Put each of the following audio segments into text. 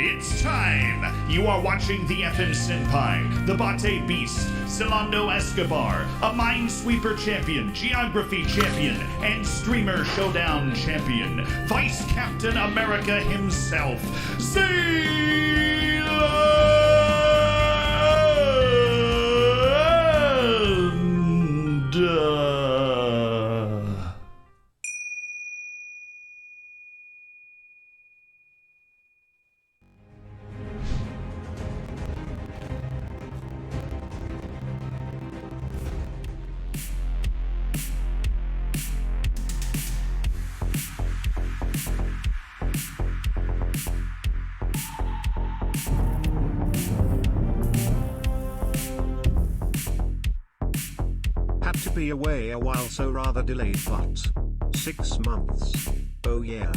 It's time! You are watching the FM Senpai, the Bate Beast, Zalando Escobar, a Minesweeper champion, Geography champion, and Streamer Showdown champion, Vice Captain America himself, To be away a while, so rather delayed, but 6 months. Oh yeah.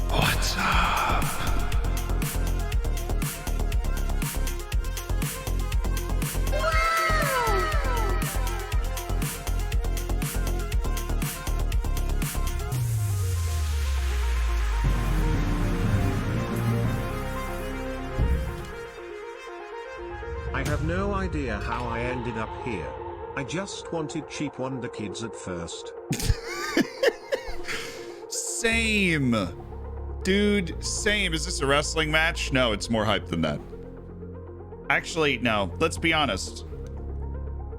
What's up? I have no idea how I ended up here. I just wanted cheap Wonder Kids at first. Same. Dude, same. Is this a wrestling match? No, it's more hype than that. Actually, no. Let's be honest.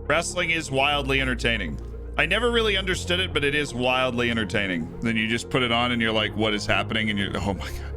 Wrestling is wildly entertaining. I never really understood it, but it is wildly entertaining. Then you just put it on and you're like, what is happening? And you're, oh my God.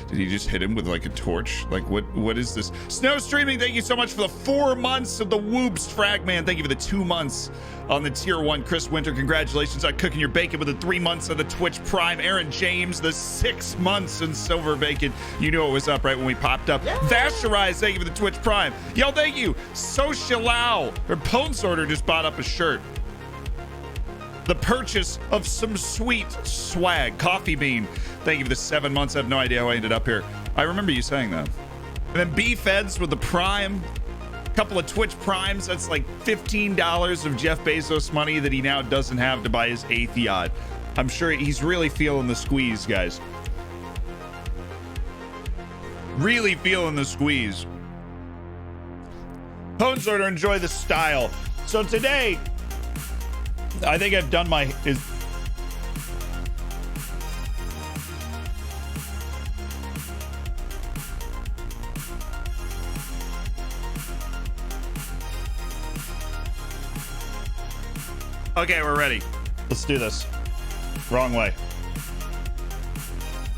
Did he just hit him with like a torch? Like what is this? Snow Streaming, thank you so much for the 4 months of the Whoops. Fragman, thank you for the 2 months on the tier 1. Chris Winter, congratulations on cooking your bacon with the 3 months of the Twitch Prime. Aaron James, the 6 months in Silver Bacon. You knew it was up right when we popped up. Yeah. Vasharize, thank you for the Twitch Prime. Yo, thank you. Socialao, her Pone Sorter just bought up a shirt. The purchase of some sweet swag. Coffee Bean, thank you for the 7 months. I have no idea how I ended up here. I remember you saying that. And then B-Feds with the Prime. A couple of Twitch Primes. That's like $15 of Jeff Bezos money that he now doesn't have to buy his 8th yacht. I'm sure he's really feeling the squeeze, guys. Really feeling the squeeze. Pone Sorter, enjoy the style. So today, I think I've done my... Okay, we're ready. Let's do this. Wrong way.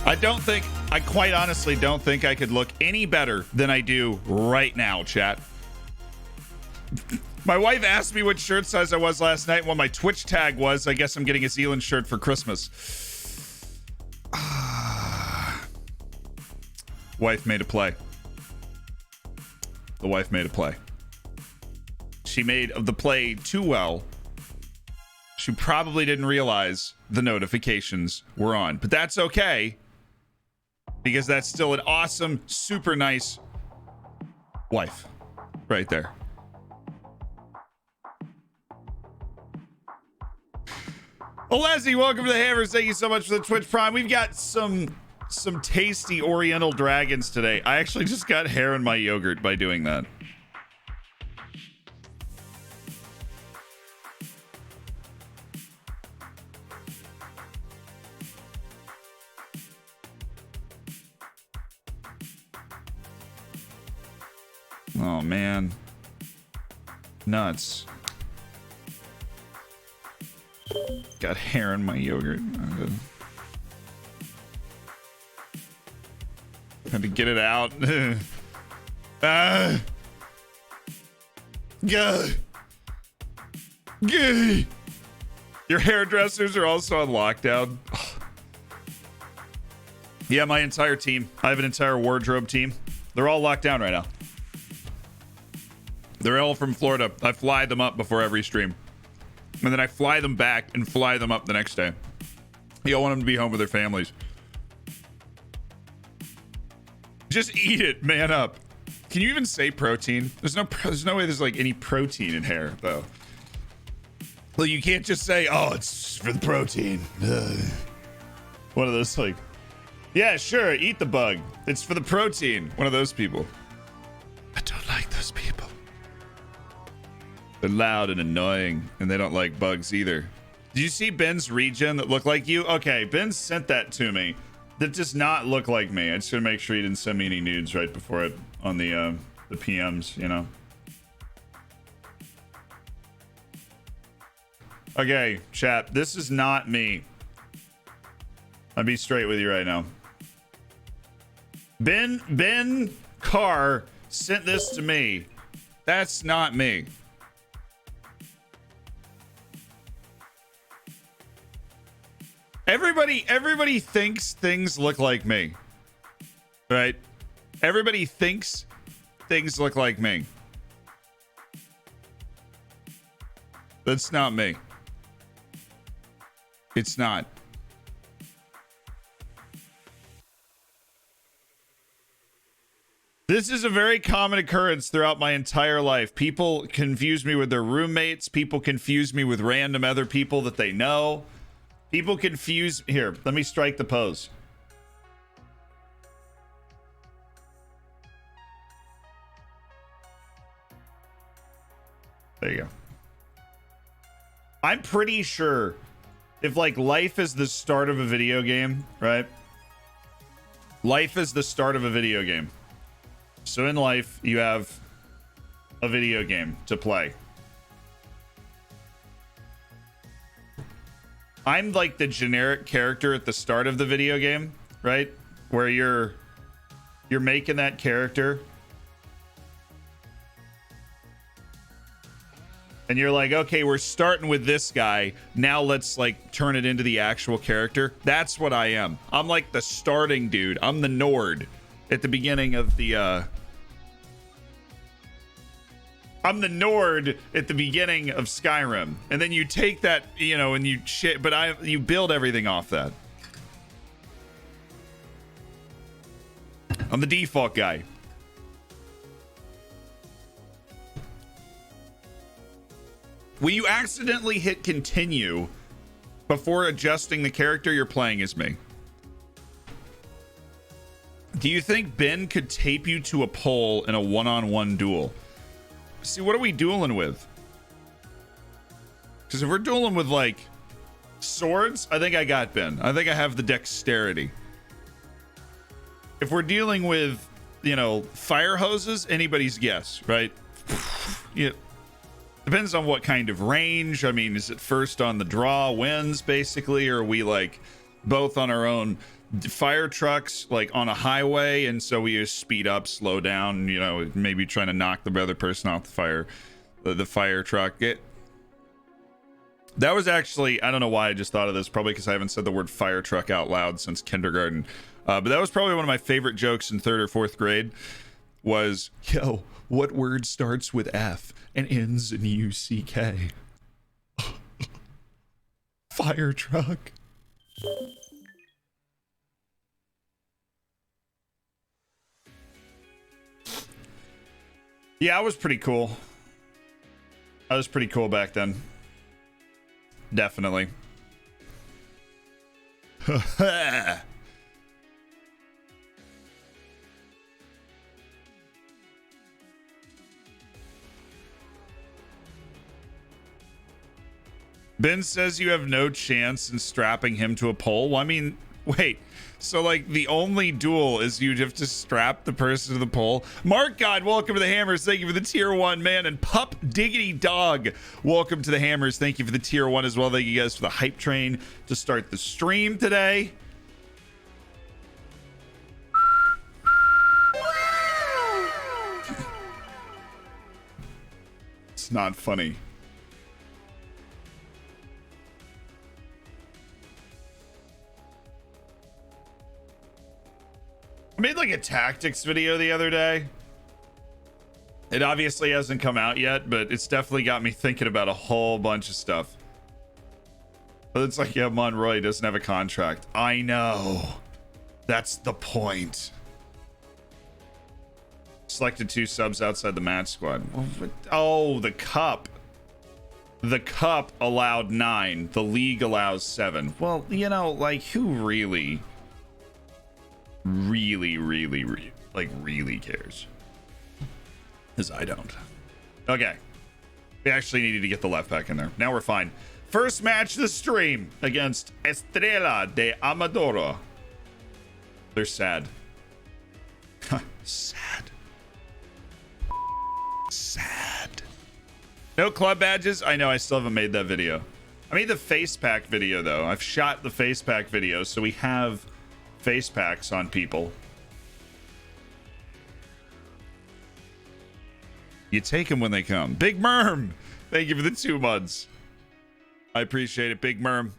I quite honestly don't think I could look any better than I do right now, chat. My wife asked me what shirt size I was last night, what my Twitch tag was. I guess I'm getting a Zealand shirt for Christmas. Wife made a play. The wife made a play. She made the play too well. She probably didn't realize the notifications were on, but that's okay because that's still an awesome, super nice wife right there. Leslie, welcome to the Hammers. Thank you so much for the Twitch Prime. We've got some tasty Oriental dragons today. I actually just got hair in my yogurt by doing that. Oh man, nuts. Got hair in my yogurt. Had to get it out. God. Your hairdressers are also on lockdown. Yeah, my entire team. I have an entire wardrobe team. They're all locked down right now. They're all from Florida. I fly them up before every stream. And then I fly them back and fly them up the next day. You all want them to be home with their families. Just eat it, man up. Can you even say protein? There's no way there's like any protein in hair though. Well, you can't just say, oh, it's for the protein. Ugh. One of those like, yeah, sure, eat the bug. It's for the protein. One of those people. I don't like those people. They're loud and annoying, and they don't like bugs either. Did you see Ben's regen that looked like you? Okay, Ben sent that to me. That does not look like me. I just gotta make sure he didn't send me any nudes right before it on the PMs, you know. Okay, chat, this is not me. I'll be straight with you right now. Ben Carr sent this to me. That's not me. Everybody thinks things look like me. Right? Everybody thinks things look like me. That's not me. It's not. This is a very common occurrence throughout my entire life. People confuse me with their roommates. People confuse me with random other people that they know. People confuse... Here, let me strike the pose. There you go. I'm pretty sure if, like, life is the start of a video game, right? Life is the start of a video game. So in life, you have a video game to play. I'm like the generic character at the start of the video game, right? Where you're making that character. And you're like, okay, we're starting with this guy. Now let's like turn it into the actual character. That's what I am. I'm like the starting dude. I'm the Nord at the beginning of the I'm the Nord at the beginning of Skyrim, and then you take that, you know, and you you build everything off that. I'm the default guy. When you accidentally hit continue before adjusting the character you're playing as me, do you think Ben could tape you to a pole in a one-on-one duel? See, what are we dueling with? Because if we're dueling with, like, swords, I think I got Ben. I think I have the dexterity. If we're dealing with, you know, fire hoses, anybody's guess, right? Yeah. Depends on what kind of range. I mean, is it first on the draw wins, basically? Or are we, like, both on our own fire trucks, like on a highway, and so we just speed up, slow down, you know, maybe trying to knock the other person off the fire truck. That was actually, I don't know why I just thought of this, probably because I haven't said the word fire truck out loud since kindergarten, but that was probably one of my favorite jokes in 3rd or 4th grade was, yo, what word starts with F and ends in UCK? Fire truck. Yeah, I was pretty cool. I was pretty cool back then. Definitely. Ben says you have no chance in strapping him to a pole. Well, I mean, wait. So, like, the only duel is you have to strap the person to the pole. Mark God, welcome to the Hammers. Thank you for the tier 1, man. And Pup Diggity Dog, welcome to the Hammers. Thank you for the tier 1 as well. Thank you guys for the hype train to start the stream today. It's not funny. I made like a tactics video the other day. It obviously hasn't come out yet, but it's definitely got me thinking about a whole bunch of stuff. But it's like, yeah, Monroy doesn't have a contract. I know. That's the point. Selected 2 subs outside the match squad. Oh, the cup. The cup allowed 9. The league allows 7. Well, you know, like, who really cares? Because I don't. Okay. We actually needed to get the left back in there. Now we're fine. First match of the stream against Estrella de Amadora. They're sad. Sad. Sad. No club badges? I know, I still haven't made that video. I made the face pack video, though. I've shot the face pack video, so we have face packs on people. You take them when they come. Big Merm! Thank you for the 2 months. I appreciate it, Big Merm.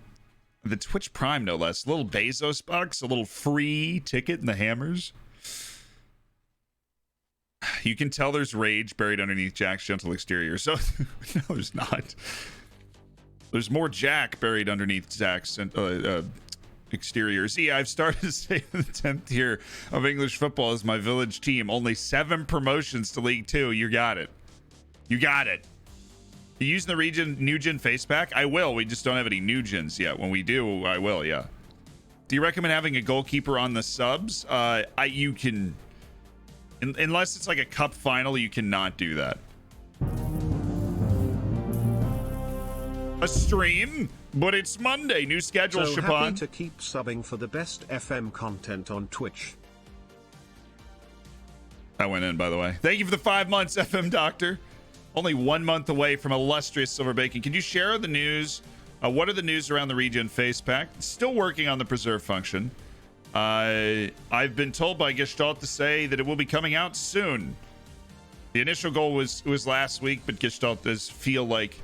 The Twitch Prime, no less. A little Bezos bucks, a little free ticket in the hammers. You can tell there's rage buried underneath Jack's gentle exterior. So, no, there's not. There's more Jack buried underneath Jack's exterior. See, I've started to stay in the 10th tier of English football as my village team. Only 7 promotions to League 2. You got it. You got it. You using the region new gen face pack? I will. We just don't have any new gens yet. When we do, I will. Yeah. Do you recommend having a goalkeeper on the subs? You can, unless it's like a cup final, you cannot do that. A stream, but it's Monday. New schedule, so Chapon. Happy to keep subbing for the best FM content on Twitch. I went in, by the way. Thank you for the 5 months, FM Doctor. Only 1 month away from illustrious Silver Bacon. Can you share the news? What are the news around the region face pack? Still working on the preserve function. I've been told by Gestalt to say that it will be coming out soon. The initial goal was last week, but Gestalt does feel like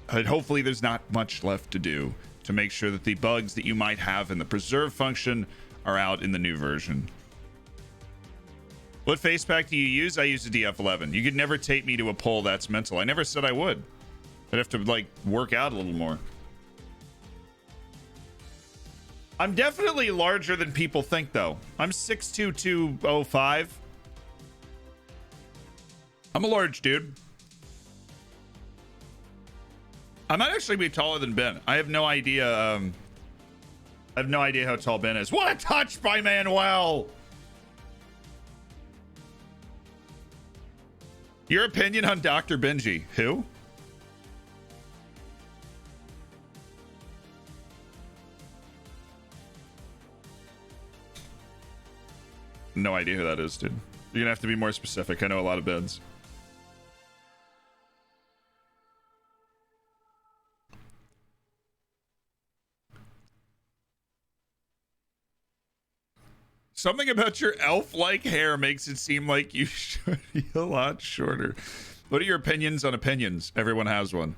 hopefully there's not much left to do to make sure that the bugs that you might have in the preserve function are out in the new version. What face pack do you use? I use a DF11. You could never tape me to a pole. That's mental. I never said I would. I'd have to like work out a little more. I'm definitely larger than people think, though. I'm 6'2", 205. I'm a large dude. I might actually be taller than Ben. I have no idea. I have no idea how tall Ben is. What a touch by Manuel! Your opinion on Dr. Benjy? Who? No idea who that is, dude. You're gonna have to be more specific. I know a lot of beds. Something about your elf-like hair makes it seem like you should be a lot shorter. What are your opinions on opinions? Everyone has one.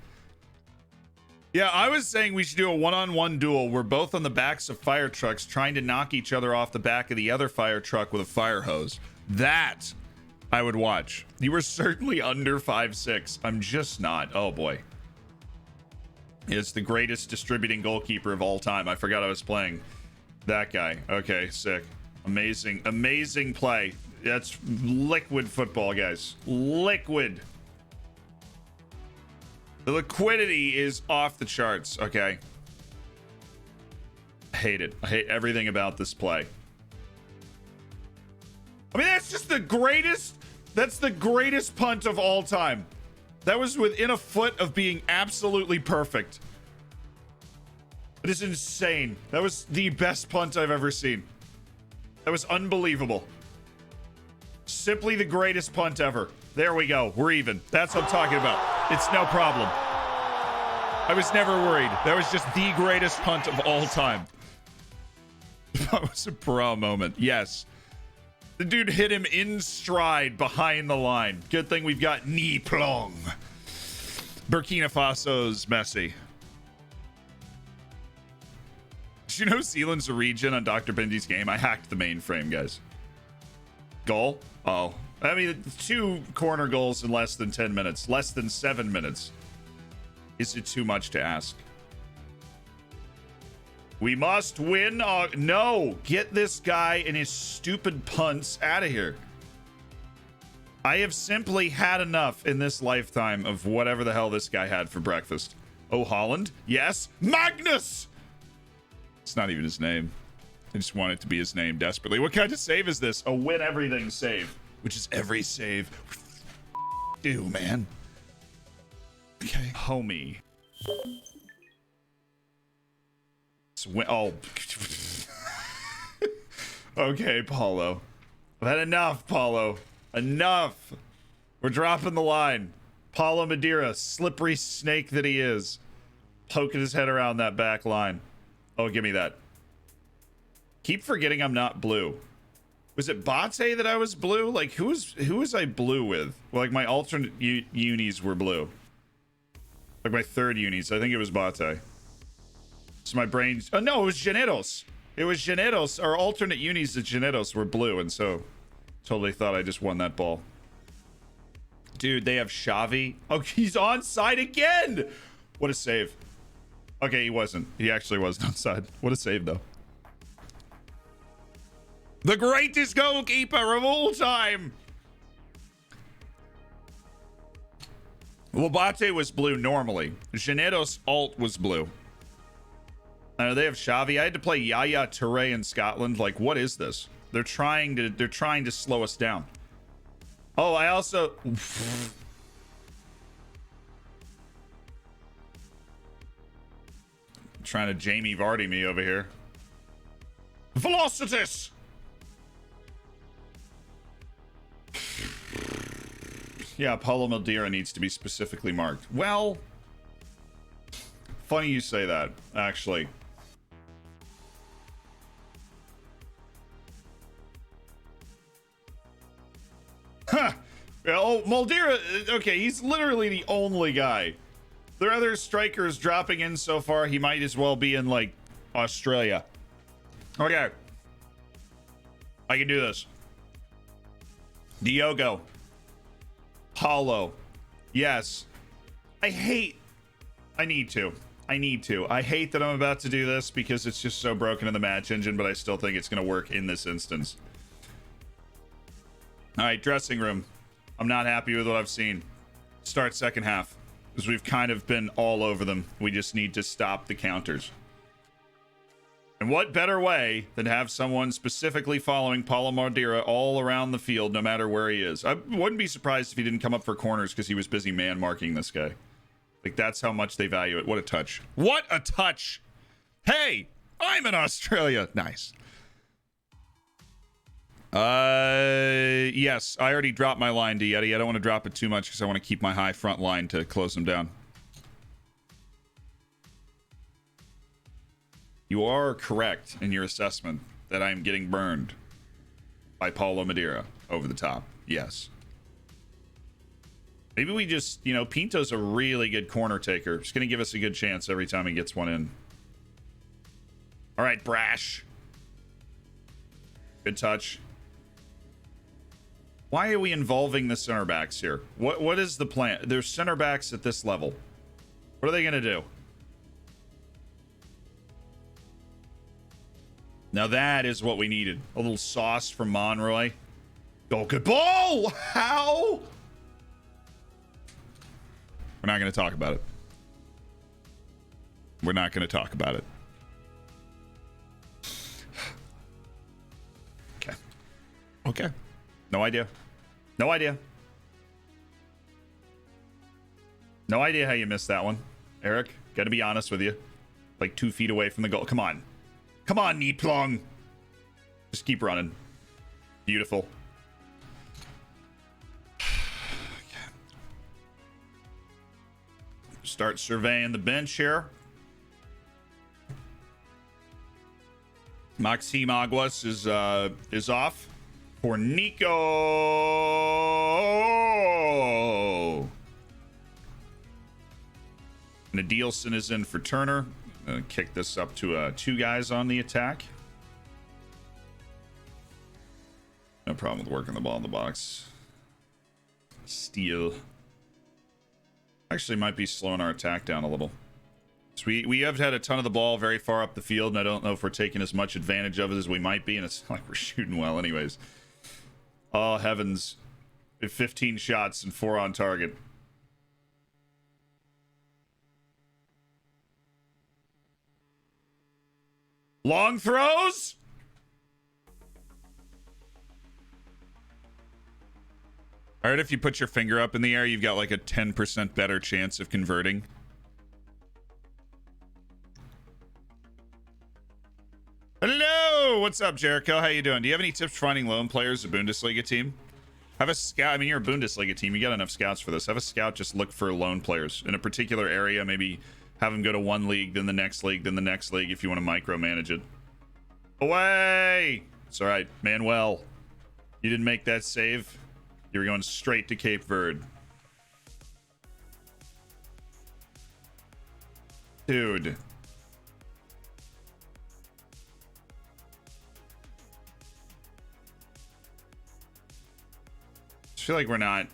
Yeah, I was saying we should do a one-on-one duel. We're both on the backs of fire trucks trying to knock each other off the back of the other fire truck with a fire hose. That I would watch. You were certainly under 5'6". I'm just not. Oh boy. It's the greatest distributing goalkeeper of all time. I forgot I was playing that guy. Okay, sick. Amazing, amazing play. That's liquid football, guys. Liquid. The liquidity is off the charts, okay? I hate it. I hate everything about this play. I mean, that's just the greatest. That's the greatest punt of all time. That was within a foot of being absolutely perfect. It is insane. That was the best punt I've ever seen. That was unbelievable. Simply the greatest punt ever. There we go. We're even. That's what I'm talking about. It's no problem. I was never worried. That was just the greatest punt of all time. That was a bra moment. Yes. The dude hit him in stride behind the line. Good thing we've got knee plong. Burkina Faso's Messi. Did you know Zealand's a region on Dr. Benjy's game? I hacked the mainframe, guys. Goal? Oh. I mean, 2 corner goals in less than 10 minutes. Less than 7 minutes. Is it too much to ask? We must win. No, get this guy and his stupid punts out of here. I have simply had enough in this lifetime of whatever the hell this guy had for breakfast. Oh, Holland? Yes. Magnus! It's not even his name. I just want it to be his name desperately. What kind of save is this? A win everything save, which is every save. Do, man. Okay. Homie. Oh. Okay, Paulo. I've had enough, Paulo. Enough. We're dropping the line. Paulo Madeira, slippery snake that he is, poking his head around that back line. Oh, give me that. Keep forgetting I'm not blue. Was it Bate that I was blue? Like, who was I blue with? Well, like, my alternate unis were blue. Like, my third unis. I think it was Bate. So my brain's... Oh, no, it was Janeros. It was Janeros. Our alternate unis at Janeros were blue, and so totally thought I just won that ball. Dude, they have Xavi. Oh, he's onside again! What a save. Okay, he wasn't. He actually wasn't onside. What a save, though. The greatest goalkeeper of all time! Labate was blue normally. Janeros alt was blue. They have Xavi. I had to play Yaya Touré in Scotland. Like, what is this? They're trying to slow us down. Oh, I also... Trying to Jamie Vardy me over here. Velocitus! Yeah, Paulo Madeira needs to be specifically marked. Well, funny you say that, actually. Huh. Oh, Madeira, okay, he's literally the only guy. There are other strikers dropping in so far, he might as well be in, like, Australia. Okay. I can do this. Diogo. Paulo. Yes. I need to. I hate that I'm about to do this because it's just so broken in the match engine, but I still think it's going to work in this instance. All right, dressing room. I'm not happy with what I've seen. Start second half, because we've kind of been all over them. We just need to stop the counters. And what better way than have someone specifically following Paulo Madeira all around the field, no matter where he is. I wouldn't be surprised if he didn't come up for corners because he was busy man marking this guy. Like, that's how much they value it. What a touch. What a touch. Hey, I'm in Australia. Nice. Yes, I already dropped my line to Yeti. I don't want to drop it too much because I want to keep my high front line to close them down. You are correct in your assessment that I'm getting burned by Paulo Madeira over the top. Yes. Maybe we just, you know, Pinto's a really good corner taker. Just going to give us a good chance every time he gets one in. All right, Brash. Good touch. Why are we involving the center backs here? What is the plan? There's center backs at this level. What are they going to do? Now that is what we needed. A little sauce from Monroy. Oh, good ball! How? We're not going to talk about it. We're not going to talk about it. Okay. Okay. No idea. No idea. No idea how you missed that one, Eric. Got to be honest with you. Like 2 feet away from the goal. Come on. Come on, Niplong. Just keep running. Beautiful. Start surveying the bench here. Maxime Aguas is off for Nico. Nadilson is in for Turner. Kick this up to 2 guys on the attack. No problem with working the ball in the box. Steal. Actually might be slowing our attack down a little. So we have had a ton of the ball very far up the field, and I don't know if we're taking as much advantage of it as we might be, and it's not like we're shooting well anyways. Oh, heavens. 15 shots and 4 on target. Long throws? I heard if you put your finger up in the air, you've got like a 10% better chance of converting. Hello! What's up, Jericho? How you doing? Do you have any tips for finding lone players, a Bundesliga team? Have a scout. I mean, you're a Bundesliga team. You got enough scouts for this. Have a scout just look for lone players in a particular area. Maybe have them go to one league, then the next league, then the next league if you want to micromanage it. Away! It's all right. Manuel, you didn't make that save. You were going straight to Cape Verde. Dude. I feel like we're not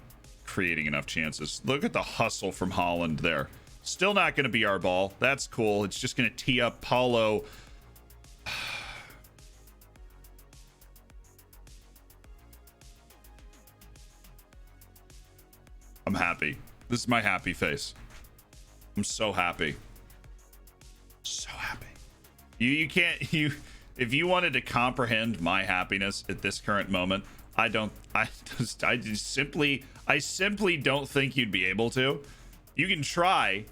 creating enough chances. Look at the hustle from Holland there. Still not going to be our ball. That's cool. It's just going to tee up Paulo. I'm happy. This is my happy face. I'm so happy. So happy. You can't, if you wanted to comprehend my happiness at this current moment, I simply don't think you'd be able to. You can try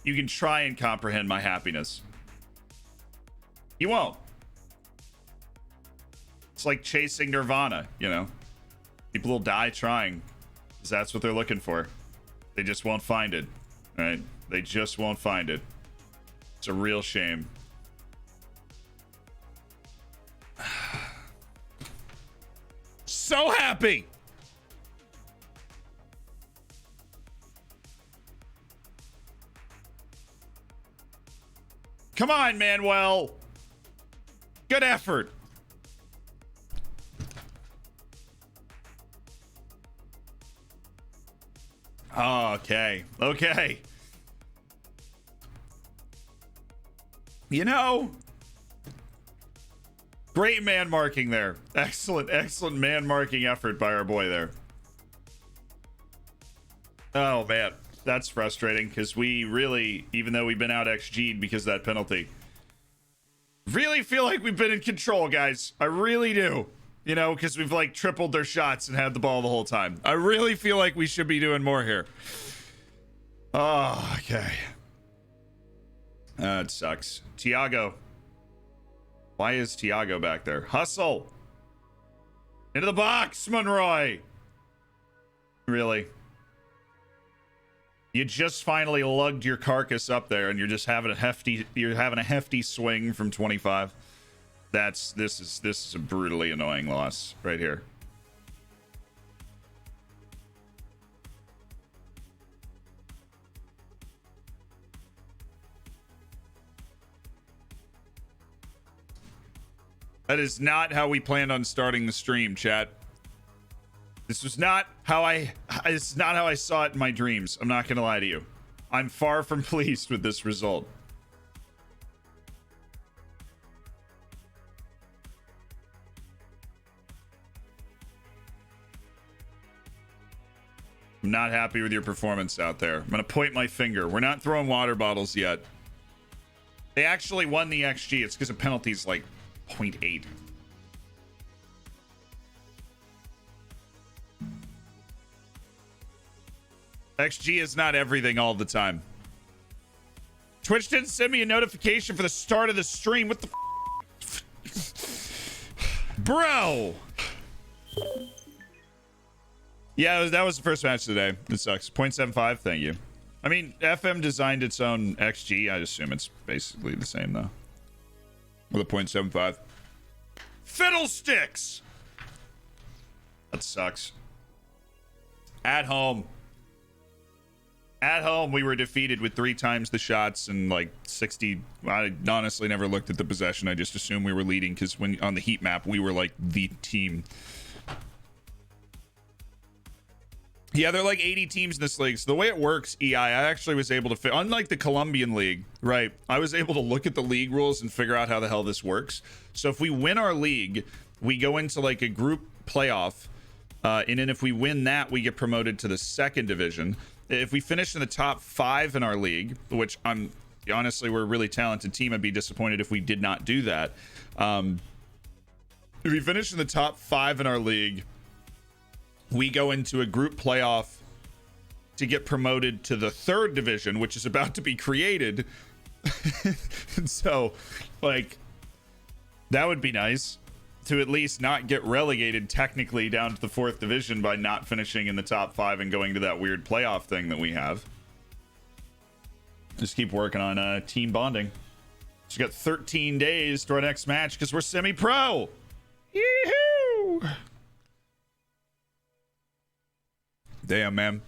and comprehend my happiness. You won't. It's like chasing Nirvana, you know? People will die trying, because that's what they're looking for. They just won't find it, right? They just won't find it. It's a real shame. So happy! Come on, Manuel. Good effort. Okay. Okay. You know, great man marking there. Excellent, excellent man marking effort by our boy there. Oh, man. That's frustrating because we really, even though we've been out XG'd because of that penalty, really feel like we've been in control, guys. I really do. You know, because we've like tripled their shots and had the ball the whole time. I really feel like we should be doing more here. Oh, okay. It sucks. Thiago. Why is Thiago back there? Hustle. Into the box, Monroy. Really? You just finally lugged your carcass up there and you're just having a hefty swing from 25. This is a brutally annoying loss right here. That is not how we planned on starting the stream, chat. This was not how it's not how I saw it in my dreams. I'm not gonna lie to you. I'm far from pleased with this result. I'm not happy with your performance out there. I'm gonna point my finger. We're not throwing water bottles yet. They actually won the XG. It's because of penalties like 0.8. XG is not everything all the time. Twitch didn't send me a notification for the start of the stream. What the bro? Yeah, that was the first match today. It sucks. 0.75, thank you. I mean, FM designed its own XG. I assume it's basically the same, though. With a 0.75. Fiddlesticks! That sucks. At home. At home, we were defeated with 3 times the shots and like 60. I honestly never looked at the possession. I just assumed we were leading because when on the heat map, we were like the team. Yeah, there are like 80 teams in this league. So the way it works, I actually was able to fit, unlike the Colombian league, right? I was able to look at the league rules and figure out how the hell this works. So if we win our league, we go into like a group playoff. And then if we win that, we get promoted to the second division. If we finish in the top 5 in our league, which honestly, we're a really talented team. I'd be disappointed if we did not do that. If we finish in the top 5 in our league, we go into a group playoff to get promoted to the third division, which is about to be created. And so, like, that would be nice to at least not get relegated technically down to the 4th division by not finishing in the top 5 and going to that weird playoff thing that we have. Just keep working on team bonding. Just got 13 days to our next match because we're semi-pro. Yee-hoo! Damn, man.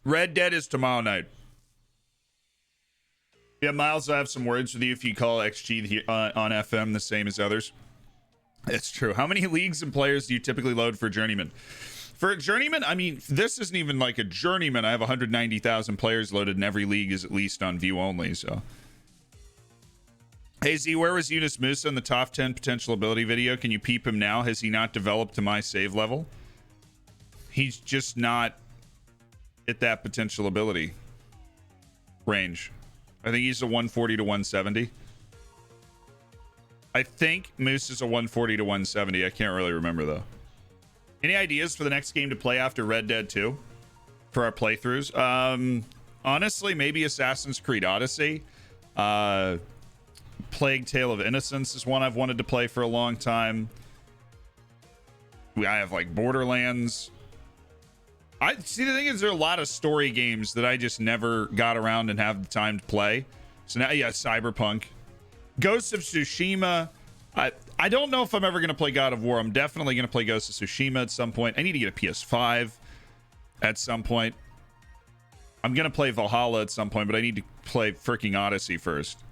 Red Dead is tomorrow night. Yeah, Miles, I have some words with you if you call XG on FM the same as others. It's true. How many leagues and players do you typically load for Journeyman? For a Journeyman, I mean, this isn't even like a Journeyman. I have 190,000 players loaded, and every league is at least on view only, so. Hey, Z, where was Eunice Musa in the top 10 potential ability video? Can you peep him now? Has he not developed to my save level? He's just not at that potential ability range. I think he's a 140 to 170. I think Moose is a 140 to 170. I can't really remember, though. Any ideas for the next game to play after Red Dead 2 for our playthroughs? Honestly, maybe Assassin's Creed Odyssey. Plague Tale of Innocence is one I've wanted to play for a long time. I have like Borderlands. I see, the thing is, there are a lot of story games that I just never got around and have the time to play. So now, yeah, Cyberpunk. Ghost of Tsushima. I don't know if I'm ever going to play God of War. I'm definitely going to play Ghost of Tsushima at some point. I need to get a PS5 at some point. I'm going to play Valhalla at some point, but I need to play freaking Odyssey first.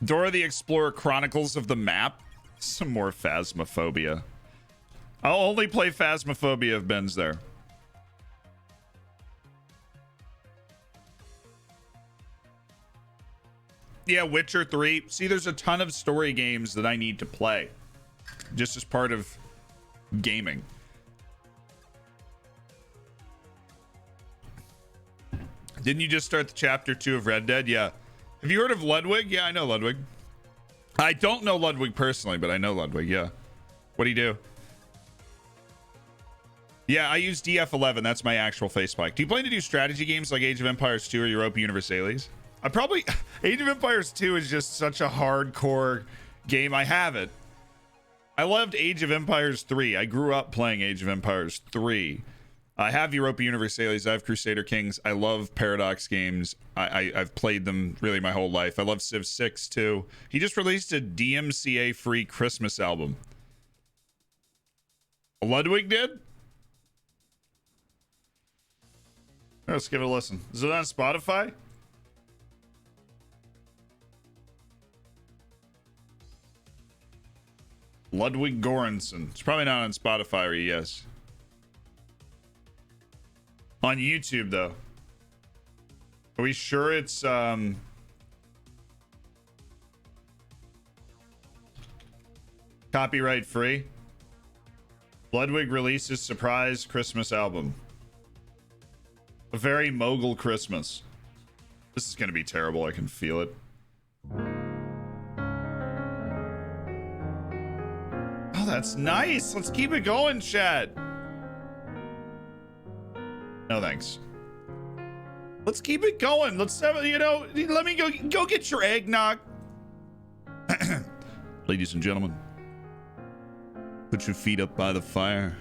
Dora the Explorer Chronicles of the Map. Some more Phasmophobia. I'll only play Phasmophobia if Ben's there. Yeah, Witcher 3. See, there's a ton of story games that I need to play just as part of gaming. Didn't you just start the chapter 2 of Red Dead? Yeah. Have you heard of Ludwig? Yeah, I know Ludwig. I don't know Ludwig personally, but I know Ludwig, yeah. What do you do? Yeah, I use DF11. That's my actual face spike. Do you plan to do strategy games like Age of Empires 2 or Europa Universalis? I probably... Age of Empires 2 is just such a hardcore game. I have it. I loved Age of Empires 3. I grew up playing Age of Empires 3. I have Europa Universalis. I have Crusader Kings. I love Paradox games. I've played them really my whole life. I love Civ 6 too. He just released a DMCA free Christmas album. Ludwig did? Let's give it a listen. Is it on Spotify? Ludwig Göransson. It's probably not on Spotify or ES. On YouTube, though. Are we sure it's copyright free? Ludwig releases surprise Christmas album. A very mogul Christmas. This is going to be terrible. I can feel it. Oh, that's nice. Let's keep it going, chat. No, thanks. Let's keep it going. Let's have, you know, let me go get your eggnog. Ladies and gentlemen, put your feet up by the fire.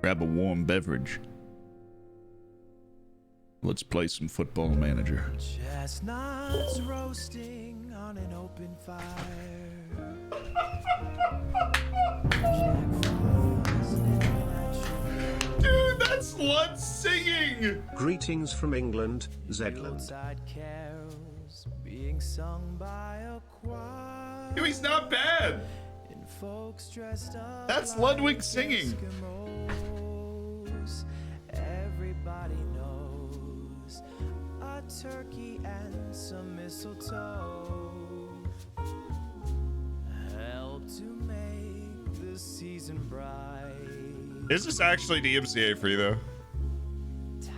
Grab a warm beverage. Let's play some Football Manager. Chestnuts roasting on an open fire. Dude, that's Lud singing! Greetings from England, Zedland. Carols being sung by a choir. Dude, he's not bad. In folks dressed up That's like Ludwig singing. Eskimos. Everybody knows a turkey and some mistletoe help to make the season bright. Is this actually DMCA for you though?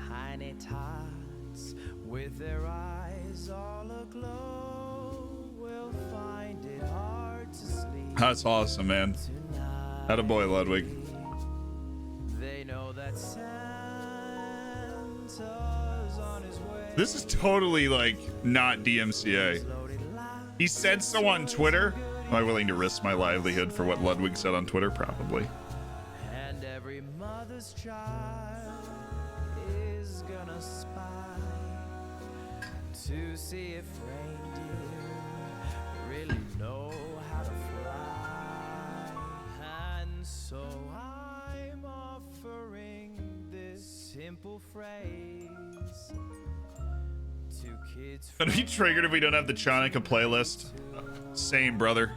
Tiny tots with their eyes all aglow will find it hard to sleep. That's awesome, man. Attaboy, Ludwig. They know that Santa's on his way. This is totally like not DMCA. He said so on Twitter. Am I willing to risk my livelihood for what Ludwig said on Twitter? Probably. And every mother's child is gonna spy to see if reindeer really know how to fly. And so I'm offering this simple phrase to kids. Gonna be triggered if we don't have the Chanukah playlist. Same, brother.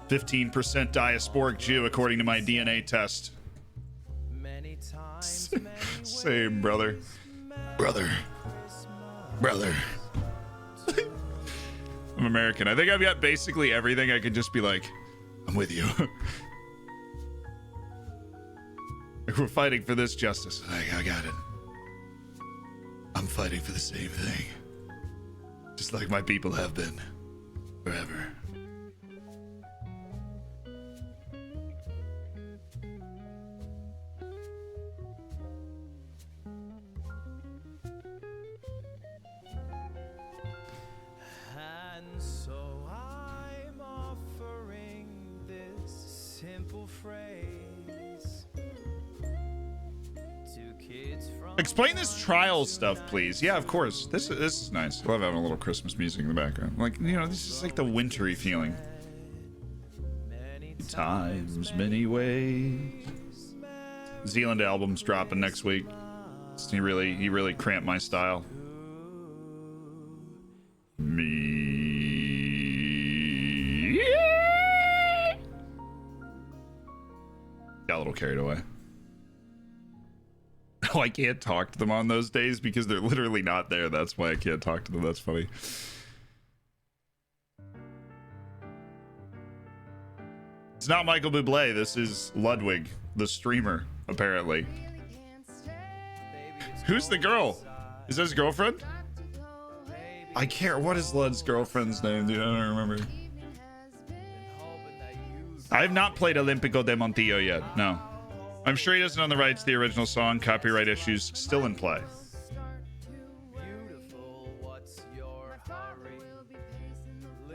15% diasporic Jew according to my DNA test. Many times, Same, brother. Brother. I'm American. I think I've got basically everything. I could just be like, I'm with you. Like, we're fighting for this justice. I got it. I'm fighting for the same thing. Just like my people have been. Forever. And so I'm offering this simple phrase to kids from. Explain this trial stuff, please. Yeah, of course. This is nice. I love having a little Christmas music in the background. Like, you know, this is like the wintry feeling. Times, many ways. Zealand album's dropping next week. He really cramped my style. Me. Got a little carried away. Oh, I can't talk to them on those days because they're literally not there. That's why I can't talk to them. That's funny. It's not Michael Bublé. This is Ludwig, the streamer, apparently. Who's the girl? Is that his girlfriend? I can't. What is Lud's girlfriend's name, dude? I don't remember. I have not played Olympico de Montillo yet. No. I'm sure he doesn't own the rights to the original song. Copyright issues still in play.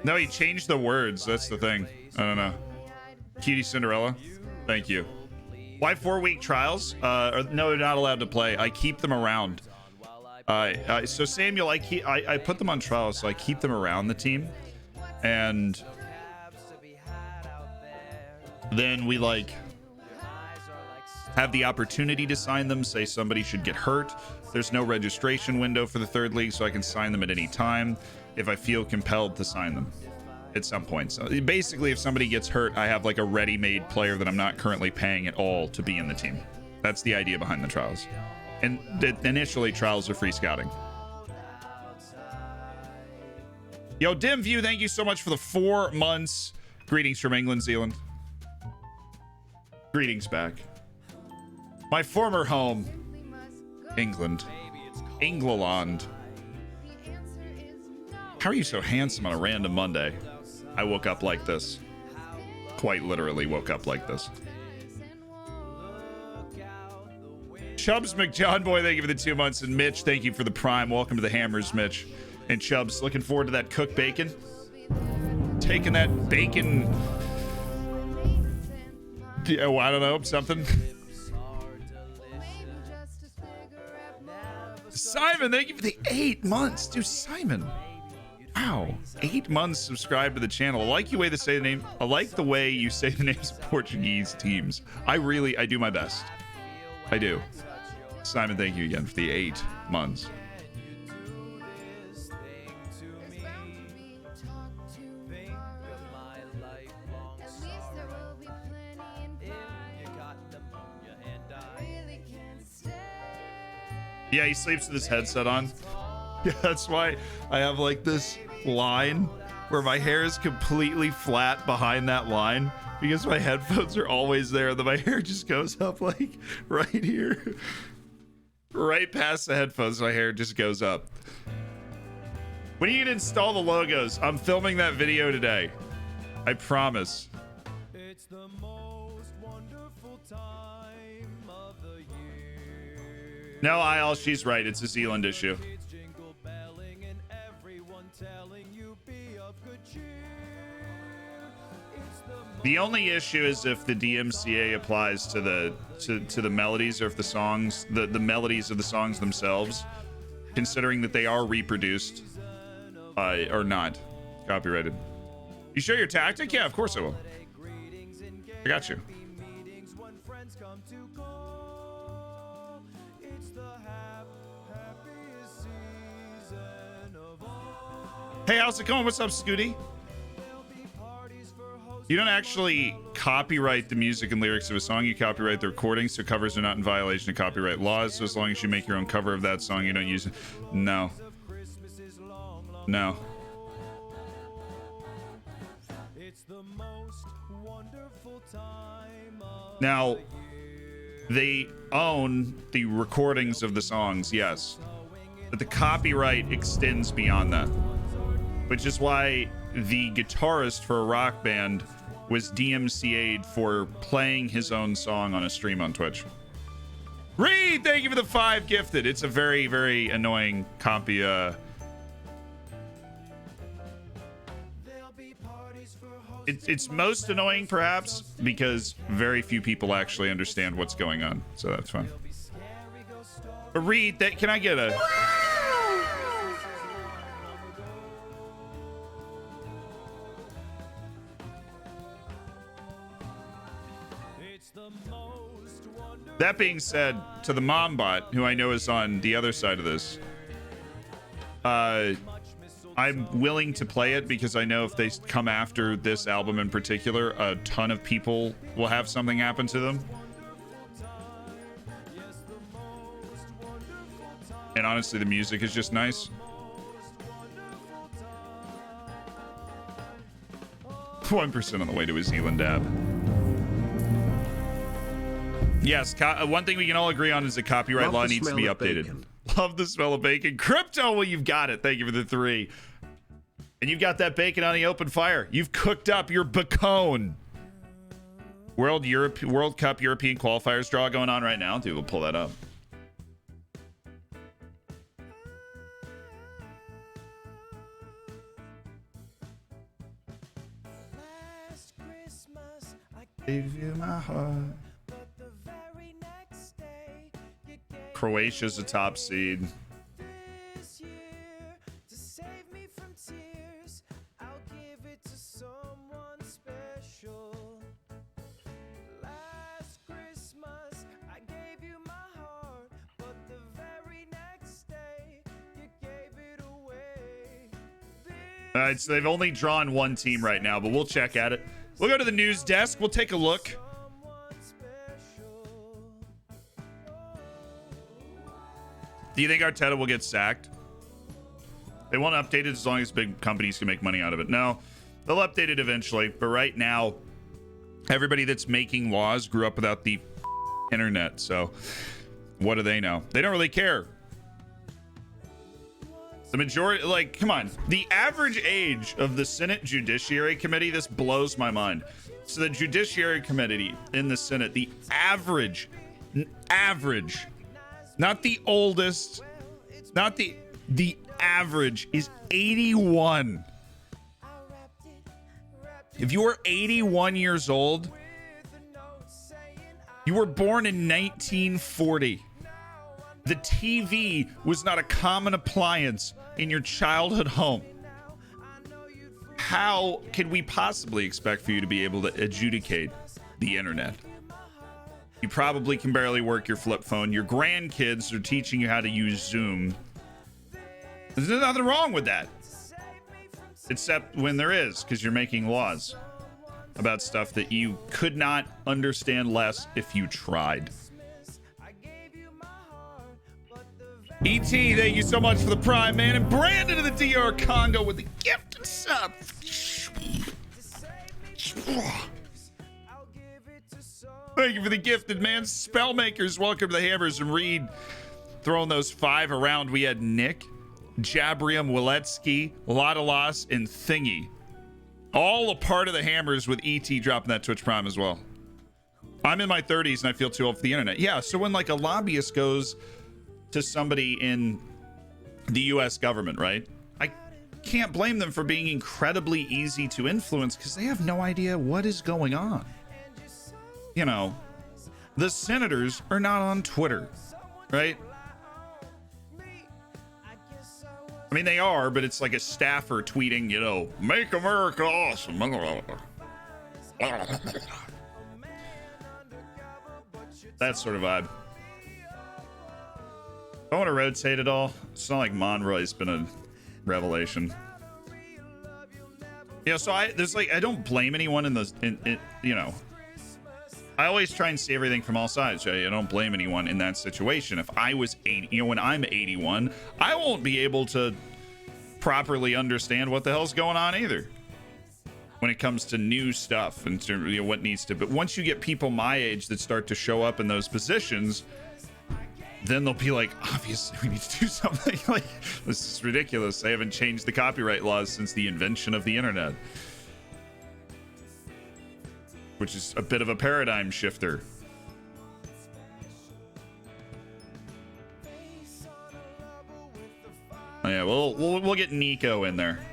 No, he changed the words. That's the thing. I don't know. Cutie Cinderella. Thank you. Why 4-week trials? No, they're not allowed to play. I keep them around. So Samuel, I put them on trials, so I keep them around the team, and then we like have the opportunity to sign them. Say somebody should get hurt. There's no registration window for the third league, so I can sign them at any time if I feel compelled to sign them at some point. So basically, if somebody gets hurt, I have like a ready-made player that I'm not currently paying at all to be in the team. That's the idea behind the trials. And initially, trials are free scouting. Yo, DimView, thank you so much for the 4 months. Greetings from England, Zealand. Greetings back. My former home, England. England. How are you so handsome on a random Monday? I woke up like this. Quite literally woke up like this. Chubbs McJohn Boy, thank you for the 2 months. And Mitch, thank you for the prime. Welcome to the Hammers, Mitch. And Chubbs, looking forward to that cooked bacon. Taking that bacon. Oh, I don't know, something. Simon, thank you for the 8 months. Dude, Simon. Wow. 8 months subscribed to the channel. I like the way they say the name. I like the way you say the names of Portuguese teams. I do my best. I do. Simon, thank you again for the 8 months. Yeah, he sleeps with his headset on. Yeah, that's why I have like this line where my hair is completely flat behind that line because my headphones are always there. Then my hair just goes up like right here. Right past the headphones, my hair just goes up. When are you gonna install the logos? I'm filming that video today. I promise. It's the most wonderful time of the year. No, Isle, she's right. It's a Zealand issue. It's jingle belling and everyone telling you be of good cheer. It's The only issue is if the DMCA applies to the melodies, or if the songs, the melodies of the songs themselves, considering that they are reproduced or not copyrighted. You show your tactic? Yeah, of course I will. I got you. Hey, how's it going? What's up, Scooty? You don't actually copyright the music and lyrics of a song. You copyright the recording, so covers are not in violation of copyright laws. So as long as you make your own cover of that song, you don't use it. No. No. Now, they own the recordings of the songs, yes. But the copyright extends beyond that. Which is why the guitarist for a rock band was DMCA'd for playing his own song on a stream on Twitch. Reed, thank you for the 5 gifted. It's a very, very annoying copy. It's most annoying, perhaps, because very few people actually understand what's going on. So that's fine. But Reed, can I get a... That being said, to the mom bot, who I know is on the other side of this, I'm willing to play it because I know if they come after this album in particular, a ton of people will have something happen to them. And honestly, the music is just nice. 1% on the way to a Zealand dab. Yes, one thing we can all agree on is the copyright law needs to be updated. Love the smell of bacon. Crypto, well, you've got it. Thank you for the 3. And you've got that bacon on the open fire. You've cooked up your bacon. World Cup European qualifiers draw going on right now. Dude, we'll pull that up. Gave you my heart. Croatia's a top seed. All right, so they've only drawn one team right now, but we'll check at it. We'll go to the news desk. We'll take a look. Do you think Arteta will get sacked? They won't update it as long as big companies can make money out of it. No, they'll update it eventually. But right now, everybody that's making laws grew up without the internet. So what do they know? They don't really care. The majority, like, come on. The average age of the Senate Judiciary Committee, this blows my mind. So the Judiciary Committee in the Senate, the average, not the oldest, not the average is 81. If you are 81 years old, you were born in 1940. The TV was not a common appliance in your childhood home. How can we possibly expect for you to be able to adjudicate the internet? You probably can barely work your flip phone. Your grandkids are teaching you how to use Zoom. There's nothing wrong with that. Except when there is, because you're making laws about stuff that you could not understand less if you tried. ET, thank you so much for the prime, man. And Brandon of the DR Congo with the gift and sub. Thank you for the gifted, man. Spellmakers, welcome to the Hammers. And Reed throwing those 5 around. We had Nick, Jabrium, Wiletsky, Lottalos, and Thingy. All a part of the Hammers with ET dropping that Twitch Prime as well. I'm in my 30s and I feel too old for the internet. Yeah, so when like a lobbyist goes to somebody in the US government, right? I can't blame them for being incredibly easy to influence because they have no idea what is going on. You know, the senators are not on Twitter, right? I mean, they are, but it's like a staffer tweeting, you know, make America awesome. That sort of vibe. I want to rotate it all. It's not like Monroy's been a revelation. Yeah, so I don't blame anyone you know, I always try and see everything from all sides, right? I don't blame anyone in that situation. If I was 80, you know, when I'm 81, I won't be able to properly understand what the hell's going on either when it comes to new stuff and to, you know, what needs to. But once you get people my age that start to show up in those positions, then they'll be like, obviously we need to do something. Like, this is ridiculous. They haven't changed the copyright laws since the invention of the internet, which is a bit of a paradigm shifter. Oh yeah, we'll get Nico in there.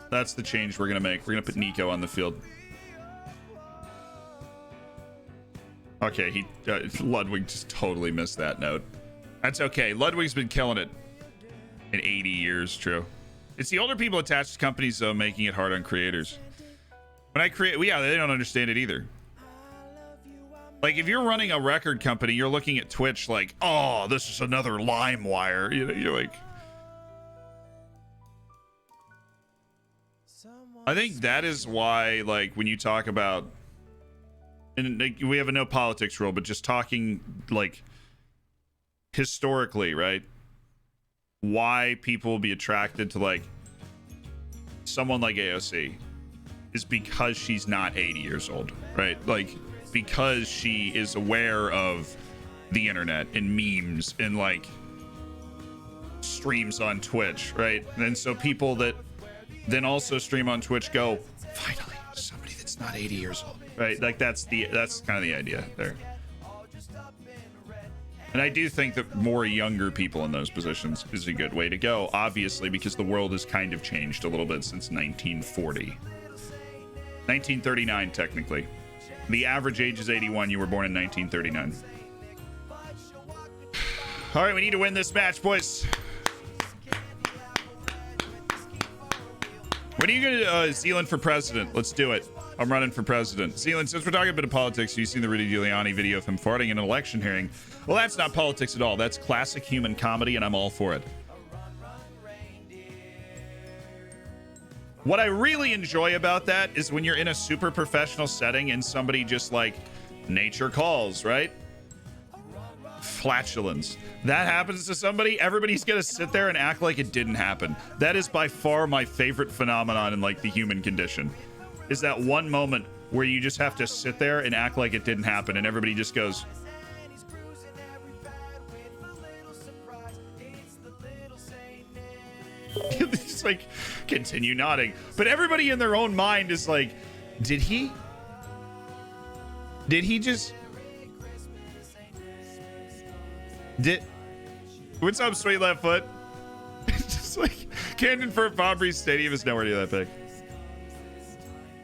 That's the change we're gonna make. We're gonna put Nico on the field. Okay, Ludwig just totally missed that note. That's okay. Ludwig's been killing it in 80 years. True. It's the older people attached to companies though making it hard on creators. When I create, yeah, they don't understand it either. Like if you're running a record company, you're looking at Twitch like, oh, this is another LimeWire. You know, you're like. I think that is why, like, when you talk about, and like, we have a no politics rule, but just talking like historically, right? Why people will be attracted to like someone like AOC is because she's not 80 years old, right? Like, because she is aware of the internet and memes and like streams on Twitch, right? And so people that then also stream on Twitch go, finally, somebody that's not 80 years old, right? Like that's kind of the idea there. And I do think that more younger people in those positions is a good way to go, obviously, because the world has kind of changed a little bit since 1940. 1939, technically. The average age is 81. You were born in 1939. All right, we need to win this match, boys. When are you going to Zealand for president? Let's do it. I'm running for president. Zealand, since we're talking a bit of politics, you've seen the Rudy Giuliani video of him farting in an election hearing. Well, that's not politics at all. That's classic human comedy, and I'm all for it. What I really enjoy about that is when you're in a super professional setting and somebody just like, nature calls, right? Flatulence. That happens to somebody, everybody's gonna sit there and act like it didn't happen. That is by far my favorite phenomenon in like the human condition, is that one moment where you just have to sit there and act like it didn't happen and everybody just goes, just like continue nodding, but everybody in their own mind is like, did he just what's up, sweet left foot? Just like Camden for Fabry's Stadium is nowhere near that big.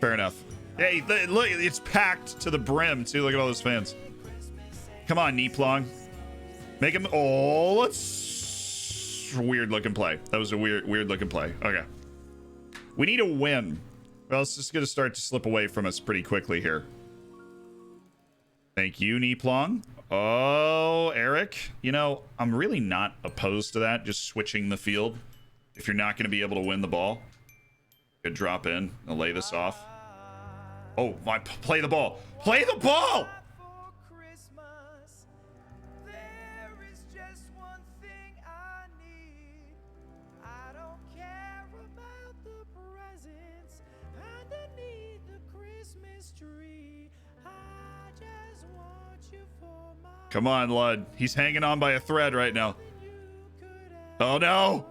Fair enough. Hey, look, it's packed to the brim too. Look at all those fans. Come on, Neeplong. Make him. Oh, let's. Weird looking play. That was a weird looking play. Okay. We need a win. Well, it's just going to start to slip away from us pretty quickly here. Thank you, Neeplong. Oh, Erik. You know, I'm really not opposed to that. Just switching the field. If you're not going to be able to win the ball, could drop in and lay this off. Oh, my! Play the ball. Play the ball. Come on, Lud. He's hanging on by a thread right now. Oh, no.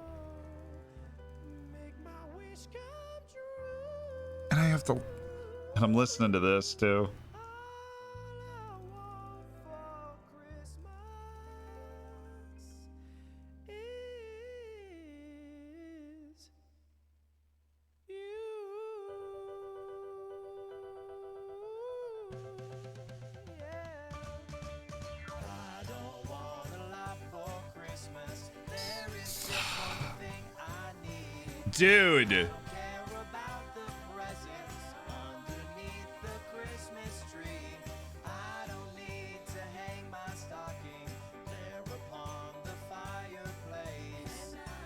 And I have to... And I'm listening to this, too. Dude.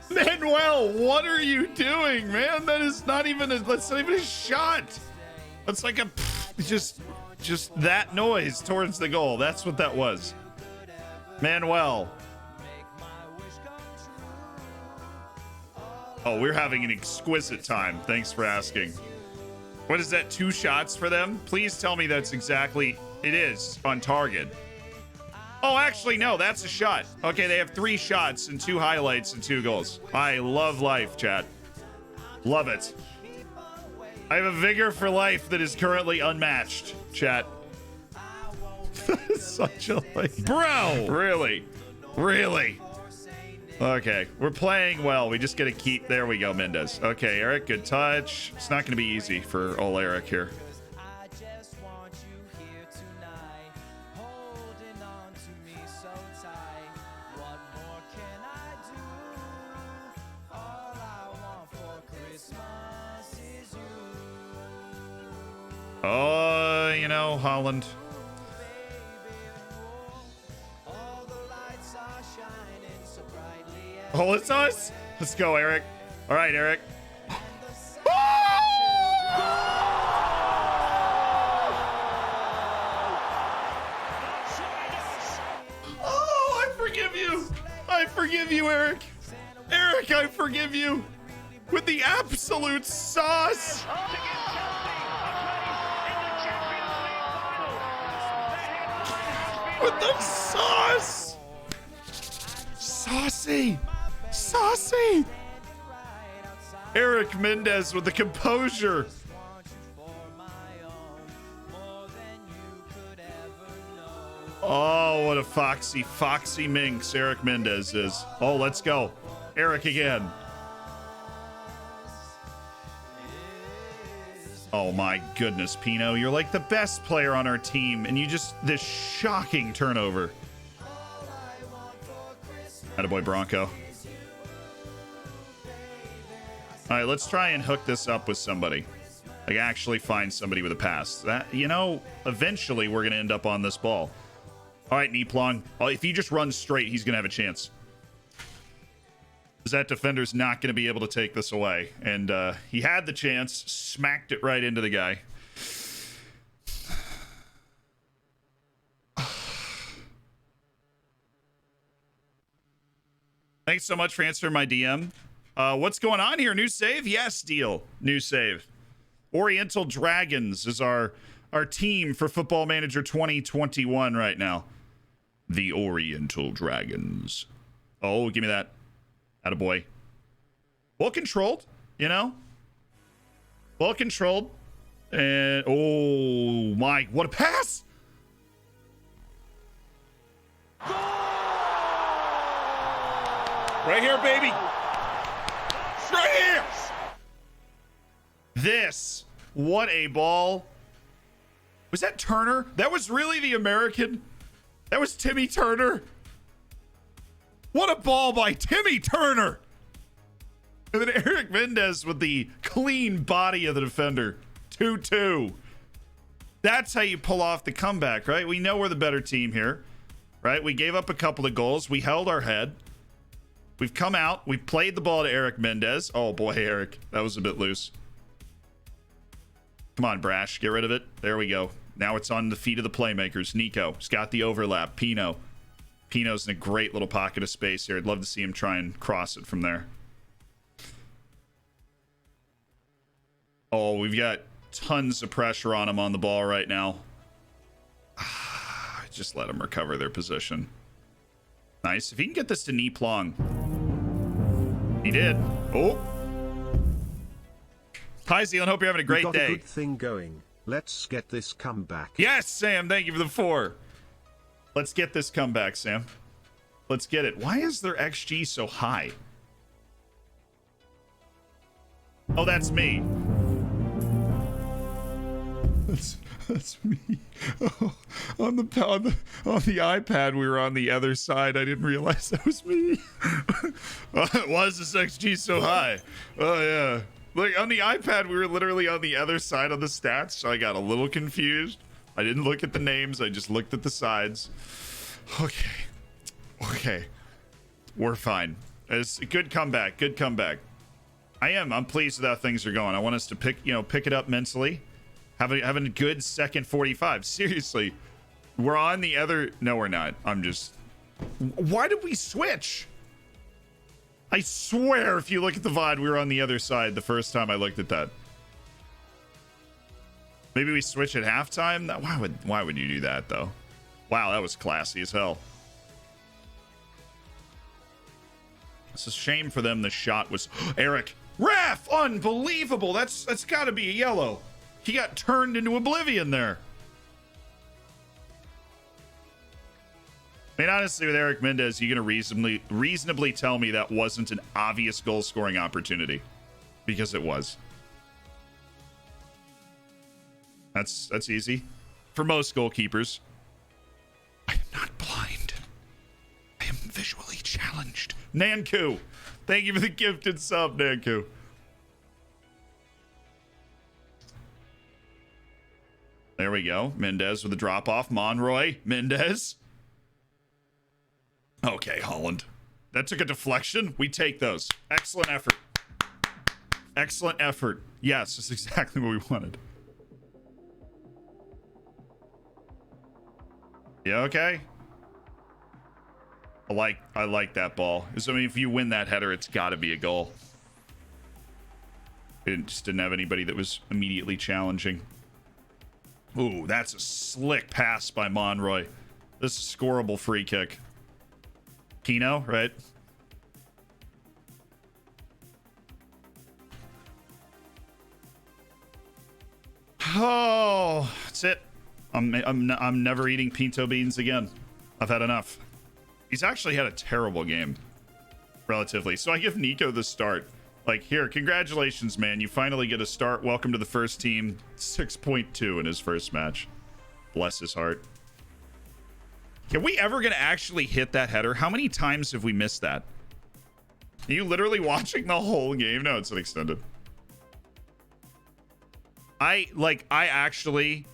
Manuel, what are you doing, man? That is not even that's not even a shot. That's like a just that noise towards the goal. That's what that was. Manuel. Oh, we're having an exquisite time. Thanks for asking. What is that, 2 shots for them? Please tell me that's exactly... It is on target. Oh, actually, no, that's a shot. Okay, they have 3 shots and 2 highlights and 2 goals. I love life, chat. Love it. I have a vigor for life that is currently unmatched, chat. Such a like... Bro! Really? Really? Okay, we're playing well. We just gotta keep... There we go, Mendes. Okay, Erik, good touch. It's not gonna be easy for old Erik here. Oh, you know, Holland. Oh, it's us. Let's go, Erik. All right, Erik. Oh, I forgive you. I forgive you, Erik. Erik, I forgive you. With the absolute sauce. With the sauce. Saucy. Saucy. Erik Mendes with the composure. Oh, what a foxy minx Erik Mendes is. Oh, let's go. Erik again. Oh my goodness, Pino. You're like the best player on our team, and you just... This shocking turnover. Attaboy, Bronco. All right, let's try and hook this up with somebody. Like, actually find somebody with a pass. That, you know, eventually we're going to end up on this ball. All right, Neeplong. Oh, if he just runs straight, he's going to have a chance. Because that defender's not going to be able to take this away. And he had the chance, smacked it right into the guy. Thanks so much for answering my DM. What's going on here? New save? Yes, deal. New save. Oriental Dragons is our team for Football Manager 2021 right now. The Oriental Dragons. Oh, give me that. Attaboy. Well controlled, you know? Well controlled. And, oh my, what a pass! Right here, baby. Right here. This. What a ball. Was that Turner? That was really the American? That was Timmy Turner? What a ball by Timmy Turner. And then Erik Mendes with the clean body of the defender. 2-2. That's how you pull off the comeback, right? We know we're the better team here, right? We gave up a couple of goals. We held our head. We've come out. We played the ball to Erik Mendes. Oh, boy, Erik. That was a bit loose. Come on, Brash. Get rid of it. There we go. Now it's on the feet of the playmakers. Nico. He's got the overlap. Pino. Pino's in a great little pocket of space here. I'd love to see him try and cross it from there. Oh, we've got tons of pressure on him on the ball right now. Just let them recover their position. Nice. If he can get this to knee plong. He did. Oh. Hi, Zealand. Hope you're having a great got day. A good thing going. Let's get this comeback. Yes, Sam. Thank you for the 4. Let's get this comeback, Sam. Let's get it. Why is their XG so high? Oh, that's me. That's me. Oh, on the iPad, we were on the other side. I didn't realize that was me. Why is this XG so high? Oh yeah. Like on the iPad, we were literally on the other side of the stats, so I got a little confused. I didn't look at the names. I just looked at the sides. Okay. We're fine. It's a good comeback. Good comeback. I'm pleased with how things are going. I want us to pick it up mentally. Having a good second 45. Seriously. We're on the other... No, we're not. Why did we switch? I swear, if you look at the VOD, we were on the other side the first time I looked at that. Maybe we switch at halftime? Why would you do that, though? Wow, that was classy as hell. It's a shame for them the shot was... Erik! Ref! Unbelievable! That's got to be a yellow. He got turned into oblivion there. I mean, honestly, with Erik Mendes, you're going to reasonably tell me that wasn't an obvious goal-scoring opportunity. Because it was. That's easy. For most goalkeepers. I am not blind. I am visually challenged. Nanku! Thank you for the gifted sub, Nanku. There we go. Mendes with a drop-off. Monroy. Mendes. Okay, Holland. That took a deflection. We take those. Excellent effort. Excellent effort. Yes, that's exactly what we wanted. Yeah, okay. I like that ball. So, I mean, if you win that header, it's got to be a goal. It just didn't have anybody that was immediately challenging. Ooh, that's a slick pass by Monroy. This is a scoreable free kick. Pino, right? Oh, that's it. I'm never eating pinto beans again. I've had enough. He's actually had a terrible game, relatively. So I give Nico the start. Like, here, congratulations, man. You finally get a start. Welcome to the first team. 6.2 in his first match. Bless his heart. Are we ever going to actually hit that header? How many times have we missed that? Are you literally watching the whole game? No, it's an extended. I actually...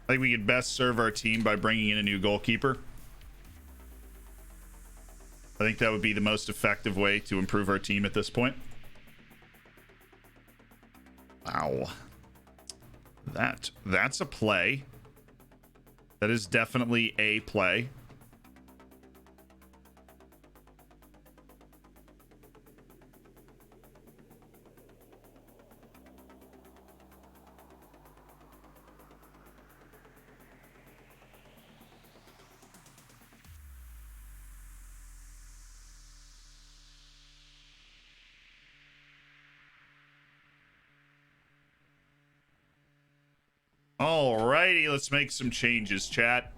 I think we could best serve our team by bringing in a new goalkeeper. I think that would be the most effective way to improve our team at this point. Wow. That's a play. That is definitely a play. Alrighty, let's make some changes, chat.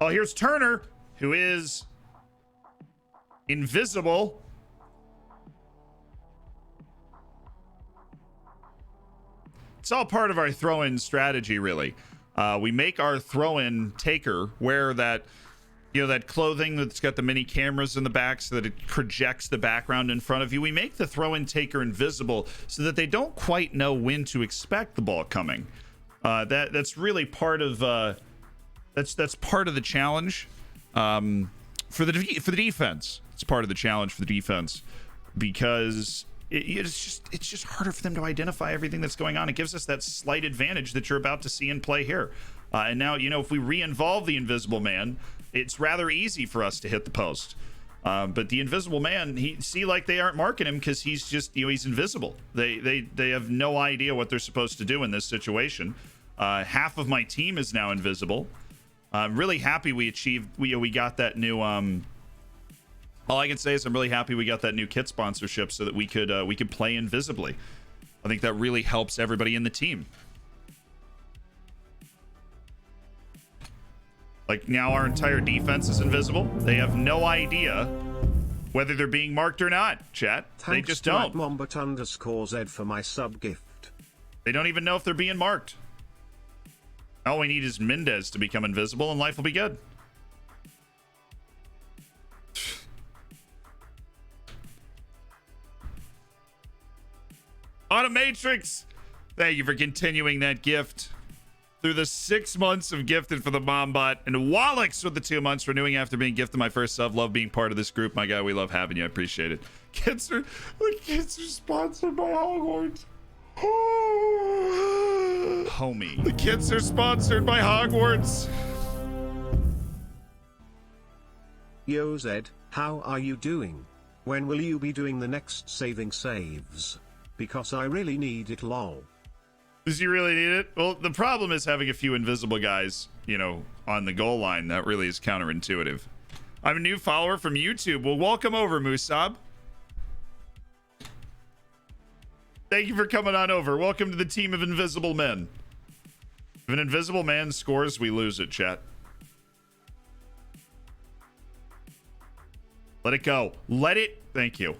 Oh, here's Turner, who is invisible. It's all part of our throw-in strategy, really. We make our throw-in taker wear that, you know, that clothing that's got the mini cameras in the back so that it projects the background in front of you. We make the throw-in taker invisible so that they don't quite know when to expect the ball coming. That's really part of that's part of the challenge for the defense. It's part of the challenge for the defense because it's just harder for them to identify everything that's going on. It gives us that slight advantage that you're about to see in play here. And now, you know, if we re-involve the Invisible Man, it's rather easy for us to hit the post. But the Invisible Man, they aren't marking him because he's just, you know, he's invisible. They have no idea what they're supposed to do in this situation. Half of my team is now invisible. I'm really happy we got that new. All I can say is I'm really happy we got that new kit sponsorship so that we could play invisibly. I think that really helps everybody in the team. Like, now our entire defense is invisible. They have no idea whether they're being marked or not, chat. They just don't. @Mombot_Z for my sub gift. They don't even know if they're being marked. All we need is Mendes to become invisible and life will be good. Automatrix, thank you for continuing that gift through the 6 months of gifted for the Mombot, and Wallix with the 2 months renewing after being gifted my first sub. Love being part of this group, my guy. We love having you. I appreciate it. The kids are sponsored by Hogwarts. Homie. The kids are sponsored by Hogwarts. Yo Zed, how are you doing? When will you be doing the next saving saves? Because I really need it, lol. Does he really need it? Well, the problem is having a few invisible guys, you know, on the goal line. That really is counterintuitive. I'm a new follower from YouTube. Well, welcome over, Musab. Thank you for coming on over. Welcome to the team of invisible men. If an invisible man scores, we lose it, chat. Let it go. Let it. Thank you.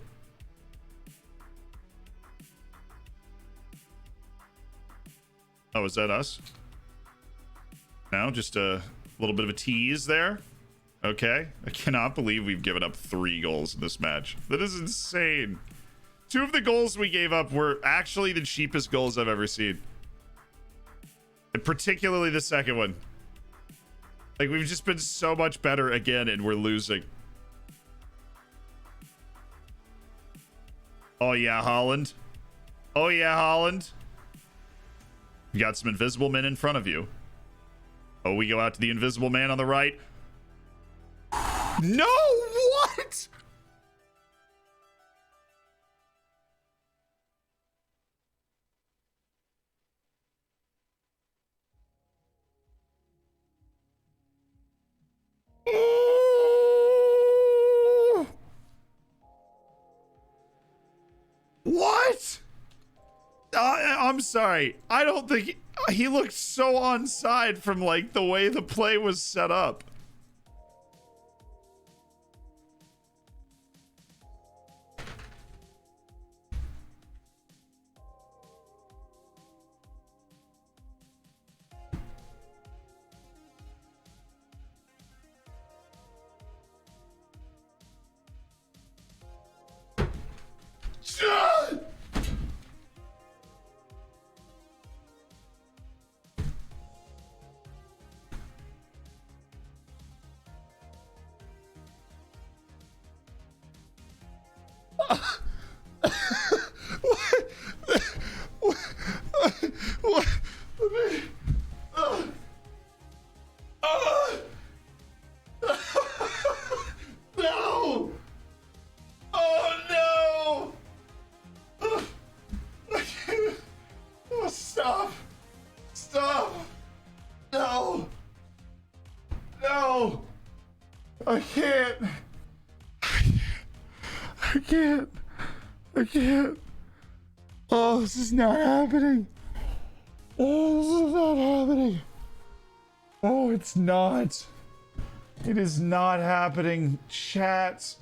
Oh, is that us? No, just a little bit of a tease there. Okay. I cannot believe we've given up 3 goals in this match. That is insane. 2 of the goals we gave up were actually the cheapest goals I've ever seen. And particularly the second one. Like, we've just been so much better again, and we're losing. Oh, yeah, Holland. Oh, yeah, Holland. You got some invisible men in front of you. Oh, we go out to the invisible man on the right. No, what? What? I'm sorry. I don't think he looked so onside from like the way the play was set up. No! Oh no! I can't. Oh, stop! Stop! No! No! I can't! I can't! I can't! Oh, this is not happening! Oh, this is not happening! Oh, it's not! It is not happening, chat!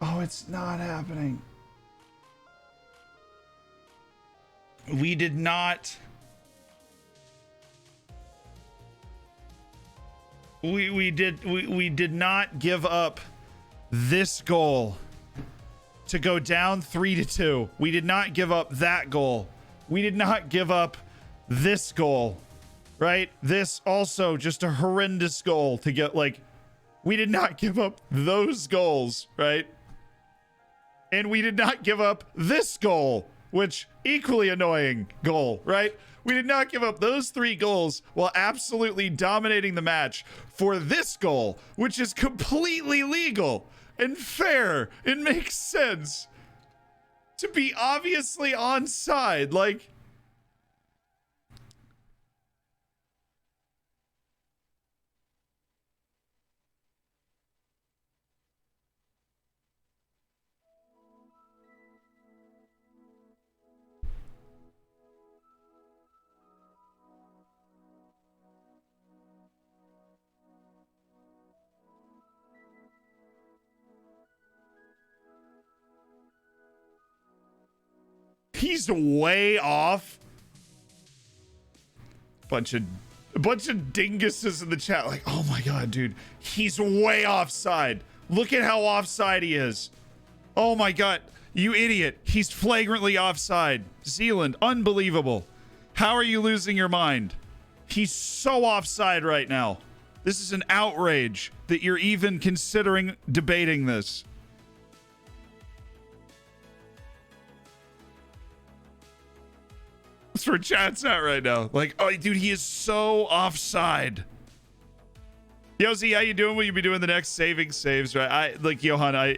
Oh, it's not happening. We did not... we did not give up this goal to go down 3-2. We did not give up that goal. We did not give up this goal, right? This also just a horrendous goal to get, like, we did not give up those goals, right? And we did not give up this goal, which equally annoying goal, right? We did not give up those 3 goals while absolutely dominating the match for this goal, which is completely legal and fair. It makes sense to be obviously onside. Like, he's way off. Bunch of dinguses in the chat like, oh my god, dude, he's way offside. Look at how offside he is. Oh my god, you idiot. He's flagrantly offside. Zealand, unbelievable. How are you losing your mind? He's so offside right now. This is an outrage that you're even considering debating this. That's where chat's at right now. Like, oh, dude, he is so offside. Yo, Z, how you doing? Will you be doing the next saving saves, right? Johan,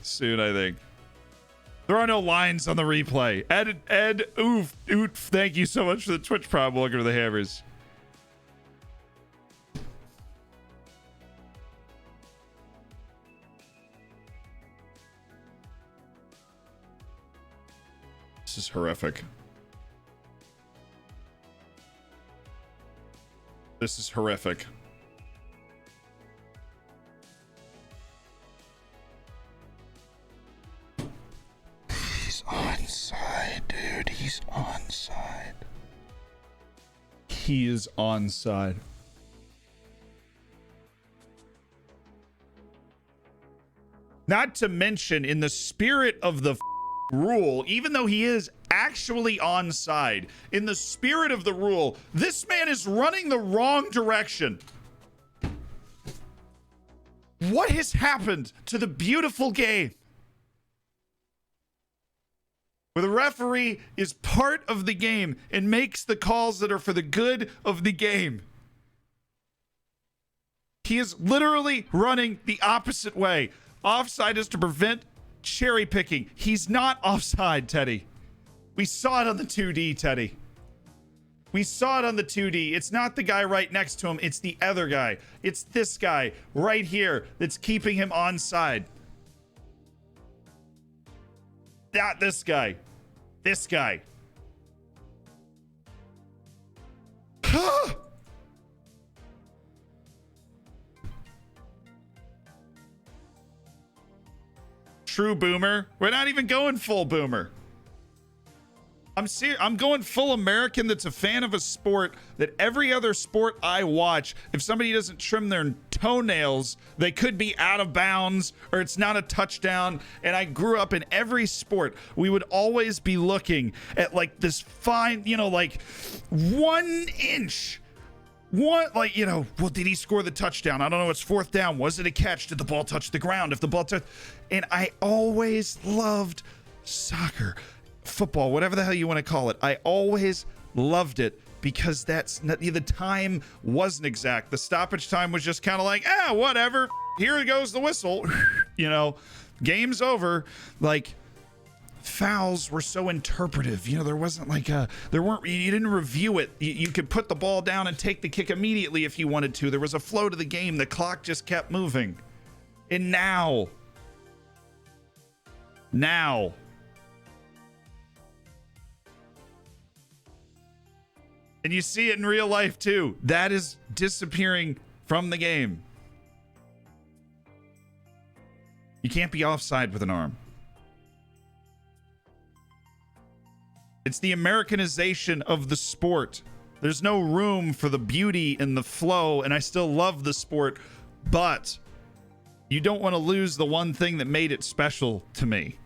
soon, I think. There are no lines on the replay. Ed, oof, thank you so much for the Twitch Prime. Welcome to the Hammers. This is horrific. This is horrific. He's onside, dude. He's onside. He is onside. Not to mention, in the spirit of the rule, even though he is actually onside, in the spirit of the rule, this man is running the wrong direction. What has happened to the beautiful game where the referee is part of the game and makes the calls that are for the good of the game? He is literally running the opposite way. Offside is to prevent cherry picking. He's not offside, Teddy. We saw it on the 2D, Teddy. We saw it on the 2D. It's not the guy right next to him. It's the other guy. It's this guy right here that's keeping him onside. Not this guy. This guy. True boomer. We're not even going full boomer. I'm going full American that's a fan of a sport that every other sport I watch, if somebody doesn't trim their toenails, they could be out of bounds or it's not a touchdown. And I grew up in every sport. We would always be looking at like this fine, like 1 inch. What, well, did he score the touchdown? I don't know. It's 4th down. Was it a catch? Did the ball touch the ground? If the ball touched, and I always loved soccer, football, whatever the hell you want to call it. I always loved it because that's not, the time wasn't exact. The stoppage time was just kind of like, whatever. Here goes the whistle. Game's over. Like, fouls were so interpretive. There wasn't like you didn't review it. You could put the ball down and take the kick immediately if you wanted to. There was a flow to the game. The clock just kept moving. And now and you see it in real life too. That is disappearing from the game. You can't be offside with an arm. It's the Americanization of the sport. There's no room for the beauty and the flow, and I still love the sport, but you don't want to lose the one thing that made it special to me.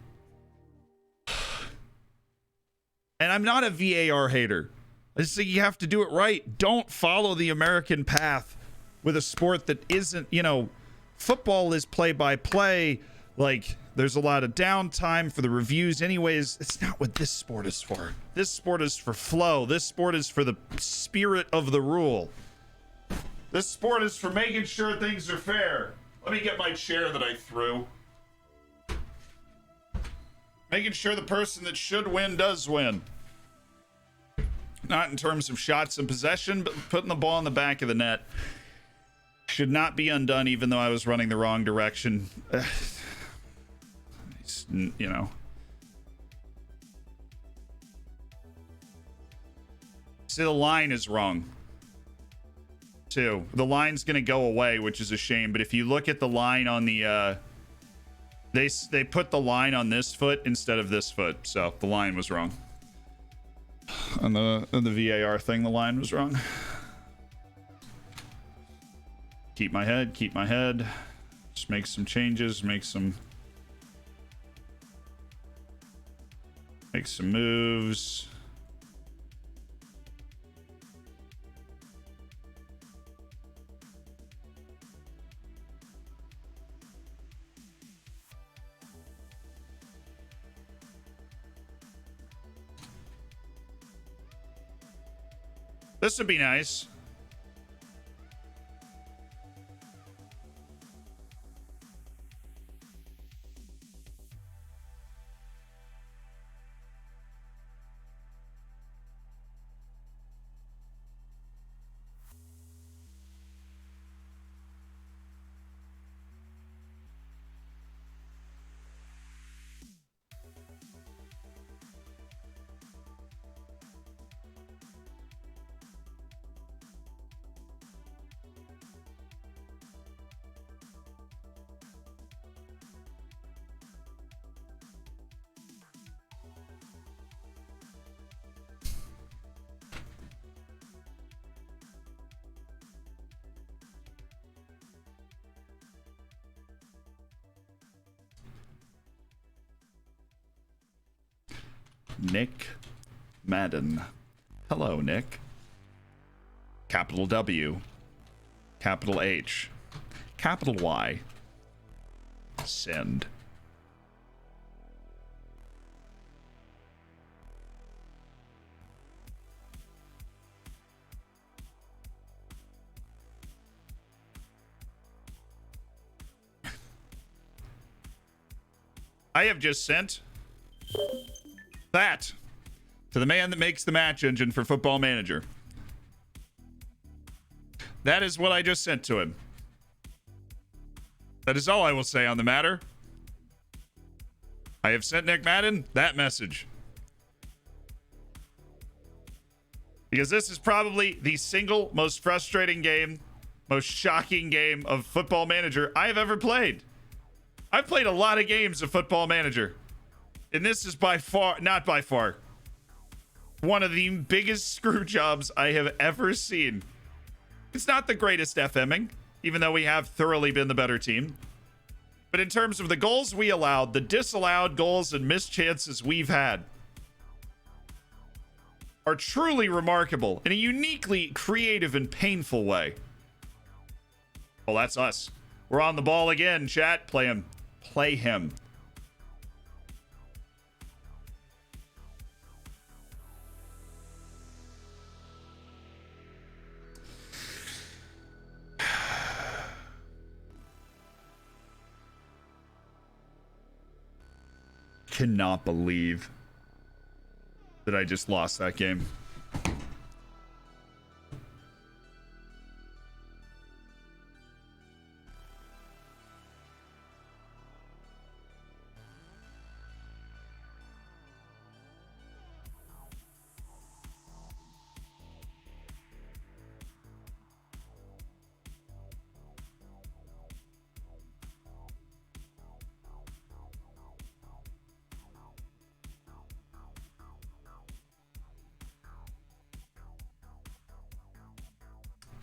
And I'm not a VAR hater. I just think you have to do it right. Don't follow the American path with a sport that isn't, you know, football is play by play. Like, there's a lot of downtime for the reviews. Anyways, it's not what this sport is for. This sport is for flow. This sport is for the spirit of the rule. This sport is for making sure things are fair. Let me get my chair that I threw. Making sure the person that should win does win. Not in terms of shots and possession, but putting the ball in the back of the net. Should not be undone, even though I was running the wrong direction. You know. See, the line is wrong, too. The line's going to go away, which is a shame. But if you look at the line on the... They put the line on this foot instead of this foot. So the line was wrong. On the VAR thing, the line was wrong. Keep my head, keep my head. Just make some changes, make some moves. This would be nice. Nick Madden. Hello, Nick. Capital W. Capital H. Capital Y. Send. I have just sent that to the man that makes the match engine for Football Manager. That is what I just sent to him. That is all I will say on the matter. I have sent Nick Madden that message. Because this is probably the single most frustrating game, most shocking game of Football Manager I have ever played. I've played a lot of games of Football Manager. And this is by far, not by far, one of the biggest screw jobs I have ever seen. It's not the greatest FMing, even though we have thoroughly been the better team. But in terms of the goals we allowed, the disallowed goals and missed chances we've had are truly remarkable in a uniquely creative and painful way. Well, that's us. We're on the ball again, chat. Play him. Play him. Cannot believe that I just lost that game.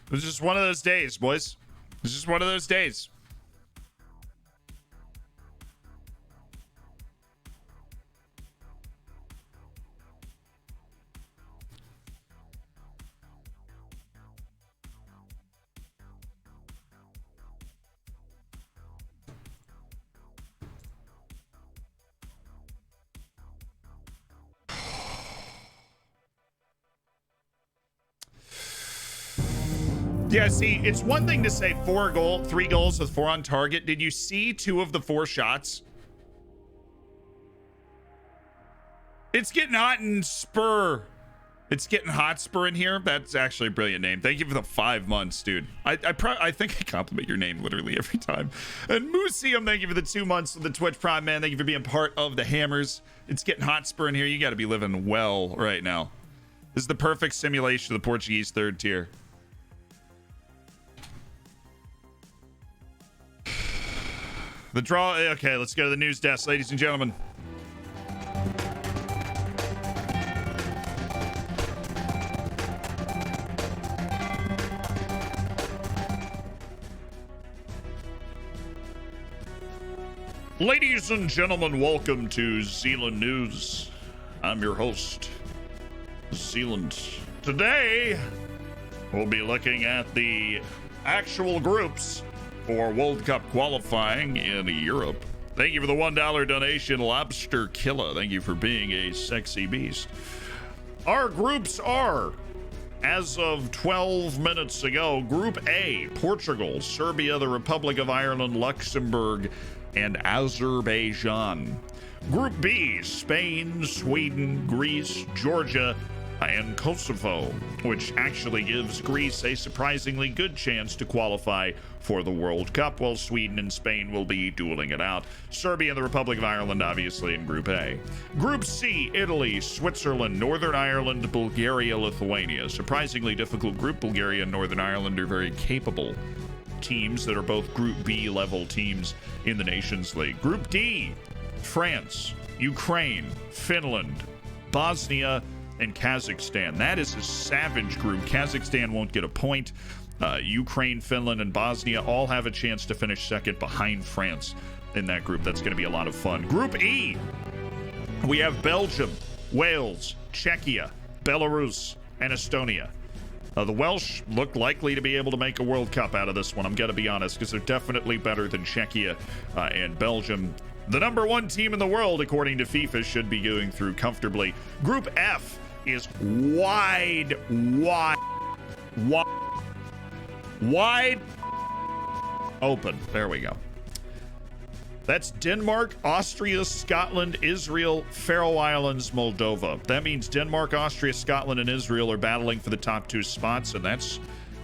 It was just one of those days, boys. It was just one of those days. Yeah, see, it's one thing to say 3 goals with 4 on target. Did you see 2 of the 4 shots? It's getting hot in Spur. It's getting hot Spur in here. That's actually a brilliant name. Thank you for the 5 months, dude. I think I compliment your name literally every time. And Museum, thank you for the 2 months of the Twitch Prime, man. Thank you for being part of the Hammers. It's getting hot Spur in here. You got to be living well right now. This is the perfect simulation of the Portuguese 3rd tier. The draw. Okay, let's go to the news desk, ladies and gentlemen. Ladies and gentlemen, welcome to Zealand News. I'm your host, Zealand. Today, we'll be looking at the actual groups for World Cup qualifying in Europe. Thank you for the $1 donation, Lobster Killer. Thank you for being a sexy beast. Our groups are, as of 12 minutes ago, Group A, Portugal, Serbia, the Republic of Ireland, Luxembourg, and Azerbaijan. Group B, Spain, Sweden, Greece, Georgia, and Kosovo, which actually gives Greece a surprisingly good chance to qualify for the World Cup, while Sweden and Spain will be dueling it out. Serbia and the Republic of Ireland, obviously, in Group A. Group C, Italy, Switzerland, Northern Ireland, Bulgaria, Lithuania. Surprisingly difficult group. Bulgaria and Northern Ireland are very capable teams that are both Group B level teams in the Nations League. Group D, France, Ukraine, Finland, Bosnia, and Kazakhstan. That is a savage group. Kazakhstan won't get a point. Ukraine, Finland, and Bosnia all have a chance to finish second behind France in that group. That's going to be a lot of fun. Group E, we have Belgium, Wales, Czechia, Belarus, and Estonia. The Welsh look likely to be able to make a World Cup out of this one, I'm going to be honest, because they're definitely better than Czechia and Belgium. The number 1 team in the world, according to FIFA, should be going through comfortably. Group F is wide open. There we go. That's Denmark, Austria, Scotland, Israel, Faroe Islands, Moldova. That means Denmark, Austria, Scotland, and Israel are battling for the top 2 spots, and that's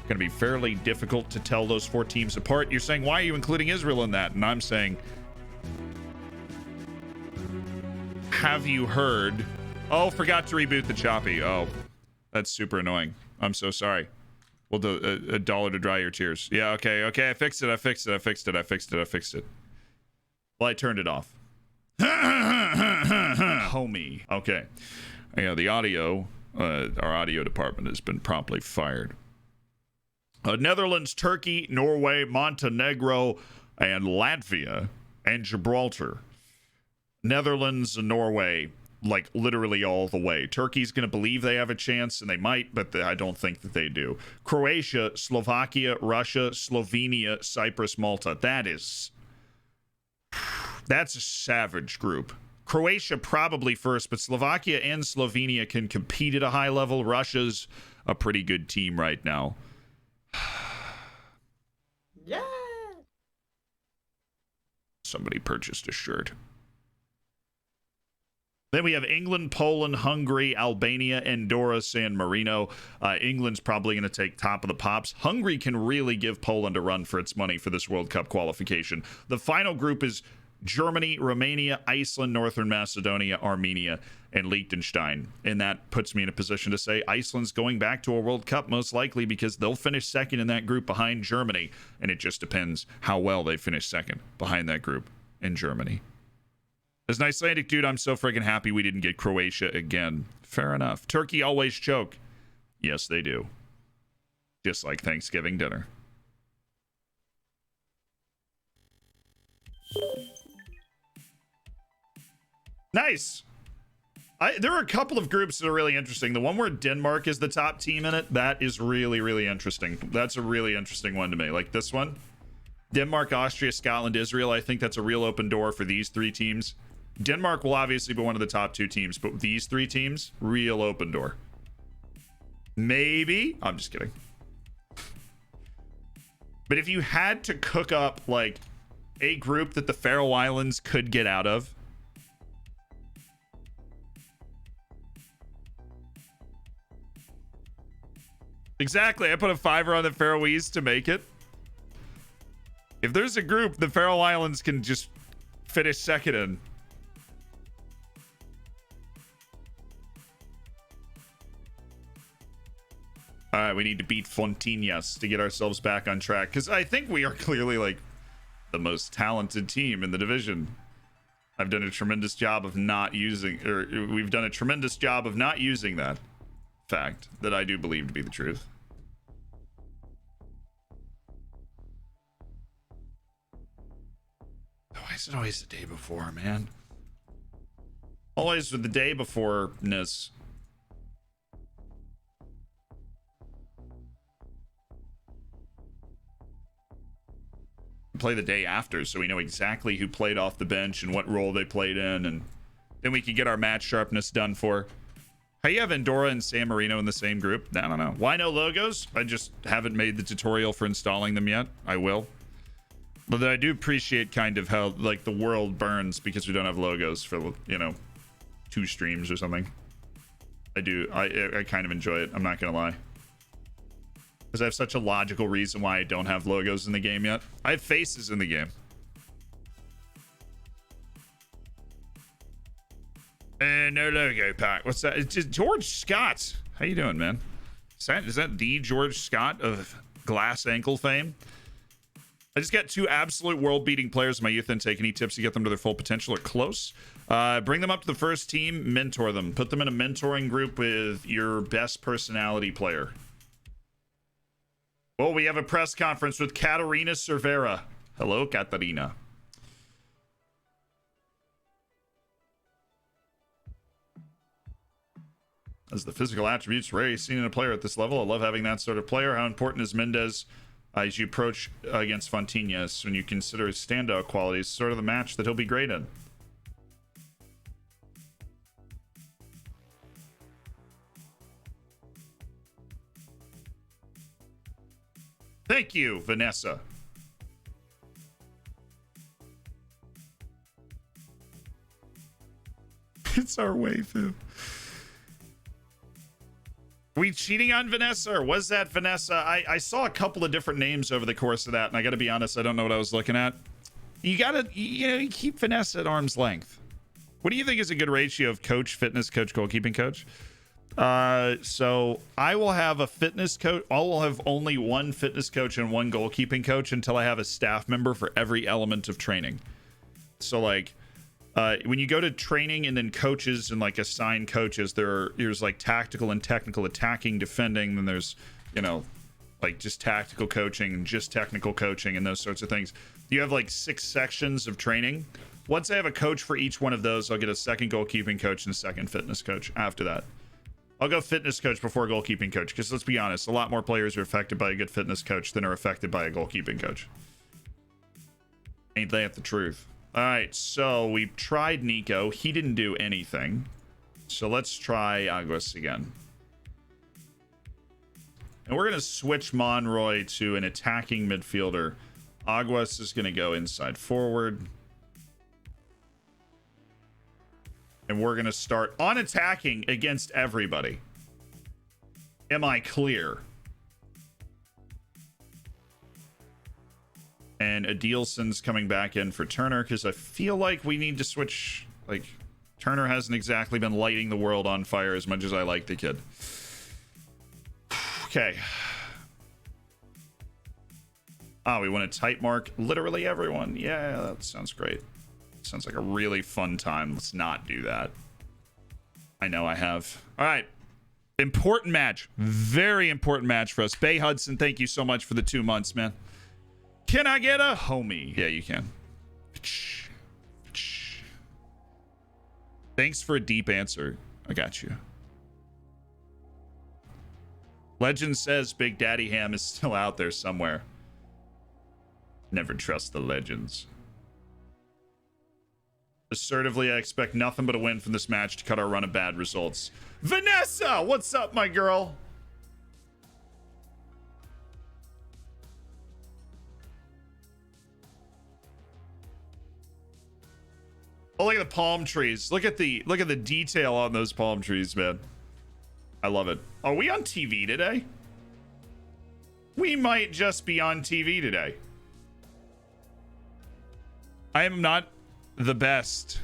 going to be fairly difficult to tell those 4 teams apart. You're saying, why are you including Israel in that? And I'm saying, have you heard? Oh, forgot to reboot the choppy. Oh, that's super annoying. I'm so sorry. We'll do $1 to dry your tears. Yeah, okay. I fixed it. Well, I turned it off. Homie. Okay. Yeah, the audio, our audio department has been promptly fired. Netherlands, Turkey, Norway, Montenegro, and Latvia, and Gibraltar. Netherlands and Norway, like literally all the way. Turkey's going to believe they have a chance, and they might, but I don't think that they do. Croatia, Slovakia, Russia, Slovenia, Cyprus, Malta. That's a savage group. Croatia probably first, but Slovakia and Slovenia can compete at a high level. Russia's a pretty good team right now. Yeah. Somebody purchased a shirt. Then we have England, Poland, Hungary, Albania, Andorra, San Marino. England's probably going to take top of the pops. Hungary can really give Poland a run for its money for this World Cup qualification. The final group is Germany, Romania, Iceland, Northern Macedonia, Armenia, and Liechtenstein. And that puts me in a position to say Iceland's going back to a World Cup most likely because they'll finish second in that group behind Germany. And it just depends how well they finish second behind that group in Germany. As an Icelandic dude, I'm so friggin' happy we didn't get Croatia again. Fair enough. Turkey always choke. Yes, they do. Just like Thanksgiving dinner. Nice. There are a couple of groups that are really interesting. The one where Denmark is the top team in it, that is really, really interesting. That's a really interesting one to me. Like this one. Denmark, Austria, Scotland, Israel. I think that's a real open door for these three teams. Denmark will obviously be one of the top two teams, but these three teams, real open door. Maybe. I'm just kidding. But if you had to cook up like a group that the Faroe Islands could get out of, exactly, I put a $5 on the Faroese to make it. If there's a group the Faroe Islands can just finish second in. All right, we need to beat Fontinhas to get ourselves back on track, because I think we are clearly like the most talented team in the division. I've done a tremendous job of not using, or we've done a tremendous job of not using that fact that I do believe to be the truth. Why is it always the day before, man? Always with the day before-ness. Play the day after so we know exactly who played off the bench and what role they played in, and then we can get our match sharpness done for. How you have Andorra and San Marino in the same group? I don't know. Why no logos? I just haven't made the tutorial for installing them yet. I will. But I do appreciate kind of how like the world burns because we don't have logos for, you know, 2 streams or something. I do. I kind of enjoy it. I'm not gonna lie. Because I have such a logical reason why I don't have logos in the game yet. I have faces in the game. No logo pack. What's that? It's just George Scott. How you doing, man? Is that the George Scott of glass ankle fame? I just got 2 absolute world-beating players in my youth intake. Any tips to get them to their full potential or close? Bring them up to the first team, mentor them. Put them in a mentoring group with your best personality player. Oh, we have a press conference with Katarina Cervera. Hello, Katarina. As the physical attributes rarely seen in a player at this level, I love having that sort of player. How important is Mendes as you approach against Fontinhas when you consider his standout qualities? Sort of the match that he'll be great in. Thank you, Vanessa. It's our waifu. We cheating on Vanessa, or was that Vanessa? I saw a couple of different names over the course of that, and I gotta be honest, I don't know what I was looking at. You gotta, you keep Vanessa at arm's length. What do you think is a good ratio of coach, fitness coach, goalkeeping coach? So I will have a fitness coach. I will have only 1 fitness coach and 1 goalkeeping coach until I have a staff member for every element of training. So like, when you go to training and then coaches and like assigned coaches, there's like tactical and technical, attacking, defending. Then there's, you know, like just tactical coaching and just technical coaching and those sorts of things. You have like 6 sections of training. Once I have a coach for each one of those, I'll get a second goalkeeping coach and a second fitness coach after that. I'll go fitness coach before goalkeeping coach, because let's be honest, a lot more players are affected by a good fitness coach than are affected by a goalkeeping coach. Ain't that the truth? All right, so we've tried Nico. He didn't do anything. So let's try Aguas again. And we're going to switch Monroy to an attacking midfielder. Aguas is going to go inside forward. And we're going to start on attacking against everybody. Am I clear? And Adilson's coming back in for Turner, because I feel like we need to switch. Like, Turner hasn't exactly been lighting the world on fire as much as I like the kid. Okay. Ah, we want to type mark literally everyone. Yeah, that sounds great. Sounds like a really fun time. Let's not do that. I know I have. All right. Important match. Very important match for us. Bay Hudson, thank you so much for the 2 months, man. Can I get a homie? Yeah, you can. Thanks for a deep answer. I got you. Legend says Big Daddy Ham is still out there somewhere. Never trust the legends. Assertively, I expect nothing but a win from this match to cut our run of bad results. Vanessa, what's up, my girl? Oh, look at the palm trees. Look at the detail on those palm trees, man. I love it. Are we on TV today? We might just be on TV today. I am not the best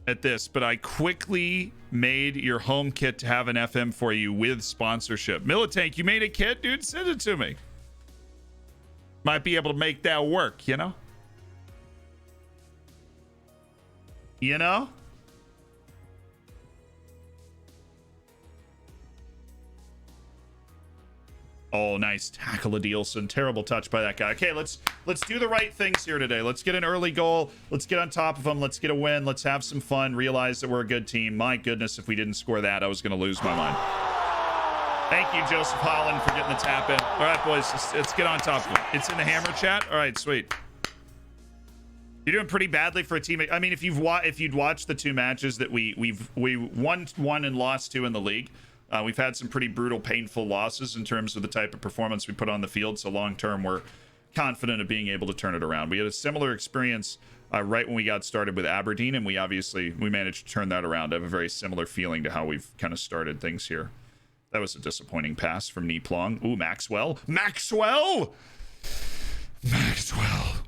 at this, but I quickly made your home kit to have an FM for you with sponsorship. Militank, you made a kit, dude? Send it to me. Might be able to make that work, you know? You know? Oh, nice tackle, Adilson. Terrible touch by that guy. Okay, let's do the right things here today. Let's get an early goal. Let's get on top of them. Let's get a win. Let's have some fun. Realize that we're a good team. My goodness, if we didn't score that, I was going to lose my mind. Thank you, Joseph Holland, for getting the tap in. All right, boys, let's get on top of it. It's in the hammer chat. All right, sweet. You're doing pretty badly for a team. I mean, if you'd watched the 2 matches that we won one and lost 2 in the league. We've had some pretty brutal, painful losses in terms of the type of performance we put on the field. So long term, we're confident of being able to turn it around. We had a similar experience right when we got started with Aberdeen, and we managed to turn that around. I have a very similar feeling to how we've kind of started things here. That was a disappointing pass from Neplong. Ooh, Maxwell.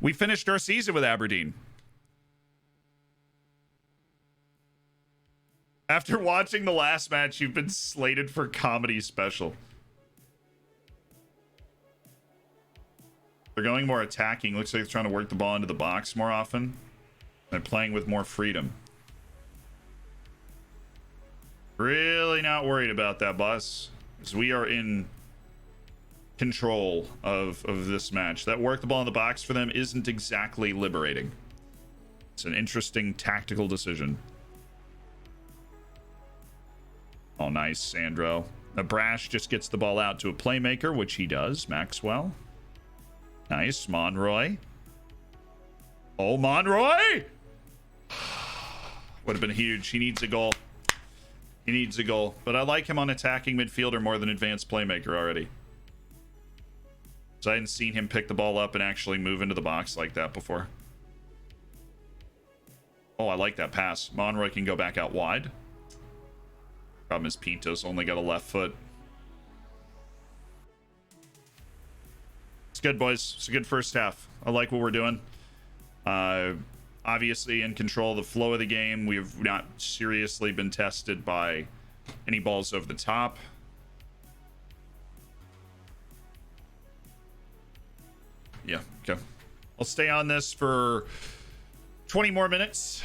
We finished our season with Aberdeen. After watching the last match, you've been slated for comedy special. They're going more attacking. Looks like they're trying to work the ball into the box more often. They're playing with more freedom. Really not worried about that, boss. Because we are in control of this match. That work the ball in the box for them isn't exactly liberating. It's an interesting tactical decision. Oh, nice, Sandro. Brash just gets the ball out to a playmaker, which he does. Maxwell. Nice. Monroy. Oh, Monroy! Would have been huge. He needs a goal. He needs a goal. But I like him on attacking midfielder more than advanced playmaker already. So I hadn't seen him pick the ball up and actually move into the box like that before. Oh, I like that pass. Monroy can go back out wide. Problem is Pinto's only got a left foot. It's good, boys. It's a good first half. I like what we're doing. Obviously in control of the flow of the game. We've not seriously been tested by any balls over the top. Yeah, okay. I'll stay on this for 20 more minutes.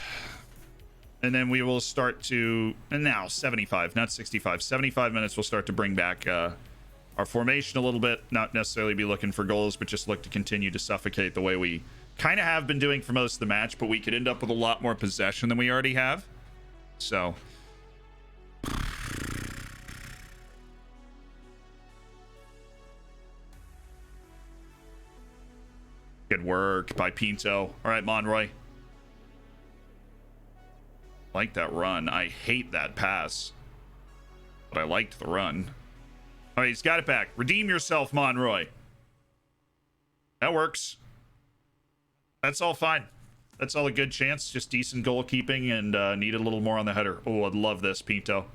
And then we will start to, and now 75, not 65, 75 minutes. We'll start to bring back our formation a little bit. Not necessarily be looking for goals, but just look to continue to suffocate the way we kind of have been doing for most of the match. But we could end up with a lot more possession than we already have. So. Good work by Pinto. All right, Monroy. Like that run. I hate that pass, but I liked the run. All right, he's got it back. Redeem yourself, Monroy. That works. That's all fine. That's all a good chance. Just decent goalkeeping and needed a little more on the header. Oh, I'd love this, Pinto.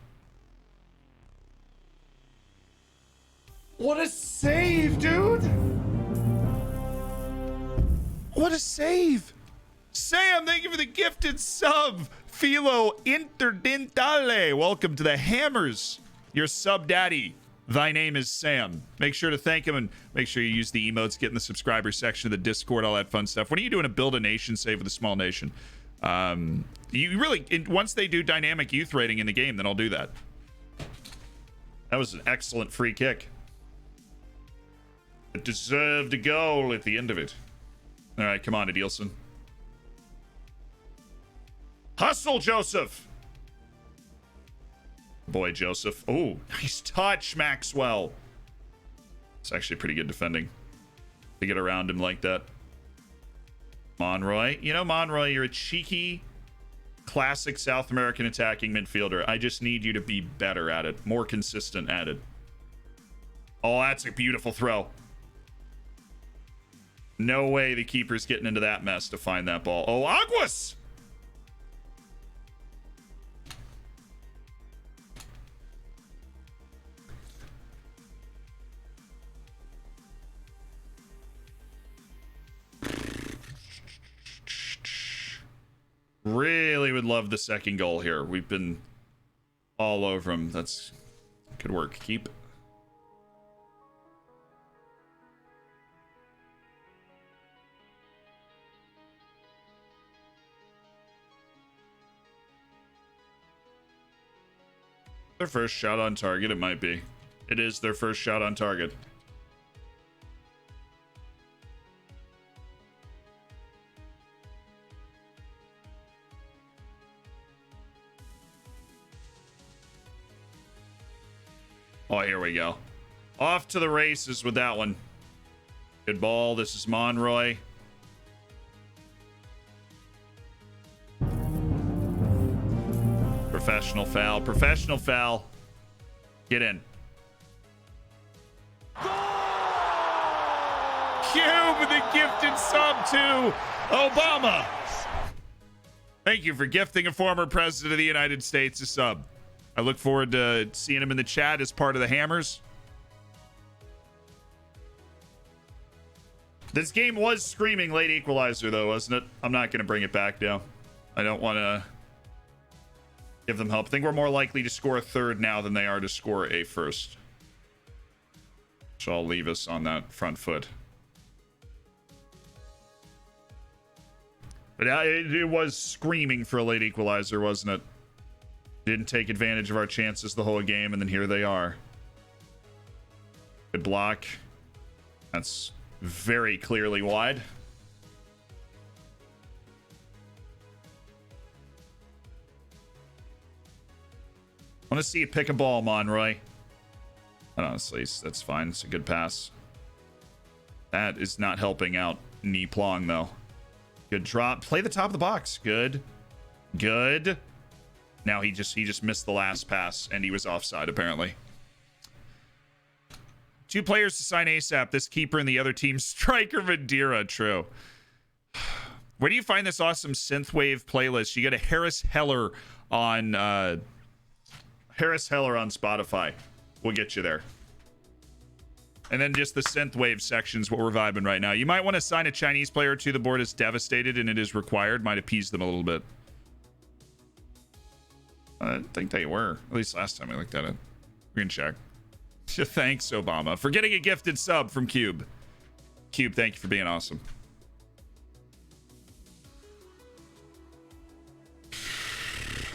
What a save, dude! What a save! Sam, thank you for the gifted sub. Philo Interdentale. Welcome to the Hammers. Your sub daddy. Thy name is Sam. Make sure to thank him and make sure you use the emotes, get in the subscriber section of the Discord, all that fun stuff. When are you doing a build a nation save with a small nation? You really, once they do dynamic youth rating in the game, then I'll do that. That was an excellent free kick. It deserved a goal at the end of it. All right, come on, Adilson. Hustle, Joseph. Boy, Joseph. Oh, nice touch, Maxwell. It's actually pretty good defending to get around him like that. Monroy. You know, Monroy, you're a cheeky, classic South American attacking midfielder. I just need you to be better at it, more consistent at it. Oh, that's a beautiful throw. No way the keeper's getting into that mess to find that ball. Oh, Aguas! Really would love the second goal here. We've been all over him. That's good work. Keep. Their first shot on target, it might be. It is their first shot on target. Oh, here we go. Off to the races with that one. Good ball. This is Monroy. Professional foul. Professional foul. Get in. Cube, the gifted sub to Obama. Thank you for gifting a former president of the United States a sub. I look forward to seeing him in the chat as part of the Hammers. This game was screaming late equalizer, though, wasn't it? I'm not going to bring it back now. I don't want to give them help. I think we're more likely to score a third now than they are to score a first. So I'll leave us on that front foot. But it was screaming for a late equalizer, wasn't it? Didn't take advantage of our chances the whole game, and then here they are. Good block. That's very clearly wide. Want to see you pick a ball, Monroy. Honestly, that's fine. It's a good pass. That is not helping out Ni Plong, though. Good drop. Play the top of the box. Good. Good. Now he just missed the last pass, and he was offside, apparently. 2 players to sign ASAP. This keeper and the other team's striker, Madeira. True. Where do you find this awesome synthwave playlist? You get a Harris Heller on Spotify. We'll get you there. And then just the synthwave section's what we're vibing right now. You might want to sign a Chinese player to the board is devastated and it is required. Might appease them a little bit. I think they were. At least last time I looked at it. We can check. Thanks, Obama, for getting a gifted sub from Cube. Cube, thank you for being awesome.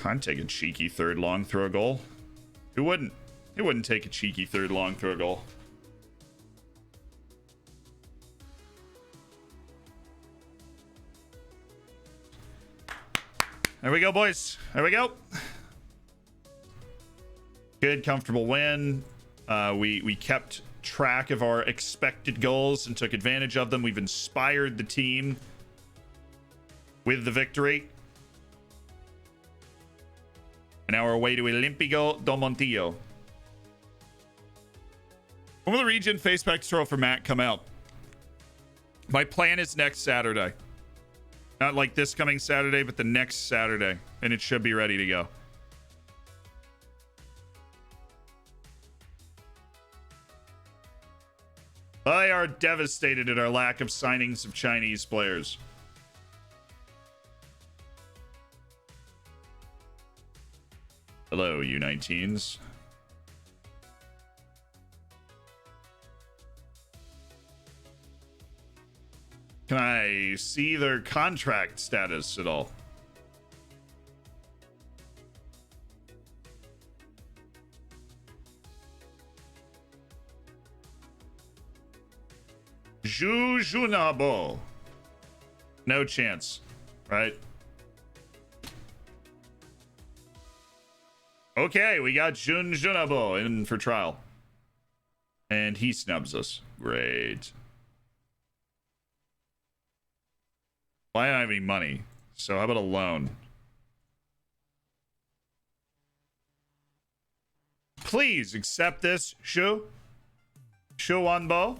I'd take a cheeky third long throw goal. Who wouldn't? Who wouldn't take a cheeky third long throw goal? There we go, boys. There we go. Good, comfortable win. We kept track of our expected goals and took advantage of them. We've inspired the team with the victory. And now we're away to Olímpico do Montillo. When will the region face pack tutorial for Matt come out? My plan is next Saturday. Not like this coming Saturday, but the next Saturday. And it should be ready to go. They are devastated at our lack of signings of Chinese players. Hello, U19s. Can I see their contract status at all? Zhu Junabo. No chance, right? Okay, we got Jun Junabo in for trial. And he snubs us. Great. Well, I don't have any money, so how about a loan? Please accept this, Shu. Shu Wanbo.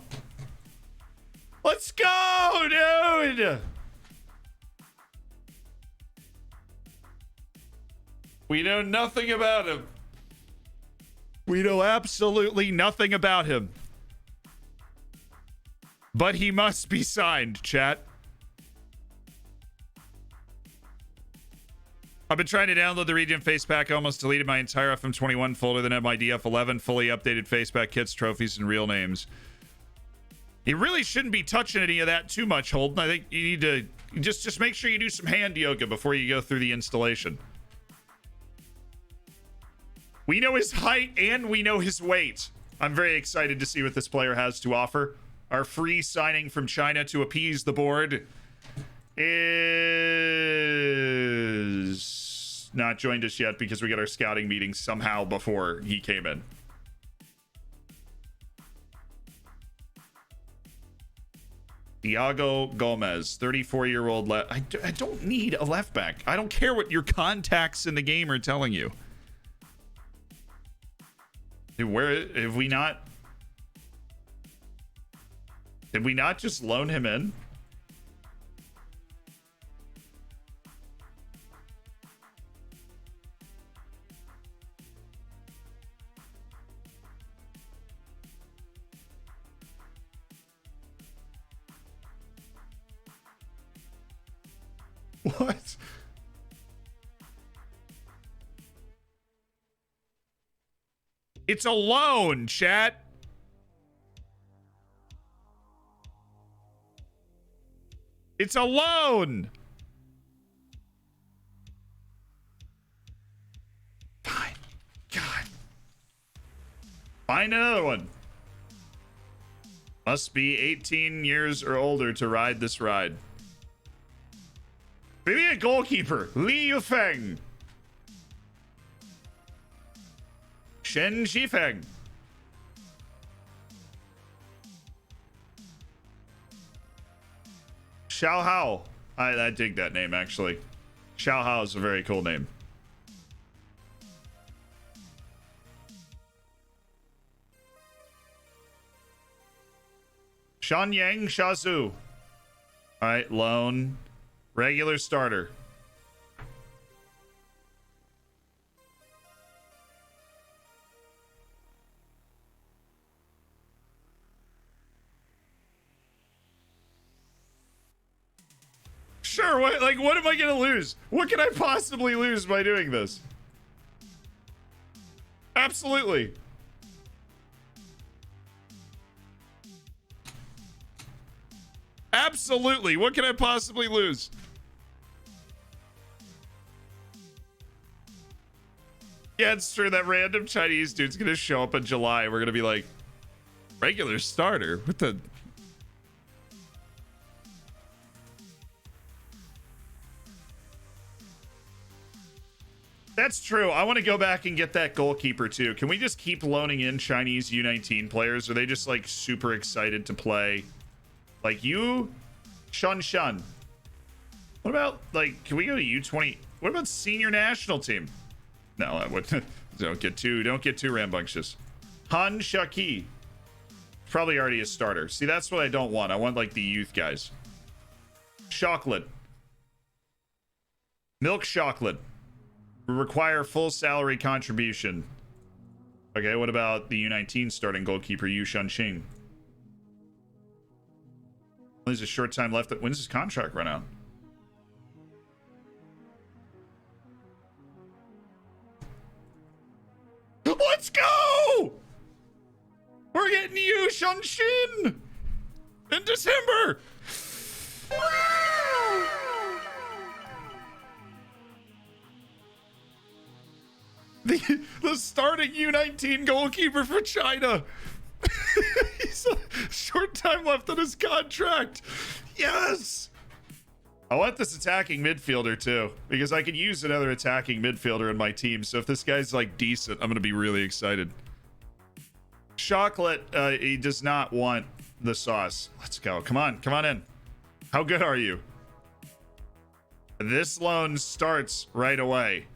Let's go, dude! We know nothing about him. We know absolutely nothing about him. But he must be signed, chat. I've been trying to download the Region Face Pack. I almost deleted my entire FM21 folder, then had my DF11 fully updated Face Pack kits, trophies, and real names. You really shouldn't be touching any of that too much, Holden. I think you need to just make sure you do some hand yoga before you go through the installation. We know his height and we know his weight. I'm very excited to see what this player has to offer. Our free signing from China to appease the board is not joined us yet because we got our scouting meeting somehow before he came in. Iago Gomez, 34-year-old left. I don't need a left back. I don't care what your contacts in the game are telling you. Dude, where have we not? Did we not just loan him in? What? It's a loan, chat. It's a loan. Fine. God. Find another one. Must be 18 years or older to ride this ride. Maybe a goalkeeper. Li Yufeng. Shen Shifeng. Xiao Hao. I dig that name, actually. Xiao Hao is a very cool name. Shan Yang Shazu. All right, loan. Regular starter. Sure, what am I gonna lose? What can I possibly lose by doing this? Absolutely. Absolutely. What can I possibly lose? Yeah, it's true. That random Chinese dude's gonna show up in July. We're gonna be like, regular starter? What the? That's true. I want to go back and get that goalkeeper too. Can we just keep loaning in Chinese U19 players? Are they just like super excited to play? Like you, Shun Shun. What about like, can we go to U20? What about senior national team? No, I wouldn't. Don't get too rambunctious. Han Shaki. Probably already a starter. See, that's what I don't want. I want like the youth guys. Chocolate. Milk chocolate. Require full salary contribution. Okay, what about the U19 starting goalkeeper Yu Shunxing? There's a short time left. When does his contract run out? Let's go! We're getting Yu Shunxin in December. The starting U19 goalkeeper for China. He's a short-time time left on his contract. Yes. I want this attacking midfielder too, because I could use another attacking midfielder in my team. So if this guy's like decent, I'm gonna be really excited. Chocolate, he does not want the sauce. Let's go. Come on in. How good are you? This loan starts right away,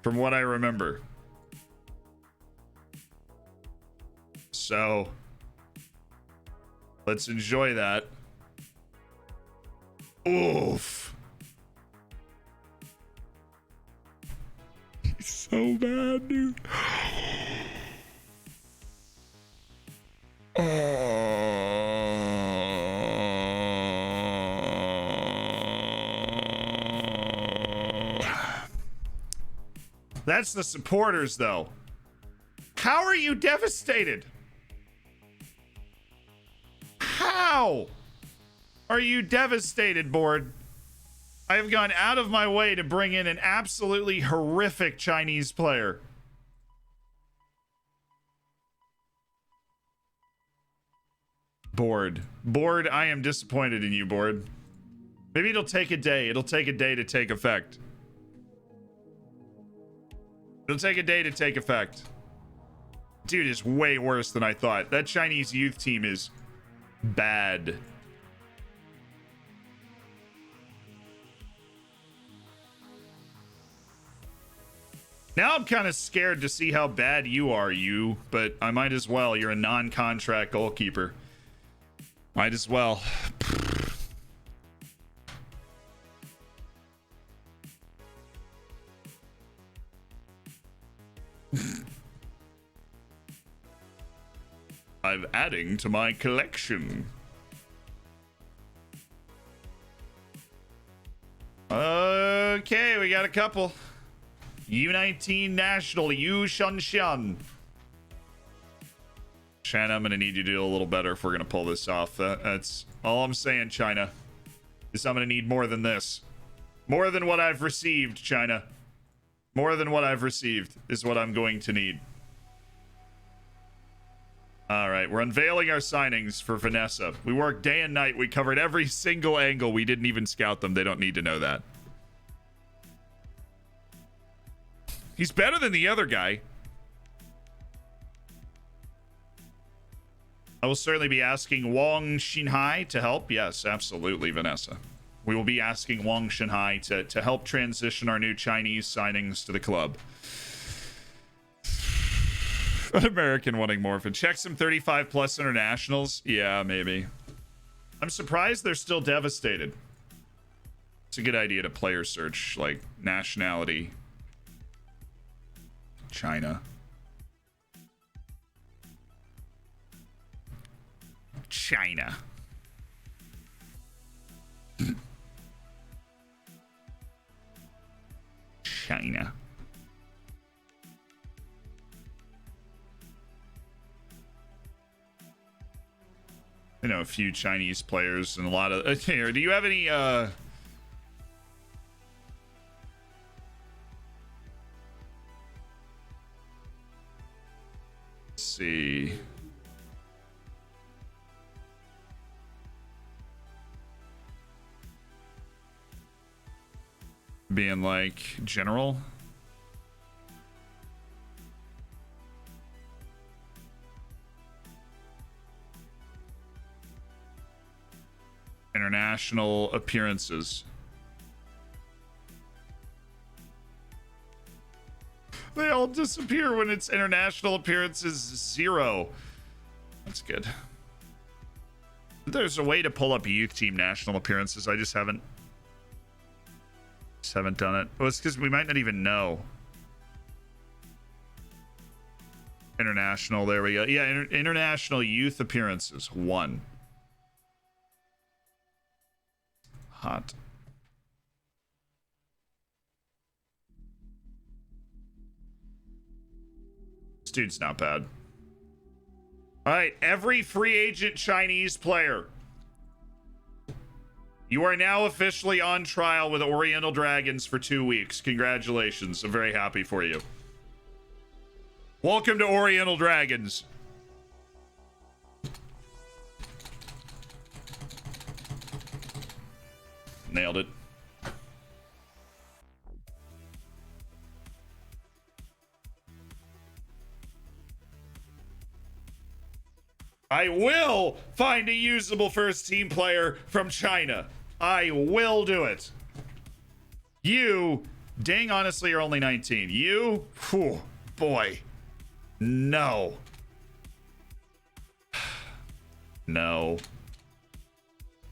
from what I remember. So let's enjoy that. Oof. He's so bad, dude. That's the supporters, though. How are you devastated? How are you devastated, board? I have gone out of my way to bring in an absolutely horrific Chinese player. Board, I am disappointed in you, board. Maybe it'll take a day. It'll take a day to take effect. It'll take a day to take effect. Dude is way worse than I thought. That Chinese youth team is bad. Now I'm kind of scared to see how bad you are, but I might as well. You're a non-contract goalkeeper. Might as well. I'm adding to my collection. Okay, we got a couple. U19 National, Yu Shanshan. China, I'm gonna need you to do a little better if we're gonna pull this off. That's all I'm saying, China. Is I'm gonna need more than this. More than what I've received, China. More than what I've received is what I'm going to need. All right, we're unveiling our signings for Vanessa. We worked day and night. We covered every single angle. We didn't even scout them. They don't need to know that. He's better than the other guy. I will certainly be asking Wang Xinhai to help. Yes, absolutely, Vanessa. We will be asking Wang Xinhai to help transition our new Chinese signings to the club. An American wanting Morphin. Check some 35 plus internationals. Yeah, maybe. I'm surprised they're still devastated. It's a good idea to player search, like nationality. China. China. China. I know a few Chinese players and a lot of here. Do you have any let's see. Being like general. International appearances. They all disappear when it's international appearances 0. That's good. There's a way to pull up youth team national appearances. I just haven't done it. Well, it's because we might not even know. International, there we go. Yeah, international youth appearances 1. Hot. This dude's not bad. All right, every free agent Chinese player. You are now officially on trial with Oriental Dragons for 2 weeks. Congratulations. I'm very happy for you. Welcome to Oriental Dragons. Nailed it. I will find a usable first team player from China. I will do it. You, dang, honestly, are only 19. You, whew, boy, no. No.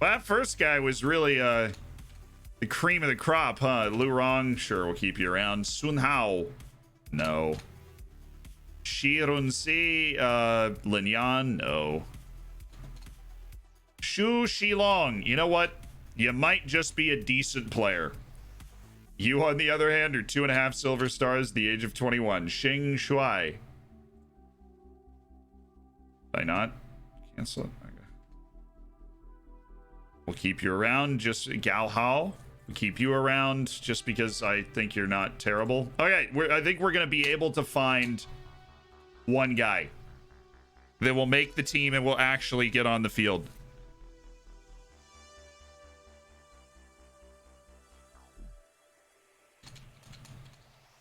Well, that first guy was really the cream of the crop, huh? Lu Rong, sure, we'll keep you around. Sun Hao, no. Shirun Si, Lin Yan, no. Shu Shilong, you know what? You might just be a decent player. You, on the other hand, are 2.5 silver stars, the age of 21. Xing Shuai. Did I not cancel it? Okay. We'll keep you around, just Gao Hao. We'll keep you around just because I think you're not terrible. Okay, I think we're going to be able to find one guy that will make the team and will actually get on the field.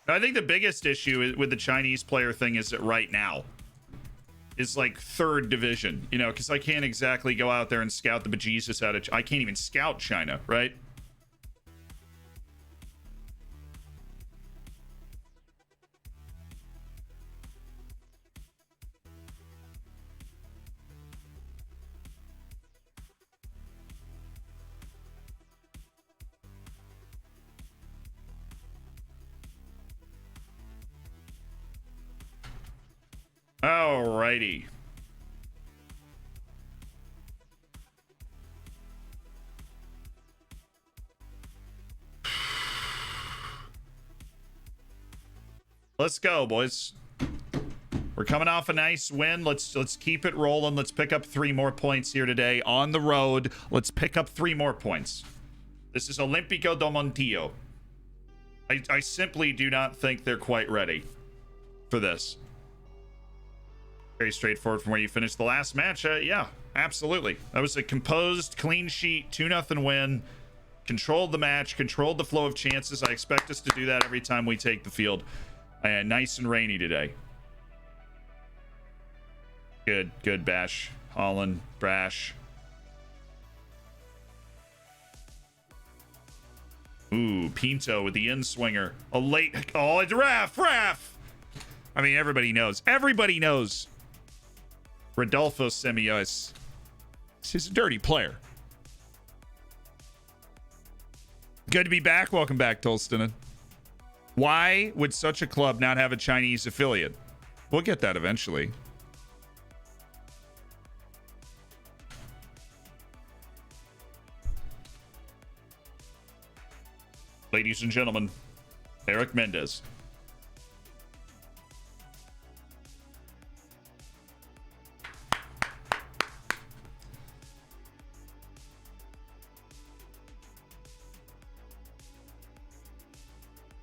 I think the biggest issue with the Chinese player thing is that right now is like 3rd division, you know, because I can't exactly go out there and scout the bejesus out of I can't even scout China, right? Alrighty. Let's go, boys. We're coming off a nice win. Let's keep it rolling. Let's pick up 3 more points here today on the road. Let's pick up 3 more points. This is Olímpico do Montillo. I simply do not think they're quite ready for this. Very straightforward from where you finished the last match. Yeah, absolutely. That was a composed, clean sheet, 2-0 win. Controlled the match, controlled the flow of chances. I expect us to do that every time we take the field. Nice and rainy today. Good, Bash. Holland, Brash. Ooh, Pinto with the in-swinger. A late... Oh, it's Raf! I mean, everybody knows. Everybody knows. Rodolfo Semillas. He's a dirty player. Good to be back. Welcome back, Tolstonen. Why would such a club not have a Chinese affiliate? We'll get that eventually. Ladies and gentlemen, Erik Mendes.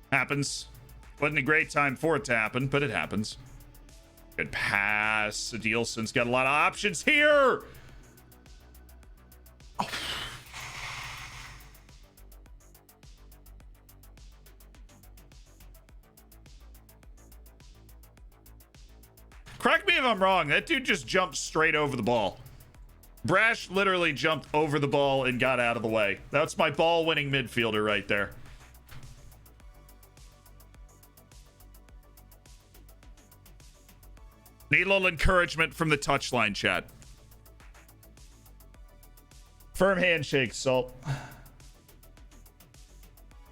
Happens. Wasn't a great time for it to happen, but it happens. Good pass. Adilson's got a lot of options here. Oh. Correct me if I'm wrong. That dude just jumped straight over the ball. Brash literally jumped over the ball and got out of the way. That's my ball-winning midfielder right there. Need a little encouragement from the touchline chat. Firm handshake, Salt.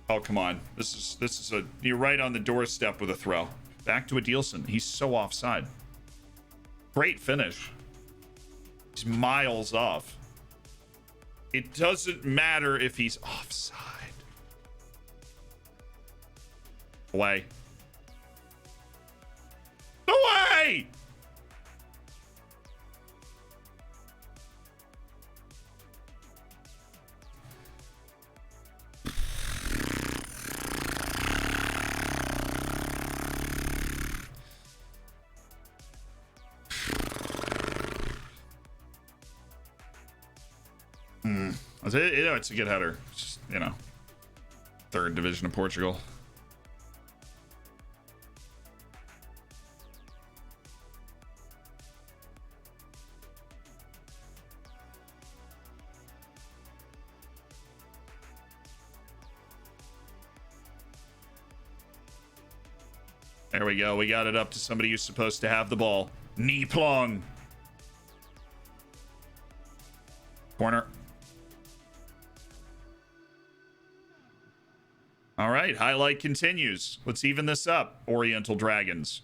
Oh, come on. This is you're right on the doorstep with a throw. Back to Adilson. He's so offside. Great finish. He's miles off. It doesn't matter if he's offside. Away. Away! You know, it's a good header. Just you know, third division of Portugal. There we go. We got it up to somebody who's supposed to have the ball. Knee plong. Corner. All right. Highlight continues. Let's even this up. Oriental Dragons.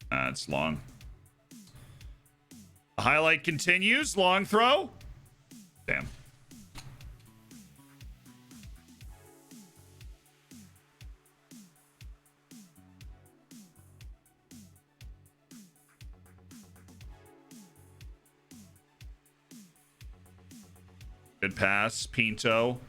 That's long. The highlight continues. Long throw. Damn. Good pass, Pinto.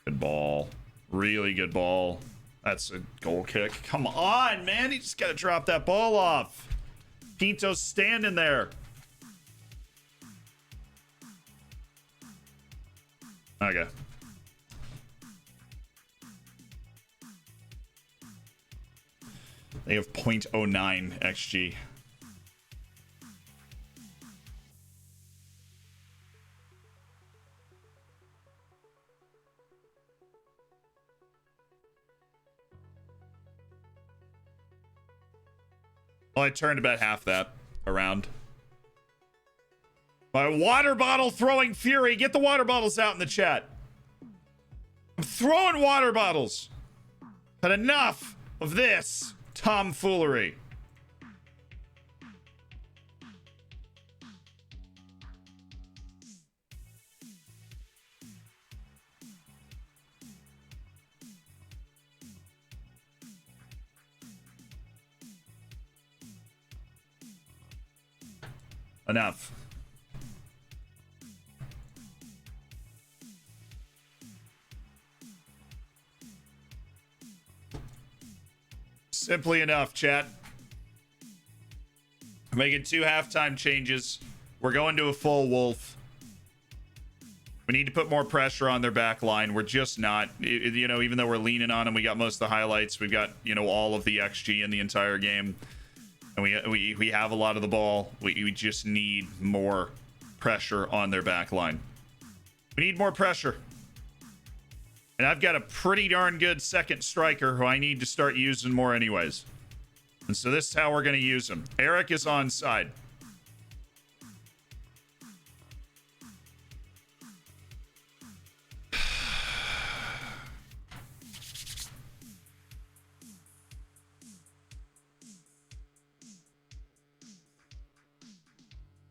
Good ball. Really good ball. That's a goal kick. Come on, man. You just got to drop that ball off. Pinto's standing there. Okay. They have 0.09 XG. Well, I turned about half that around. My water bottle throwing fury. Get the water bottles out in the chat. I'm throwing water bottles. But enough of this tomfoolery. Enough. Simply enough, chat. We're making 2 halftime changes. We're going to a full wolf. We need to put more pressure on their back line. We're just not, you know, even though we're leaning on them, we got most of the highlights. We've got, you know, all of the XG in the entire game. And we have a lot of the ball. We just need more pressure on their back line. We need more pressure. And I've got a pretty darn good second striker who I need to start using more anyways. And so this is how we're going to use him. Erik is on side.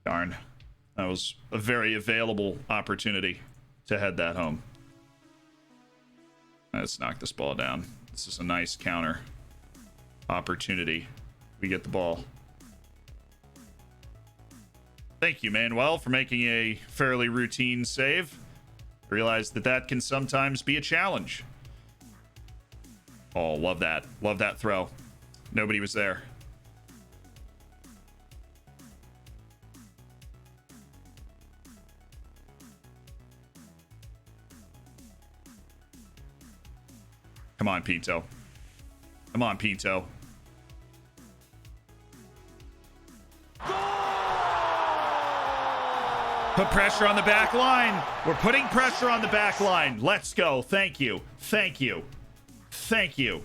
Darn. That was a very available opportunity to head that home. Let's knock this ball down. This is a nice counter opportunity. We get the ball. Thank you, Manuel, for making a fairly routine save. Realize that that can sometimes be a challenge. Oh, love that. Love that throw. Nobody was there. Come on, Pinto. Come on, Pinto. Put pressure on the back line. We're putting pressure on the back line. Let's go. Thank you. Thank you. Thank you.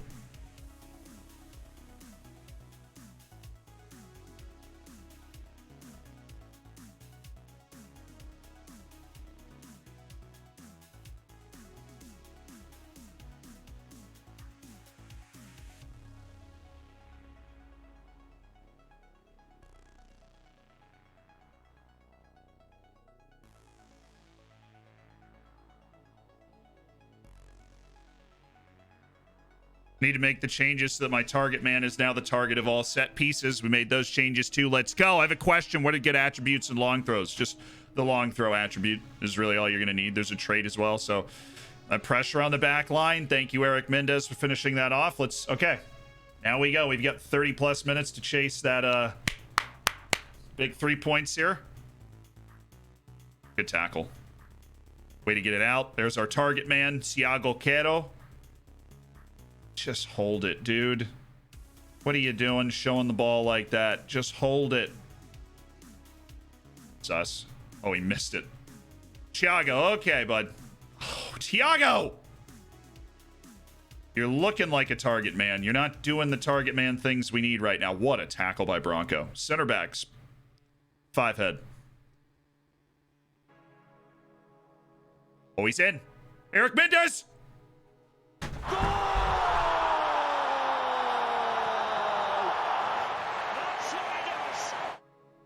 Need to make the changes so that my target man is now the target of all set pieces. We made those changes too. Let's go. I have a question. What did good attributes and long throws? Just the long throw attribute is really all you're going to need. There's a trait as well. So pressure on the back line. Thank you, Erik Mendes, for finishing that off. Okay. Now we go. We've got 30 plus minutes to chase that big 3 points here. Good tackle. Way to get it out. There's our target man, Thiago Quero. Just hold it, dude. What are you doing showing the ball like that? Just hold it. It's us. Oh, he missed it. Thiago. Okay, bud. Oh, Thiago! You're looking like a target man. You're not doing the target man things we need right now. What a tackle by Bronco. Center backs. 5 head. Oh, he's in. Erik Mendes!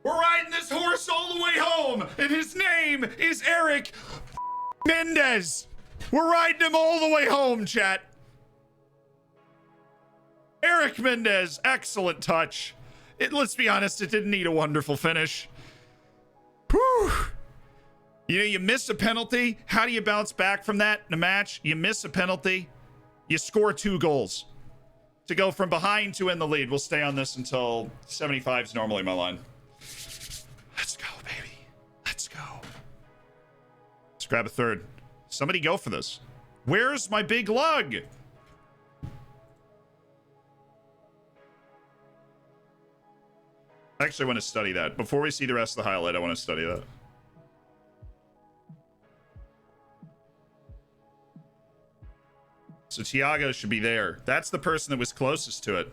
We're riding this horse all the way home, and his name is Erik Mendes. We're riding him all the way home, chat. Erik Mendes, excellent touch. Let's be honest, it didn't need a wonderful finish. Whew. You know, you miss a penalty. How do you bounce back from that in a match? You miss a penalty. You score 2 goals. To go from behind to in the lead. We'll stay on this until 75 is normally my line. Let's go, baby. Let's go. Let's grab a third. Somebody go for this. Where's my big lug? I actually want to study that. Before we see the rest of the highlight, I want to study that. So Thiago should be there. That's the person that was closest to it.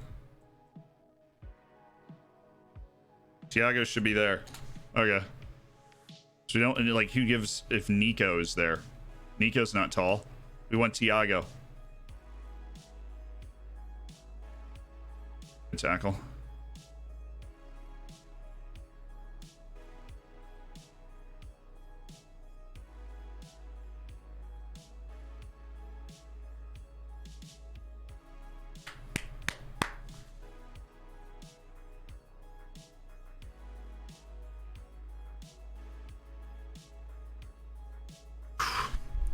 Thiago should be there. Okay. So we don't, like, who gives if Nico is there? Nico's not tall. We want Thiago. Good tackle.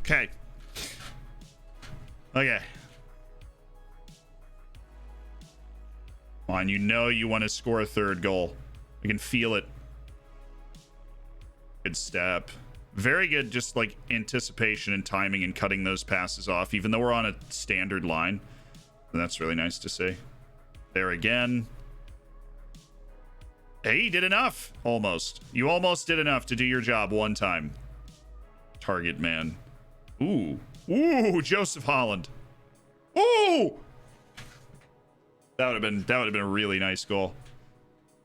Okay. Okay. Come on, you know you want to score a third goal. I can feel it. Good step. Very good, just like anticipation and timing and cutting those passes off, even though we're on a standard line. And that's really nice to see. There again. Hey, you did enough. Almost. You almost did enough to do your job one time. Target man. Ooh. Ooh, Joseph Holland. Ooh! That would have been a really nice goal.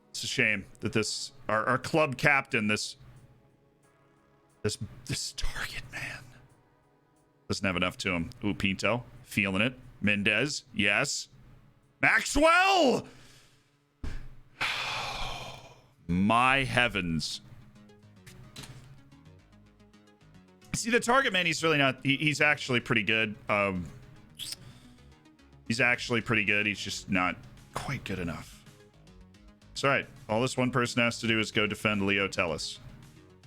It's a shame that this our club captain, this target man, doesn't have enough to him. Ooh, Pinto. Feeling it. Mendes. Yes. Maxwell! My heavens. See, the target man, he's really not... He's actually pretty good. He's actually pretty good. He's just not quite good enough. It's all right. All this one person has to do is go defend Leo Tellis.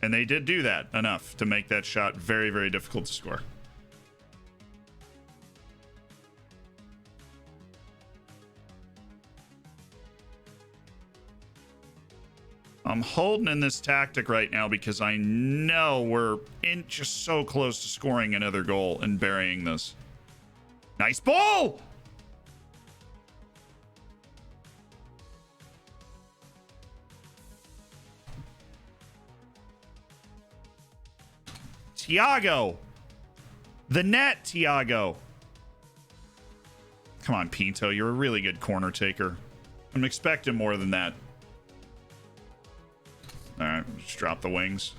And they did do that enough to make that shot very, very difficult to score. I'm holding in this tactic right now because I know we're in just so close to scoring another goal and burying this. Nice ball! Thiago! The net, Thiago! Come on, Pinto. You're a really good corner taker. I'm expecting more than that. All right, just drop the wings.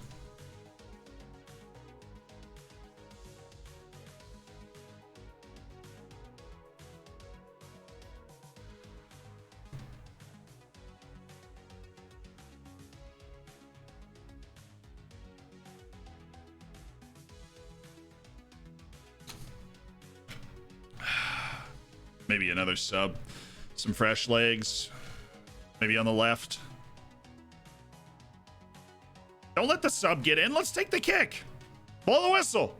Maybe another sub. Some fresh legs. Maybe on the left. Don't let the sub get in. Let's take the kick. Blow the whistle.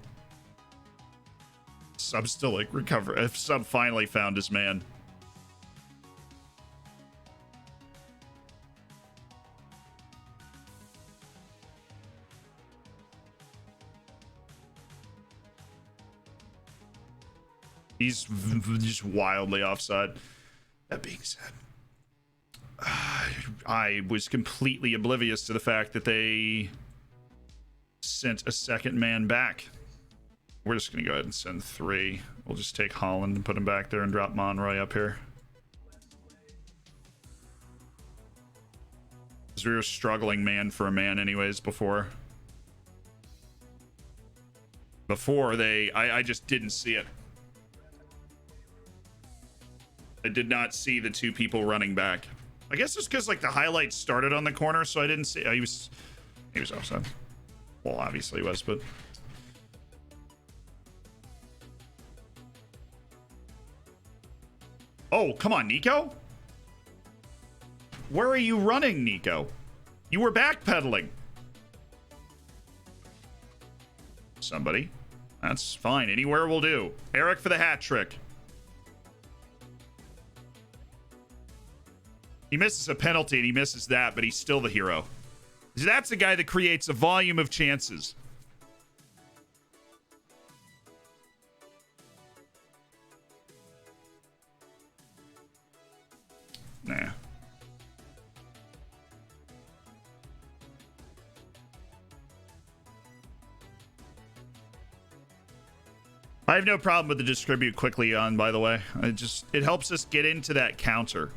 Sub's still like recover. If sub finally found his man. He's just wildly offside. That being said, I was completely oblivious to the fact that they sent a second man back. We're just going to go ahead and send 3. We'll just take Holland and put him back there and drop Monroy up here. Because we were struggling man for a man anyways before. I just didn't see it. I did not see the 2 people running back. I guess it's because like the highlights started on the corner, so I didn't see. He was offside. Well, obviously he was, but oh, come on, Nico. Where are you running, Nico? You were backpedaling. Somebody. That's fine. Anywhere will do. Erik for the hat trick. He misses a penalty and he misses that, but he's still the hero. That's the guy that creates a volume of chances. Nah. I have no problem with the distribute quickly on, by the way. It helps us get into that counter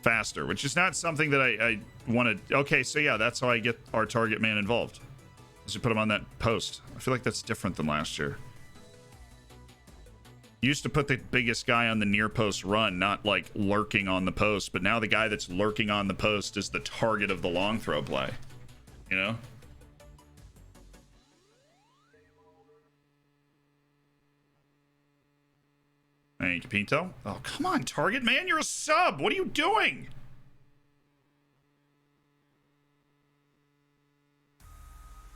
faster, which is not something that I want to. Okay, so yeah, that's how I get our target man involved. Is to put him on that post. I feel like that's different than last year. Used to put the biggest guy on the near post run, not like lurking on the post, but now the guy that's lurking on the post is the target of the long throw play. You know? Thank you, Pinto. Oh, come on, target man, you're a sub. What are you doing?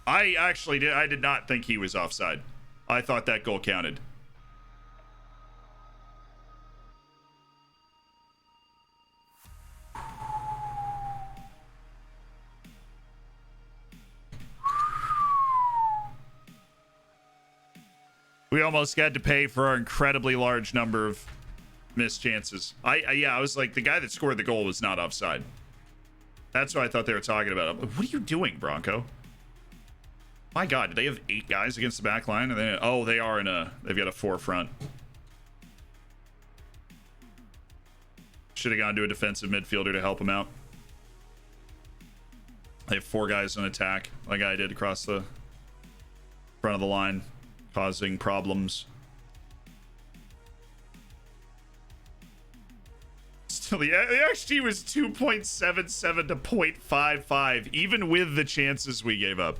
I did not think he was offside. I thought that goal counted. We almost had to pay for our incredibly large number of missed chances. I was like, the guy that scored the goal was not offside. That's what I thought they were talking about. What are you doing, Bronco? My God, do they have 8 guys against the back line? They are they've got a 4 front. Should have gone to a defensive midfielder to help him out. They have 4 guys on attack, like I did across the front of the line, causing problems. Still, the XG was 2.77 to 0.55, even with the chances we gave up.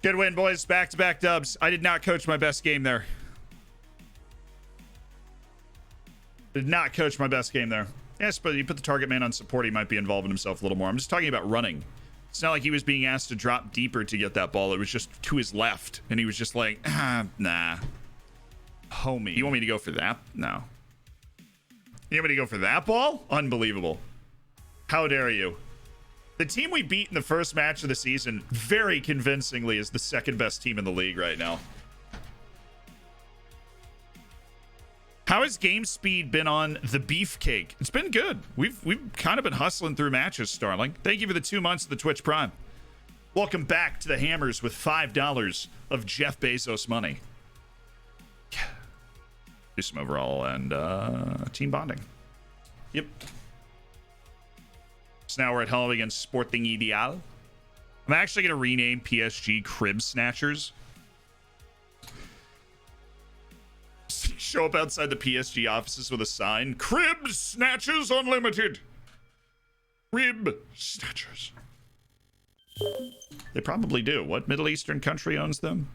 Good win, boys. Back-to-back dubs. I did not coach my best game there. Did not coach my best game there. Yes, but you put the target man on support, he might be involving himself a little more. I'm just talking about running. It's not like he was being asked to drop deeper to get that ball. It was just to his left. And he was just like, nah. Homie. You want me to go for that? No. You want me to go for that ball? Unbelievable. How dare you? The team we beat in the first match of the season, very convincingly, is the second best team in the league right now. How has game speed been on the beefcake? It's been good. We've kind of been hustling through matches, Starling. Thank you for the 2 months of the Twitch Prime. Welcome back to the Hammers with $5 of Jeff Bezos money. Do some overall and team bonding. Yep. So now we're at home against Sporting Ideal. I'm actually going to rename PSG Crib Snatchers. Show up outside the PSG offices with a sign. Crib Snatchers Unlimited. Crib Snatchers. They probably do. What Middle Eastern country owns them?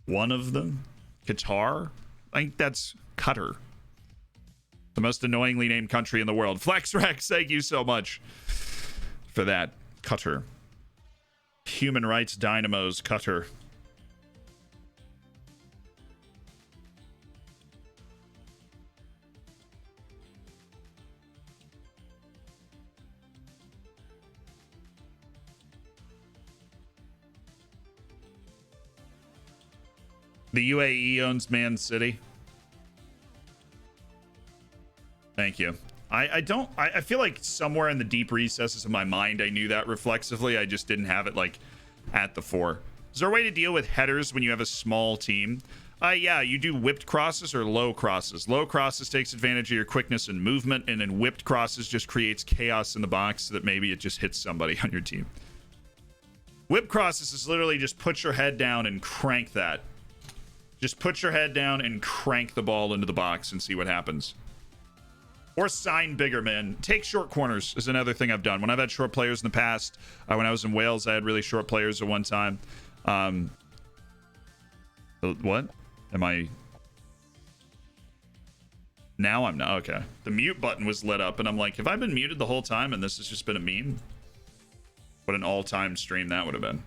One of them? Qatar? I think that's Qatar. The most annoyingly named country in the world. FlexRex, thank you so much. for that. Cutter. Human rights dynamos cutter. The UAE owns Man City. Thank you. I feel like somewhere in the deep recesses of my mind I knew that reflexively. I just didn't have it like at the fore. Is there a way to deal with headers when you have a small team? Yeah, you do whipped crosses or low crosses. Low crosses takes advantage of your quickness and movement, and then whipped crosses just creates chaos in the box so that maybe it just hits somebody on your team. Whip crosses is literally just put your head down and crank that. Just put your head down and crank the ball into the box and see what happens. Or sign bigger, man. Take short corners is another thing I've done. When I've had short players in the past, when I was in Wales, I had really short players at one time. What? Am I... Now I'm not. Okay. The mute button was lit up, and I'm like, have I been muted the whole time and this has just been a meme? What an all-time stream that would have been.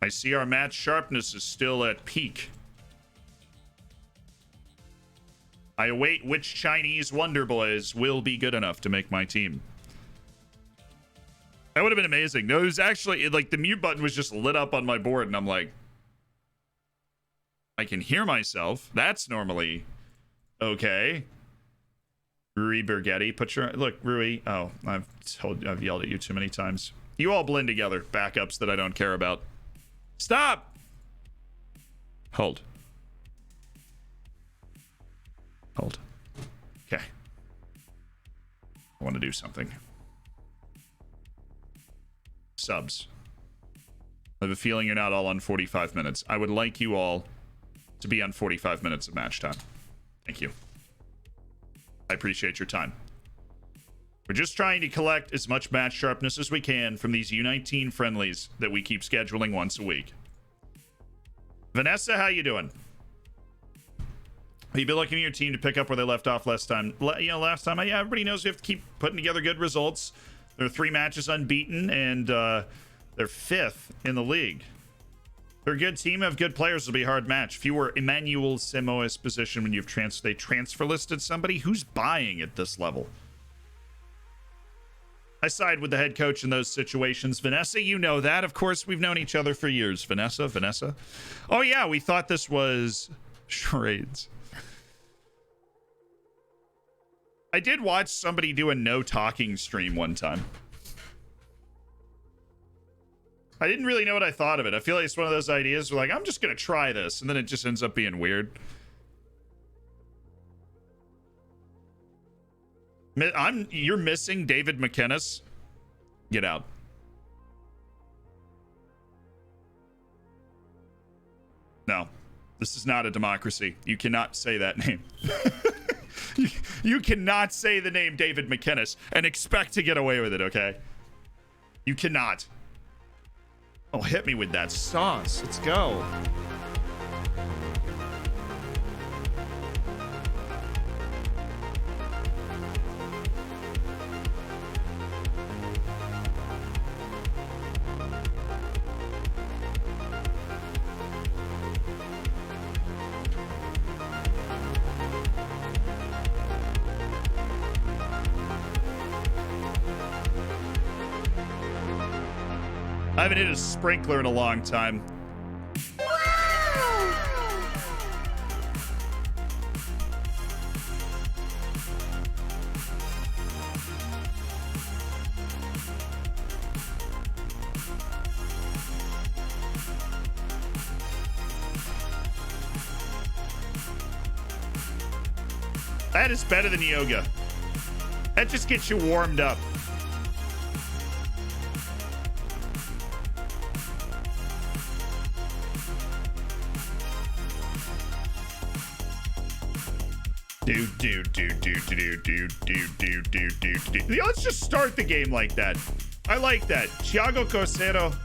I see our match sharpness is still at peak. I await which Chinese Wonder Boys will be good enough to make my team. That would have been amazing. No, it was actually, like, the mute button was just lit up on my board, and I'm like, I can hear myself. That's normally okay. Rui Bergetti, put your... Look, Rui. Oh, I've yelled at you too many times. You all blend together. Backups that I don't care about. Stop! Hold. Hold. Okay. I want to do something. Subs. I have a feeling you're not all on 45 minutes. I would like you all to be on 45 minutes of match time. Thank you. I appreciate your time. We're just trying to collect as much match sharpness as we can from these U19 friendlies that we keep scheduling once a week. Vanessa, how you doing? Have you been looking at your team to pick up where they left off last time? Last time, yeah, everybody knows we have to keep putting together good results. There are 3 matches unbeaten, and they're 5th in the league. They're a good team, have good players. It'll be a hard match. Fewer Emmanuel Semois position when you've they transfer listed somebody. Who's buying at this level? I side with the head coach in those situations. Vanessa, you know that. Of course, we've known each other for years. Vanessa. Oh, yeah, we thought this was charades. I did watch somebody do a no talking stream one time. I didn't really know what I thought of it. I feel like it's one of those ideas where, like, I'm just going to try this, and then it just ends up being weird. You're missing David McKinnis. Get out. No, this is not a democracy. You cannot say that name. You cannot say the name David McKinnis and expect to get away with it, okay? You cannot. Oh, hit me with that sauce. Let's go. I haven't hit a sprinkler in a long time. That is better than yoga. That just gets you warmed up. Let's just start the game like that. I like that. Thiago Cosero.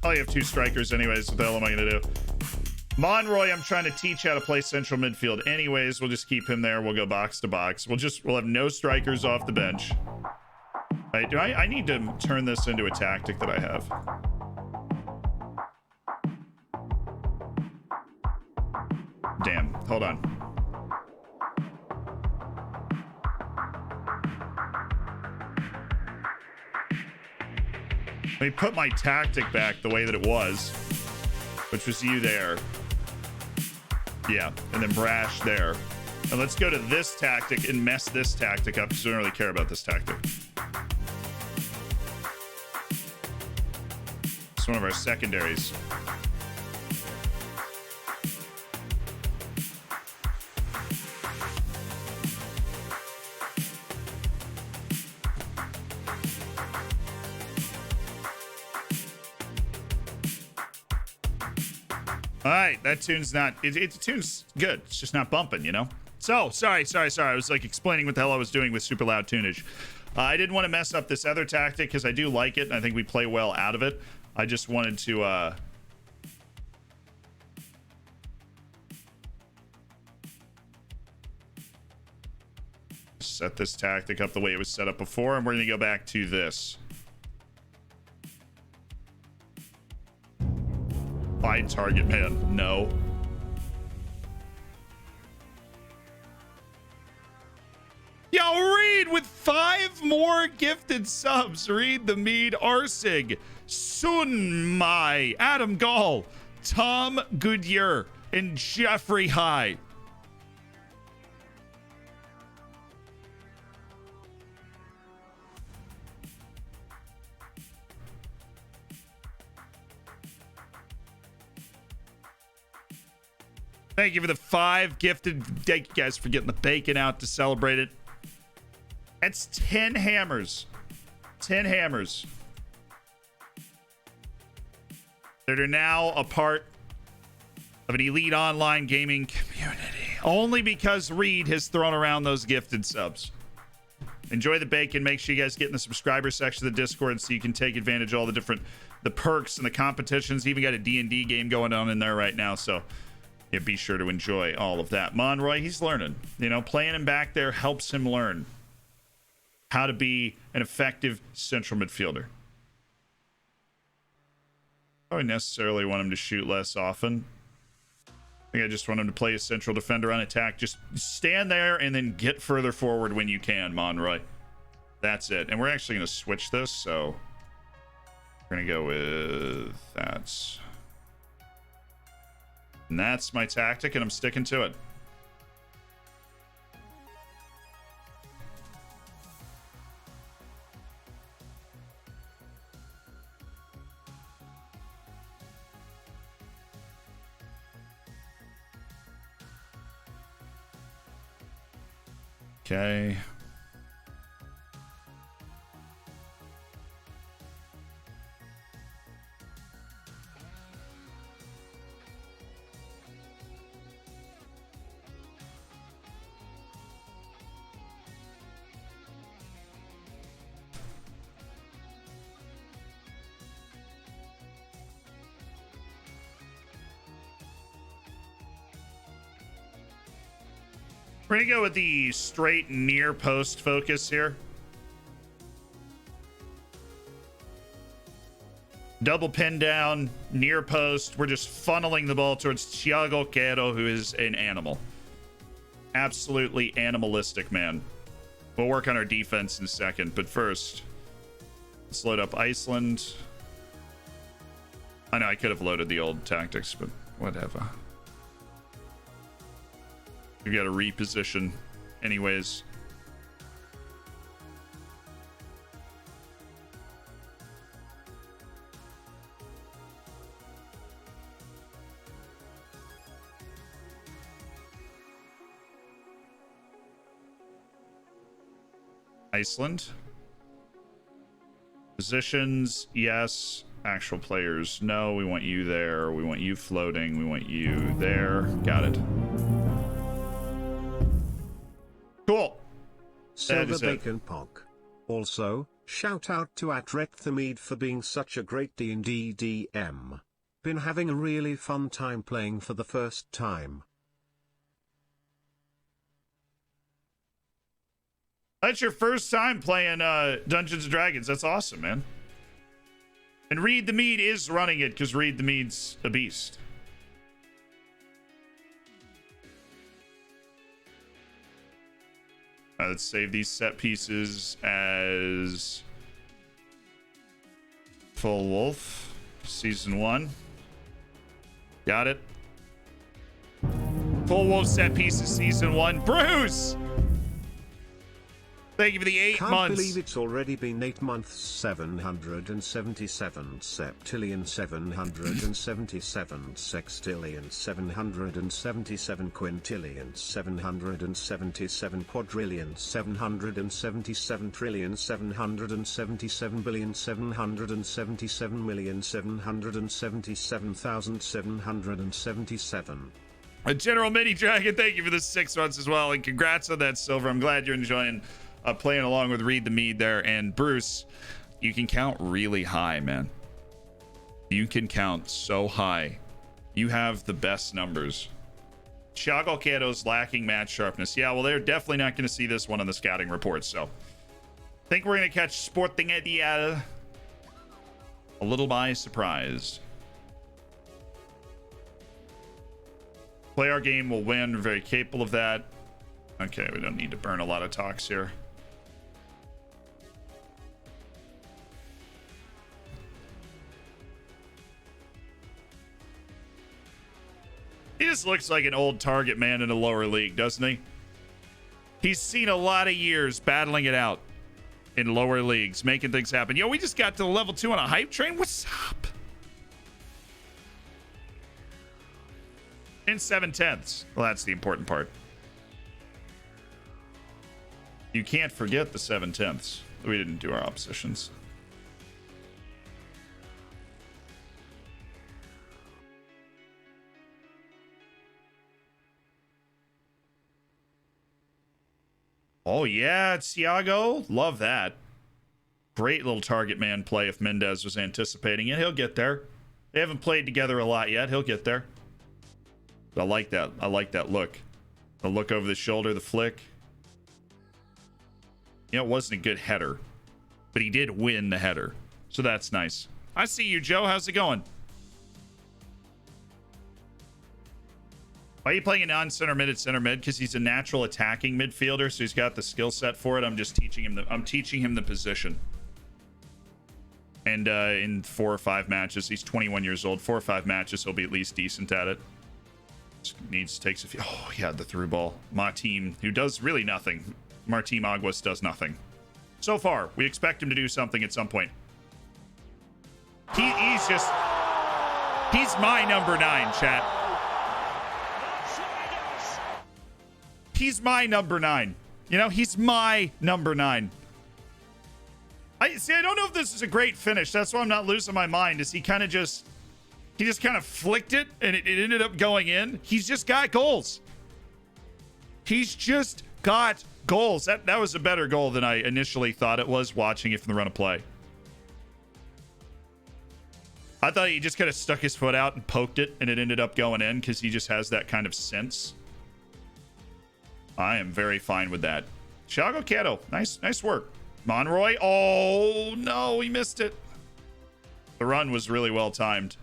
Oh, you have 2 strikers anyways. What the hell am I going to do? Monroy, I'm trying to teach how to play central midfield. Anyways, we'll just keep him there. We'll go box to box. We'll have no strikers off the bench. Right, I need to turn this into a tactic that I have. Damn, hold on. Let me put my tactic back the way that it was, which was you there. Yeah, and then Brash there. And let's go to this tactic and mess this tactic up because we don't really care about this tactic. It's one of our secondaries. All right, that tune's not, the tune's good. It's just not bumping, you know? So, sorry. I was like explaining what the hell I was doing with super loud tunage. I didn't want to mess up this other tactic because I do like it and I think we play well out of it. I just wanted to, set this tactic up the way it was set up before, and we're going to go back to this. Find target man. No. Yo, Reed with 5 more gifted subs. Reed the Mead, Arsig, Sunmai, Adam Gall, Tom Goodyear, and Jeffrey High. Thank you for the 5 gifted. Thank you guys for getting the bacon out to celebrate it. That's 10 hammers. 10 hammers. That are now a part of an elite online gaming community. Only because Reed has thrown around those gifted subs. Enjoy the bacon. Make sure you guys get in the subscriber section of the Discord so you can take advantage of all the perks and the competitions. Even got a D&D game going on in there right now, so yeah, be sure to enjoy all of that. Monroy, he's learning. You know, playing him back there helps him learn how to be an effective central midfielder. I don't necessarily want him to shoot less often. I think I just want him to play a central defender on attack. Just stand there and then get further forward when you can, Monroy. That's it. And we're actually going to switch this, so we're going to go with that. And that's my tactic, and I'm sticking to it. Okay. We're gonna go with the straight near post focus here. Double pin down, near post. We're just funneling the ball towards Thiago Quero, who is an animal. Absolutely animalistic, man. We'll work on our defense in a second, but first, let's load up Iceland. I know I could have loaded the old tactics, but whatever. We've got to reposition anyways. Iceland. Positions, yes. Actual players, no. We want you there. We want you floating. We want you there. Got it. Cool. Silver Bacon Pock. Also, Shout out to @recthamede for being such a great D&D DM. Been having a really fun time playing for the first time. That's your first time playing Dungeons & Dragons. That's awesome, man. And Reed the Mead is running it because Reed the Mead's a beast. Let's save these set pieces as Full Wolf, Season 1. Got it. Full Wolf set pieces, Season 1. Bruce! Thank you for the 8 months. Can't believe it's already been 8 months. 777 septillion 777 sextillion 777 quintillion 777 quadrillion 777 trillion 777 billion 777 million 777,777. General Mini Dragon, thank you for the 6 months as well, and congrats on that silver. I'm glad you're enjoying playing along with Reed the Mead there. And Bruce, you can count really high, man. You can count so high. You have the best numbers. Thiago Queto's lacking match sharpness. Yeah, well, they're definitely not going to see this one on the scouting report, so I think we're going to catch Sporting Ideal a little by surprise. Play our game, will win. We're very capable of that. Okay, we don't need to burn a lot of talks here. He just looks like an old target man in a lower league, doesn't he? He's seen a lot of years battling it out in lower leagues, making things happen. Yo, we just got to the level 2 on a hype train. What's up? In 7/10. Well, that's the important part. You can't forget the 7/10. We didn't do our oppositions. Oh, yeah, Thiago. Love that. Great little target man play if Mendes was anticipating it. He'll get there. They haven't played together a lot yet. He'll get there. I like that. I like that look. The look over the shoulder, the flick. You know, it wasn't a good header, but he did win the header. So that's nice. I see you, Joe. How's it going? Why are you playing a non-center mid at center mid? Because he's a natural attacking midfielder, so he's got the skill set for it. I'm just teaching him the position. And in 4 or 5 matches, he's 21 years old. 4 or 5 matches, he'll be at least decent at it. Takes a few. Oh, yeah, the through ball. Martim, who does really nothing. Martim Aguas does nothing. So far, we expect him to do something at some point. He's my number 9, chat. He's my number 9. You know, he's my number 9. I don't know if this is a great finish. That's why I'm not losing my mind. Is he just kind of flicked it and it ended up going in? He's just got goals. He's just got goals. That was a better goal than I initially thought it was watching it from the run of play. I thought he just kind of stuck his foot out and poked it and it ended up going in because he just has that kind of sense. I am very fine with that. Thiago Queto, nice work. Monroy, oh no, he missed it. The run was really well timed.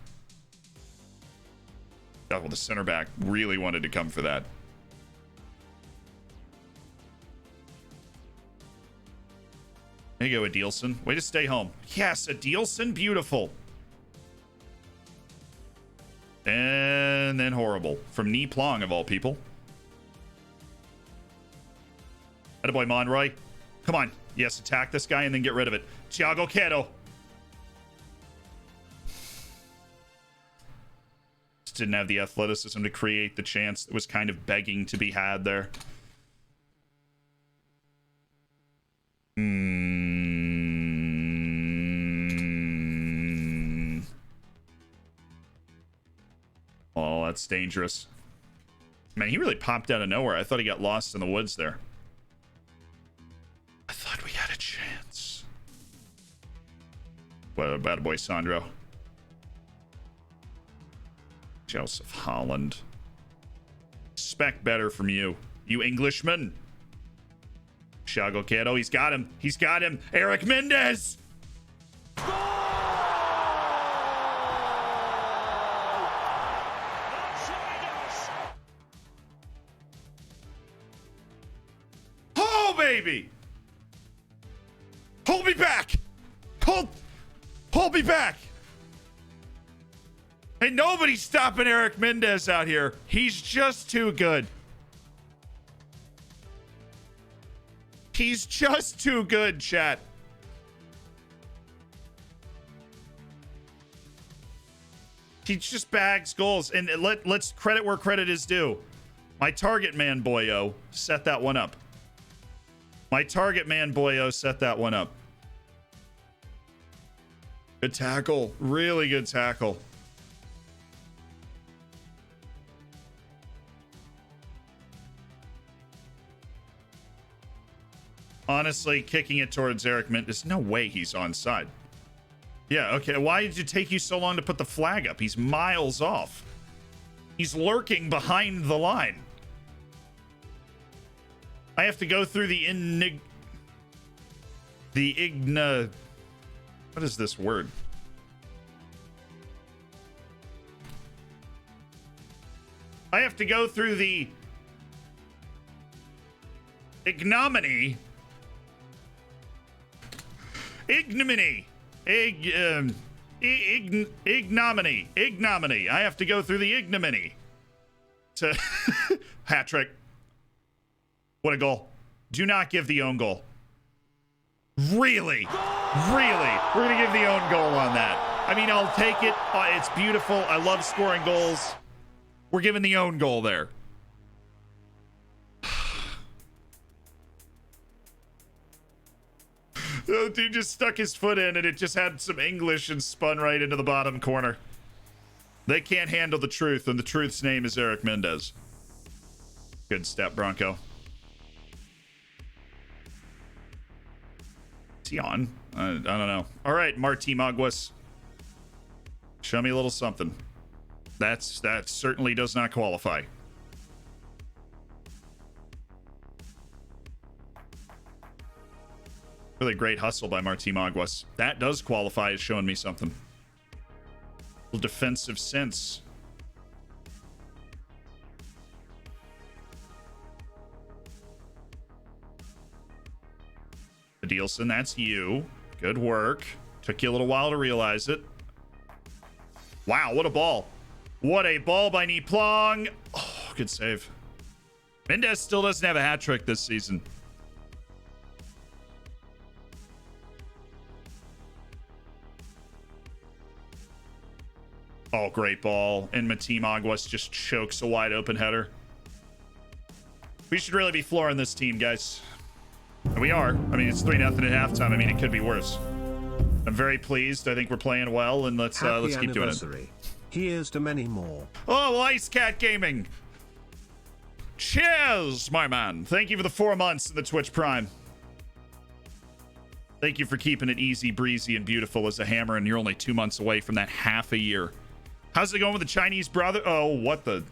Oh, well, the center back really wanted to come for that. There you go, Adilson. Way to stay home. Yes, Adilson, beautiful. And then horrible. From Nee Plong, of all people. Attaboy Monroy. Come on. Yes, attack this guy and then get rid of it. Thiago Queto. Just didn't have the athleticism to create the chance that was kind of begging to be had there. Oh, that's dangerous. Man, he really popped out of nowhere. I thought he got lost in the woods there. I thought we had a chance. What about a boy, Sandro? Joseph Holland. Expect better from you. You Englishman. Shago Kiddo, he's got him. He's got him. Erik Mendes. Oh, baby. Hold me back. Hold me back. Ain't nobody stopping Erik Mendes out here. He's just too good. He's just too good, chat. He just bags goals. And let's credit where credit is due. My target man, boyo, set that one up. My target man, boyo, set that one up. Good tackle. Really good tackle. Honestly, kicking it towards Erik Mendes. There's no way he's onside. Yeah, okay. Why did it take you so long to put the flag up? He's miles off. He's lurking behind the line. I have to go through what is this word? I have to go through the ignominy. Ignominy. Ignominy. I have to go through the ignominy. To hat trick. What a goal. Do not give the own goal. Really? Really? We're going to give the own goal on that. I mean, I'll take it. It's beautiful. I love scoring goals. We're giving the own goal there. The dude just stuck his foot in and it just had some English and spun right into the bottom corner. They can't handle the truth, and the truth's name is Erik Mendes. Good step, Bronco. Is he on? I don't know. All right, Marti Maguas. Show me a little something. That certainly does not qualify. Really great hustle by Marti Maguas. That does qualify as showing me something. A little defensive sense. Adilson, that's you. Good work. Took you a little while to realize it. Wow, what a ball. What a ball by Niplong. Oh, good save. Mendes still doesn't have a hat trick this season. Oh, great ball. And Marti Maguas just chokes a wide open header. We should really be flooring this team, guys. And we are. I mean, it's 3-0 at halftime. I mean, it could be worse. I'm very pleased. I think we're playing well, and let's keep doing it. Here's to many more. Oh, Ice Cat Gaming. Cheers, my man. Thank you for the 4 months in the Twitch Prime. Thank you for keeping it easy, breezy, and beautiful as a hammer, and you're only 2 months away from that half a year. How's it going with the Chinese brother? Oh, what the...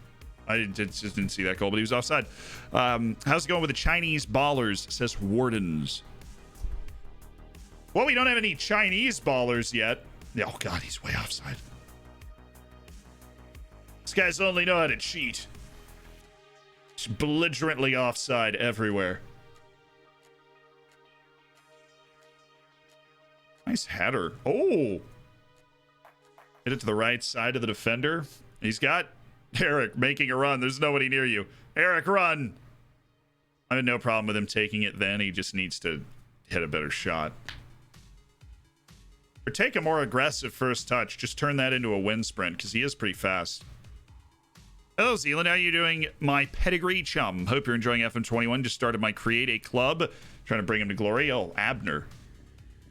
I just didn't see that goal, but he was offside. How's it going with the Chinese ballers, says Wardens. Well, we don't have any Chinese ballers yet. Oh, God, he's way offside. These guys only know how to cheat. Just belligerently offside everywhere. Nice header. Oh! Hit it to the right side of the defender. He's got Erik making a run. There's nobody near you. Erik, run! I had no problem with him taking it then. He just needs to hit a better shot. Or take a more aggressive first touch. Just turn that into a wind sprint, because he is pretty fast. Hello, Zealand. How are you doing, my pedigree chum? Hope you're enjoying FM21. Just started my Create a Club. Trying to bring him to glory. Oh, Abner.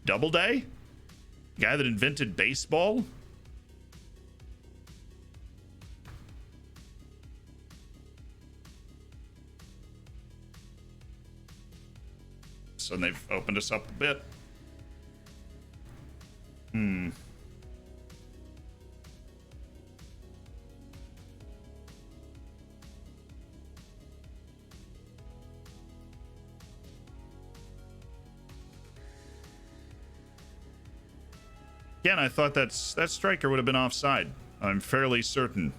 Doubleday? Guy that invented baseball? So they've opened us up a bit. Again, I thought that striker would have been offside. I'm fairly certain.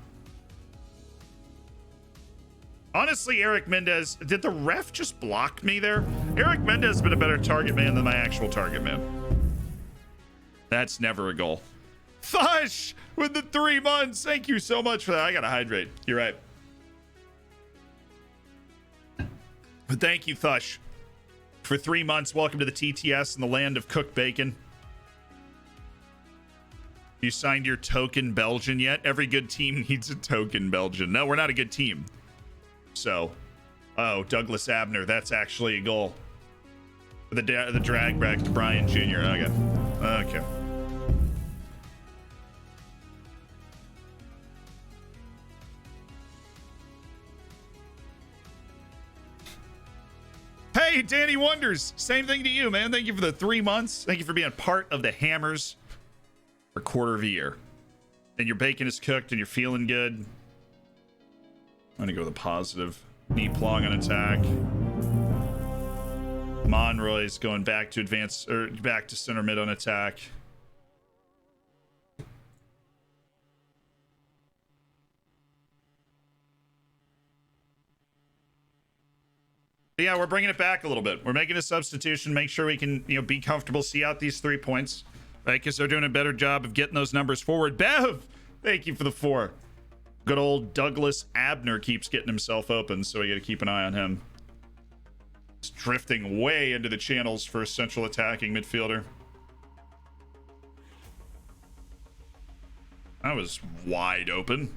Honestly, Erik Mendes, did the ref just block me there? Erik Mendes has been a better target man than my actual target man. That's never a goal. Thush with the 3 months. Thank you so much for that. I gotta hydrate. You're right. But thank you, Thush, for 3 months. Welcome to the TTS in the land of cooked bacon. You signed your token Belgian yet? Every good team needs a token Belgian. No, we're not a good team. So, oh, Douglas Abner. That's actually a goal. The drag back to Brian Jr. Okay. Hey, Danny Wonders. Same thing to you, man. Thank you for the 3 months. Thank you for being part of the Hammers for a quarter of a year. And your bacon is cooked and you're feeling good. I'm gonna go with a positive. Knee plong on attack. Monroy's going back to advance, or back to center mid on attack. Yeah, we're bringing it back a little bit. We're making a substitution, make sure we can, be comfortable, see out these 3 points, right? Because they're doing a better job of getting those numbers forward. Bev, thank you for the 4. Good old Douglas Abner keeps getting himself open, so we got to keep an eye on him. He's drifting way into the channels for a central attacking midfielder. That was wide open.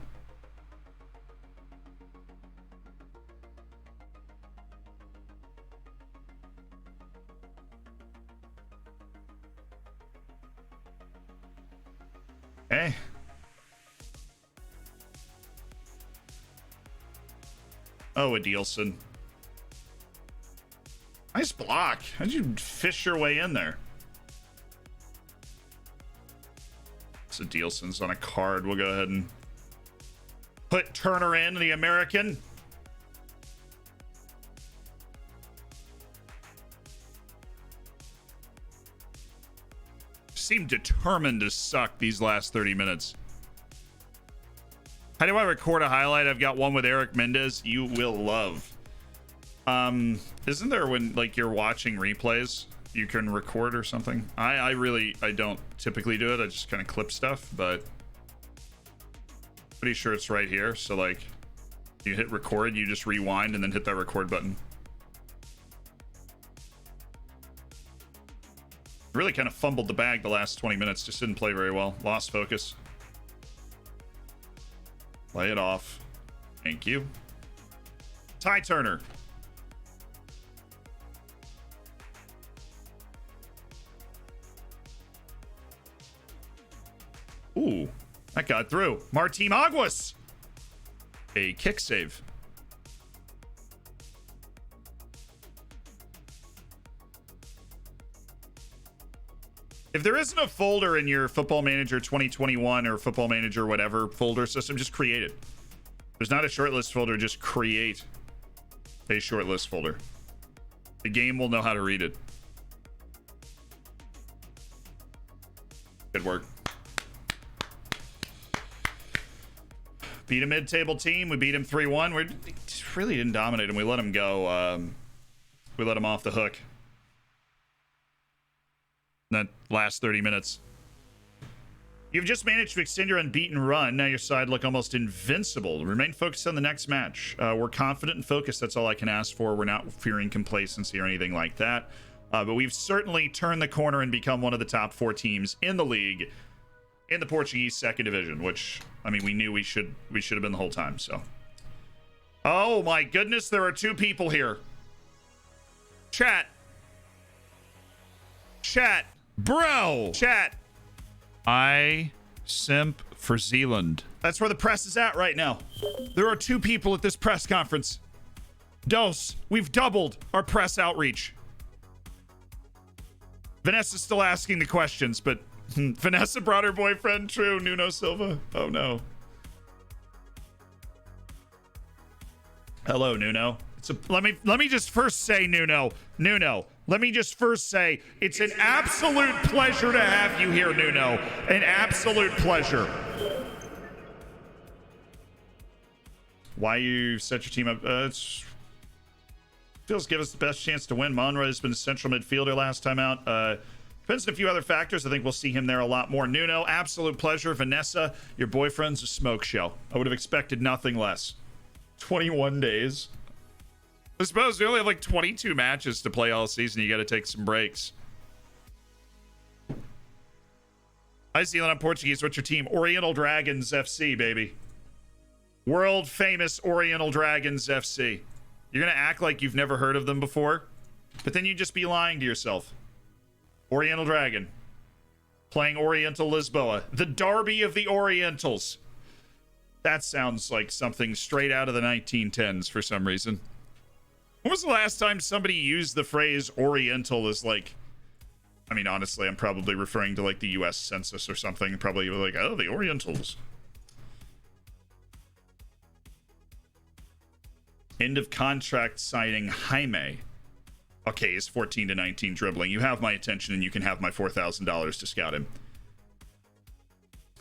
Hey. Oh, Adilson. Nice block. How'd you fish your way in there? So Adilson's on a card. We'll go ahead and put Turner in, the American. Seemed determined to suck these last 30 minutes. How do I record a highlight? I've got one with Erik Mendes. You will love. Isn't there when you're watching replays, you can record or something? I don't typically do it. I just kind of clip stuff, but pretty sure it's right here. So you hit record, you just rewind and then hit that record button. Really kind of fumbled the bag the last 20 minutes. Just didn't play very well. Lost focus. Play it off. Thank you. Ty Turner. Ooh, that got through. Martin Aguas. A kick save. If there isn't a folder in your Football Manager 2021 or Football Manager whatever folder system, just create it. There's not a shortlist folder, just create a shortlist folder. The game will know how to read it. Good work. Beat a mid-table team. We beat him 3-1. We really didn't dominate him. We let him go. We let him off the hook. That last 30 minutes. You've just managed to extend your unbeaten run. Now your side look almost invincible. Remain focused on the next match. We're confident and focused. That's all I can ask for. We're not fearing complacency or anything like that. But we've certainly turned the corner and become one of the top 4 teams in the league in the Portuguese second division, which, I mean, we knew we should have been the whole time. So, oh my goodness, there are 2 people here. Chat. Bro, chat. I simp for Zealand. That's where the press is at right now. There are 2 people at this press conference. Dose, we've doubled our press outreach. Vanessa's still asking the questions, but Vanessa brought her boyfriend. True. Nuno Silva. Oh no. Hello, Nuno. Let me just first say, Nuno. Let me just first say, it's an absolute pleasure to have you here, Nuno. An absolute pleasure. Why you set your team up? It's feels give us the best chance to win. Monroe has been a central midfielder last time out. Depends on a few other factors. I think we'll see him there a lot more. Nuno, absolute pleasure. Vanessa, your boyfriend's a smoke show. I would have expected nothing less. 21 days. I suppose we only have like 22 matches to play all season. You got to take some breaks. Hi, Zealand. I'm Portuguese. What's your team? Oriental Dragons FC, baby. World famous Oriental Dragons FC. You're going to act like you've never heard of them before, but then you'd just be lying to yourself. Oriental Dragon. Playing Oriental Lisboa. The Derby of the Orientals. That sounds like something straight out of the 1910s for some reason. When was the last time somebody used the phrase Oriental as like... I mean, honestly, I'm probably referring to like the US Census or something. Probably like, oh, the Orientals. End of contract signing Jaime. Okay, he's 14 to 19 dribbling. You have my attention and you can have my $4,000 to scout him.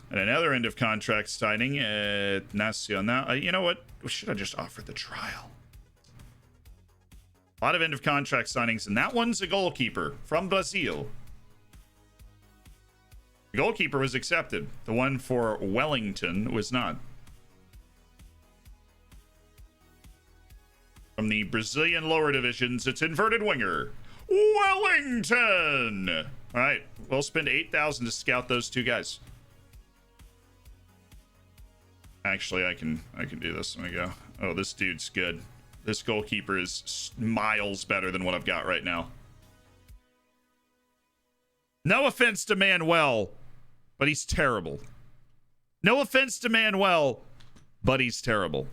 And another end of contract signing at Nacional. You know what? Should I just offer the trial? A lot of end of contract signings, and that one's a goalkeeper from Brazil. The goalkeeper was accepted. The one for Wellington was not. From the Brazilian lower divisions, it's inverted winger, Wellington. All right, we'll spend $8,000 to scout those two guys. Actually, I can do this. Let me go. Oh, this dude's good. This goalkeeper is miles better than what I've got right now. No offense to Manuel, but he's terrible. No offense to Manuel, but he's terrible.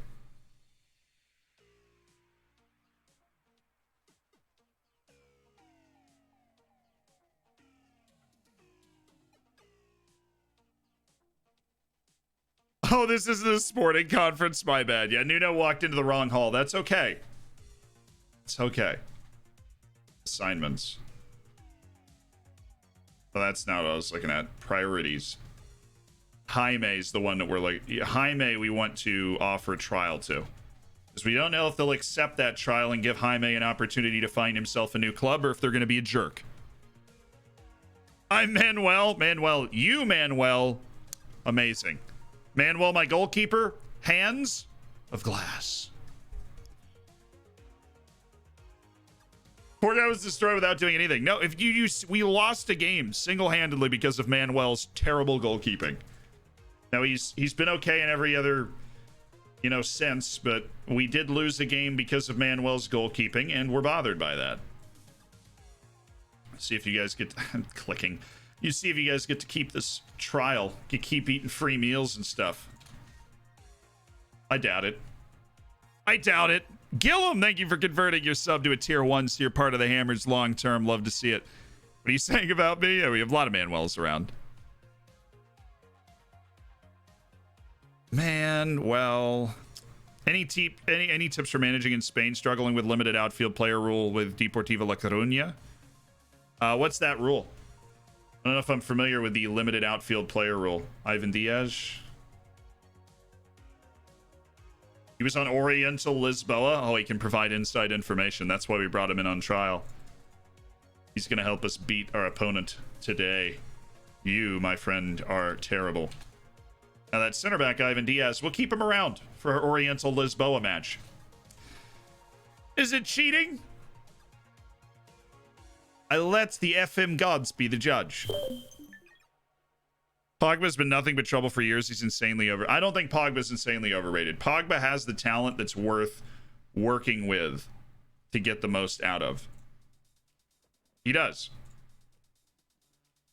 Oh, this isn't a sporting conference. My bad. Yeah, Nuno walked into the wrong hall. That's okay. It's okay. Assignments. Well, that's not what I was looking at. Priorities. Jaime's the one that we're like... Jaime we want to offer a trial to. Because we don't know if they'll accept that trial and give Jaime an opportunity to find himself a new club, or if they're going to be a jerk. I'm Manuel. Manuel. Amazing. Manuel, my goalkeeper, hands of glass. Poor guy was destroyed without doing anything. No, if we lost a game single-handedly because of Manuel's terrible goalkeeping. Now he's been okay in every other, sense, but we did lose a game because of Manuel's goalkeeping, and we're bothered by that. See if you guys get clicking. You see if you guys get to keep this trial. You keep eating free meals and stuff. I doubt it. Gillum, thank you for converting your sub to a tier 1, so you're part of the Hammers long term. Love to see it. What are you saying about me? Yeah, we have a lot of Manuels around. Manuel. Any tips for managing in Spain struggling with limited outfield player rule with Deportivo La Coruña? What's that rule? I don't know if I'm familiar with the limited outfield player rule. Ivan Diaz. He was on Oriental Lisboa. Oh, he can provide inside information. That's why we brought him in on trial. He's going to help us beat our opponent today. You, my friend, are terrible. Now that center back, Ivan Diaz, we'll keep him around for our Oriental Lisboa match. Is it cheating? I let the FM gods be the judge. Pogba's been nothing but trouble for years. He's insanely I don't think Pogba's insanely overrated. Pogba has the talent that's worth working with to get the most out of. He does.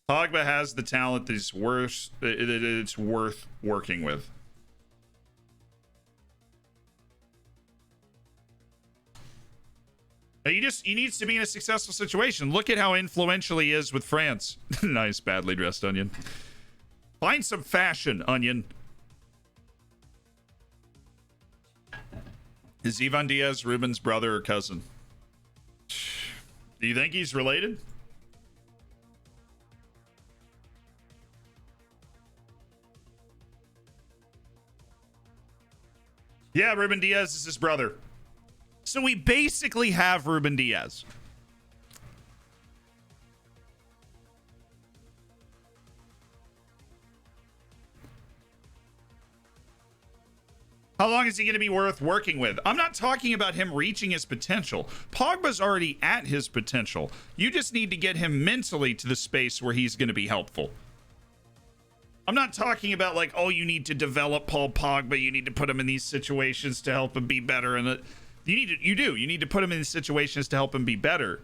Pogba has the talent that is worth it's worth working with. He needs to be in a successful situation. Look at how influential he is with France. Nice, badly dressed Onion. Find some fashion, Onion. Is Ivan Diaz Ruben's brother or cousin? Do you think he's related? Yeah, Ruben Diaz is his brother. So we basically have Ruben Diaz. How long is he going to be worth working with? I'm not talking about him reaching his potential. Pogba's already at his potential. You just need to get him mentally to the space where he's going to be helpful. I'm not talking about like, oh, you need to develop Paul Pogba. You need to put him in these situations to help him be better. And you need to put him in situations to help him be better.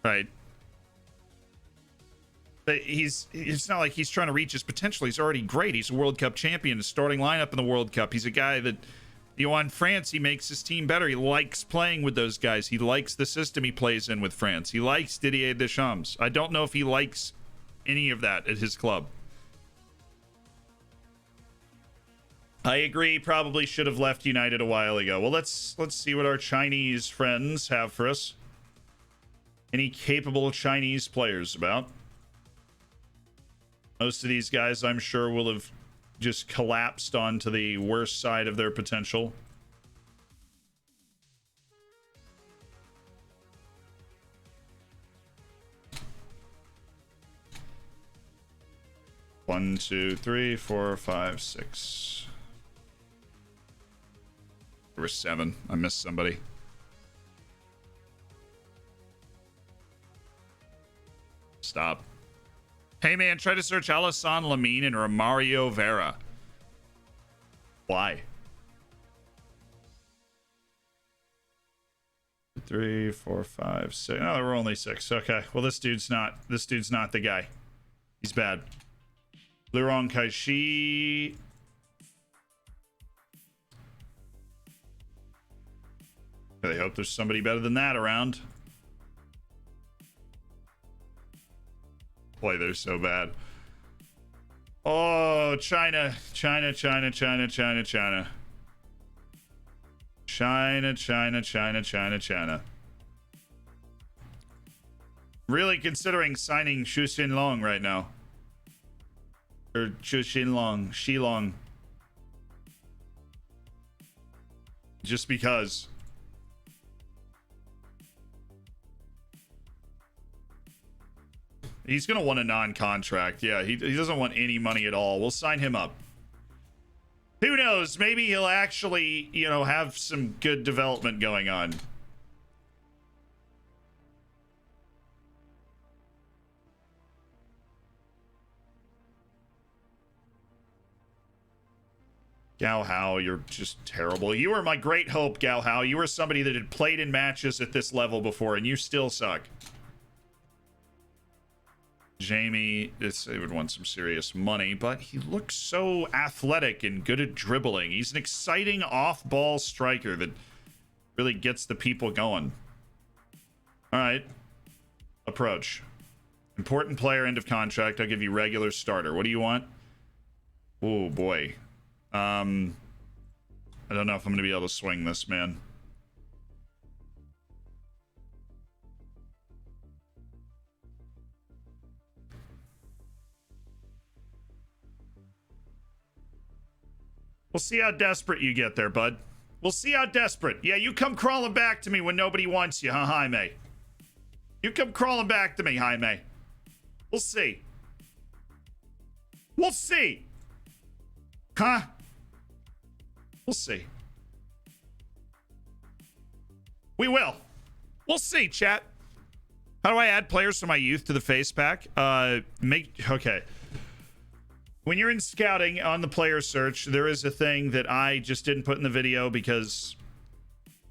Right. But it's not like he's trying to reach his potential. He's already great. He's a World Cup champion, a starting lineup in the World Cup. He's a guy that, on France, he makes his team better. He likes playing with those guys. He likes the system he plays in with France. He likes Didier Deschamps. I don't know if he likes any of that at his club. I agree. Probably should have left United a while ago. Well, let's see what our Chinese friends have for us. Any capable Chinese players about? Most of these guys, I'm sure, will have just collapsed onto the worst side of their potential. One, two, three, four, five, six. There were 7. I missed somebody. Stop. Hey man, try to search Alassane Lamine and Romario Vera. Why? 3, 4, 5, 6. No, there were only 6. Okay. Well, this dude's not the guy. He's bad. Lurong Kaishi. I hope there's somebody better than that around. Boy, they're so bad. Oh, China. China, China, China, China, China. China, China, China, China, China. Really considering signing Xu Xinlong right now. Or Xu Xinlong, Xilong. Just because. He's going to want a non-contract. Yeah, he doesn't want any money at all. We'll sign him up. Who knows? Maybe he'll actually, have some good development going on. Gao Hao, you're just terrible. You were my great hope, Gao Hao. You were somebody that had played in matches at this level before, and you still suck. Jamie, they would want some serious money, but he looks so athletic and good at dribbling. He's an exciting off-ball striker that really gets the people going. All right. Approach. Important player, end of contract. I'll give you regular starter. What do you want? Oh, boy. I don't know if I'm going to be able to swing this, man. We'll see how desperate you get there, bud. We'll see how desperate. Yeah, you come crawling back to me when nobody wants you, huh, Jaime? You come crawling back to me, Jaime. We'll see. We'll see. Huh? We'll see. We will. We'll see, chat. How do I add players from my youth to the face pack? Okay. When you're in scouting on the player search, there is a thing that I just didn't put in the video because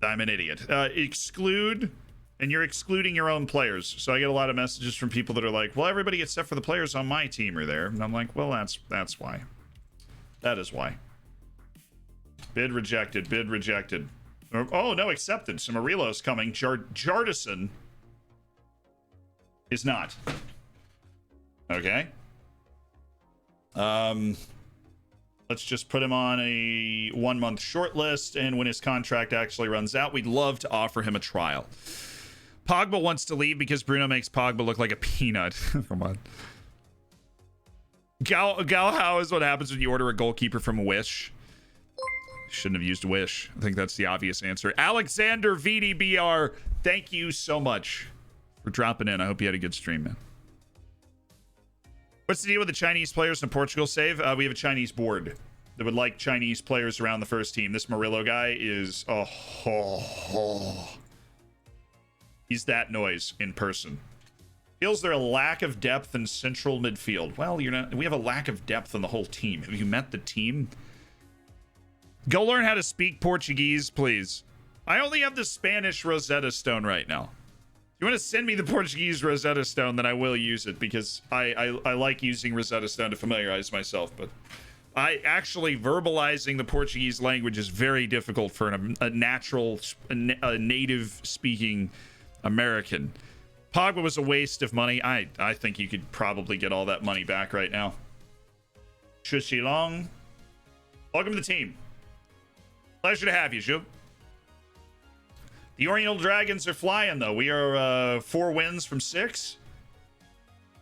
I'm an idiot. Exclude, and you're excluding your own players. So I get a lot of messages from people that are like, well, everybody except for the players on my team are there. And I'm like, well, that's why. That is why. Bid rejected. Bid rejected. Oh, no, accepted. So Marilo's coming. Jardison is not. Okay. Let's just put him on a 1-month short list, and when his contract actually runs out, we'd love to offer him a trial. Pogba wants to leave because Bruno makes Pogba look like a peanut. Come on. Galhao is what happens when you order a goalkeeper from Wish. Shouldn't have used Wish. I think that's the obvious answer. Alexander VDBR, thank you so much for dropping in. I hope you had a good stream, man. What's the deal with the Chinese players in Portugal save? We have a Chinese board that would like Chinese players around the first team. This Murillo guy is... He's that noise in person. Feels there a lack of depth in central midfield. Well, you're not... We have a lack of depth in the whole team. Have you met the team? Go learn how to speak Portuguese, please. I only have the Spanish Rosetta Stone right now. You want to send me the Portuguese Rosetta Stone, then I will use it, because I like using Rosetta Stone to familiarize myself. But I actually verbalizing the Portuguese language is very difficult for a native speaking American. Pogba was a waste of money. I think you could probably get all that money back right now. Shushi Long, welcome to the team. Pleasure to have you, Zhu. The Oriental Dragons are flying, though. We are 4 wins from 6.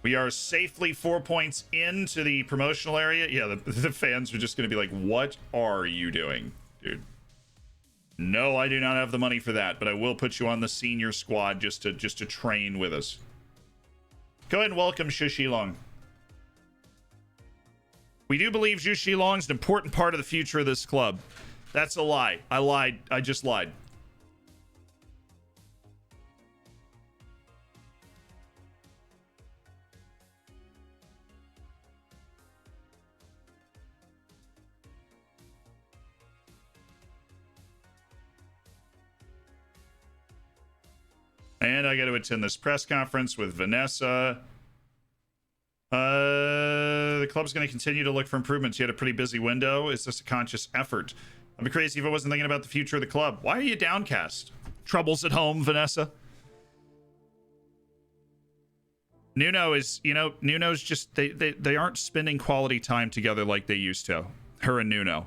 We are safely 4 points into the promotional area. Yeah, the fans are just going to be like, what are you doing, dude? No, I do not have the money for that, but I will put you on the senior squad just to train with us. Go ahead and welcome Zhu Shilong. We do believe Zhu Shilong is an important part of the future of this club. That's a lie. I lied. I just lied. And I got to attend this press conference with Vanessa. The club's going to continue to look for improvements. You had a pretty busy window. Is this a conscious effort? I'd be crazy if I wasn't thinking about the future of the club. Why are you downcast? Troubles at home, Vanessa? Nuno is, Nuno's just, they aren't spending quality time together like they used to. Her and Nuno.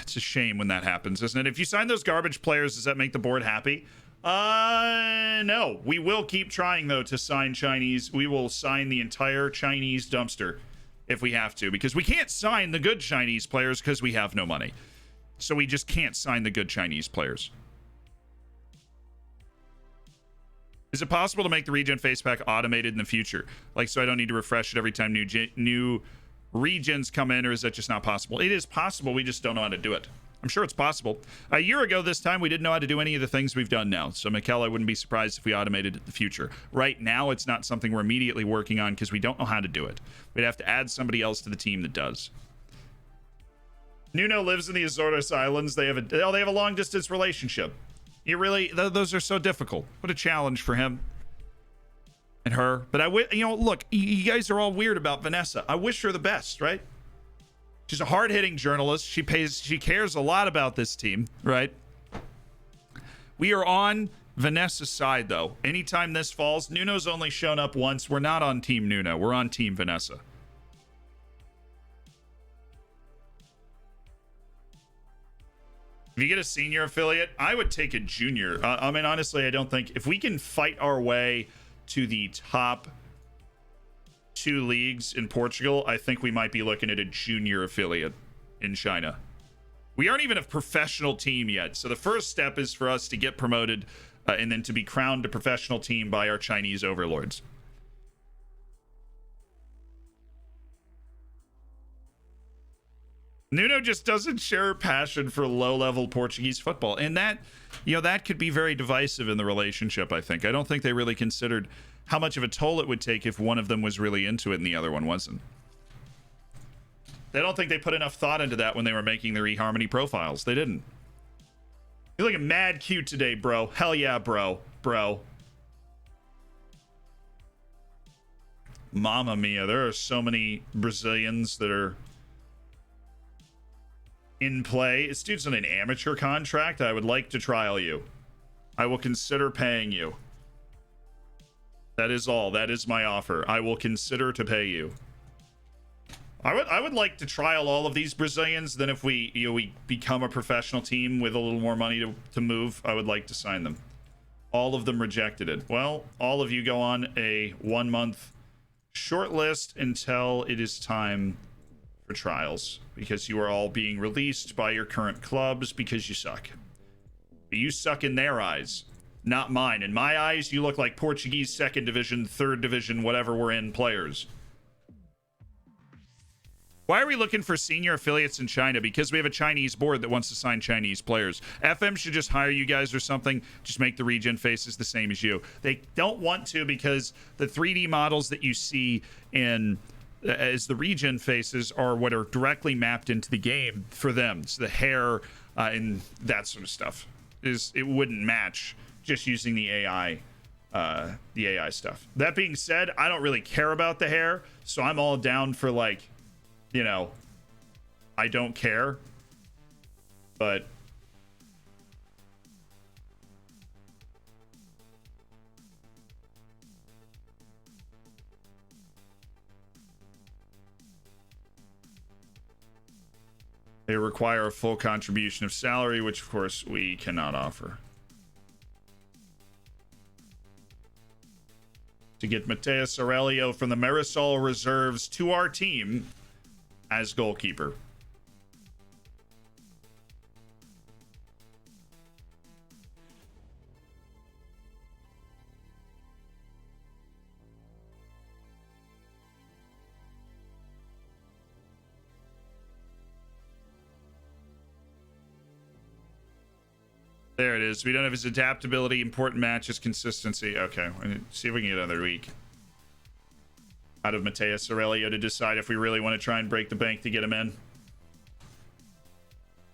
It's a shame when that happens, isn't it? If you sign those garbage players, does that make the board happy? No. We will keep trying, though, to sign Chinese. We will sign the entire Chinese dumpster if we have to, because we can't sign the good Chinese players because we have no money. So we just can't sign the good Chinese players. Is it possible to make the regen face pack automated in the future? Like, so I don't need to refresh it every time new regions come in, or is that just not possible? It is possible. We just don't know how to do it. I'm sure it's possible. A year ago this time, we didn't know how to do any of the things we've done now. So, Mikel, I wouldn't be surprised if we automated it in the future. Right now, it's not something we're immediately working on because we don't know how to do it. We'd have to add somebody else to the team that does. Nuno lives in the Azores Islands. They have a long-distance relationship. Those are so difficult. What a challenge for him and her. But look, you guys are all weird about Vanessa. I wish her the best, right? She's a hard-hitting journalist. She cares a lot about this team, right? We are on Vanessa's side, though. Anytime this falls, Nuno's only shown up once. We're not on Team Nuno. We're on Team Vanessa. If you get a senior affiliate, I would take a junior. Honestly, I don't think... If we can fight our way to the top 2 leagues in Portugal, I think we might be looking at a junior affiliate in China. We aren't even a professional team yet. So the first step is for us to get promoted and then to be crowned a professional team by our Chinese overlords. Nuno just doesn't share passion for low-level Portuguese football. And that could be very divisive in the relationship, I think. I don't think they really considered how much of a toll it would take if one of them was really into it and the other one wasn't. They don't think they put enough thought into that when they were making their eHarmony profiles. They didn't. You're looking mad cute today, bro. Hell yeah, bro. Mamma mia, there are so many Brazilians that are... in play. This dude's on an amateur contract. I would like to trial you. I will consider paying you. That is all. That is my offer. I will consider to pay you. I would like to trial all of these Brazilians. Then if we become a professional team with a little more money to move, I would like to sign them. All of them rejected it. Well, all of you go on a 1-month short list until it is time for trials, because you are all being released by your current clubs because you suck. But you suck in their eyes, not mine. In my eyes, you look like Portuguese 2nd division, 3rd division, whatever we're in players. Why are we looking for senior affiliates in China? Because we have a Chinese board that wants to sign Chinese players. FM should just hire you guys or something. Just make the regen faces the same as you. They don't want to, because the 3D models that you see in as the regen faces are what are directly mapped into the game for them. So the hair and that sort of stuff it wouldn't match just using the AI stuff. That being said, I don't really care about the hair, so I'm all down for, like, you know, I don't care, but they require a full contribution of salary, which of course we cannot offer. To get Mateus Aurelio from the Marisol reserves to our team as goalkeeper. There it is. We don't have his adaptability, important matches, consistency. Okay, see if we can get another week out of Mateus Aurelio to decide if we really want to try and break the bank to get him in.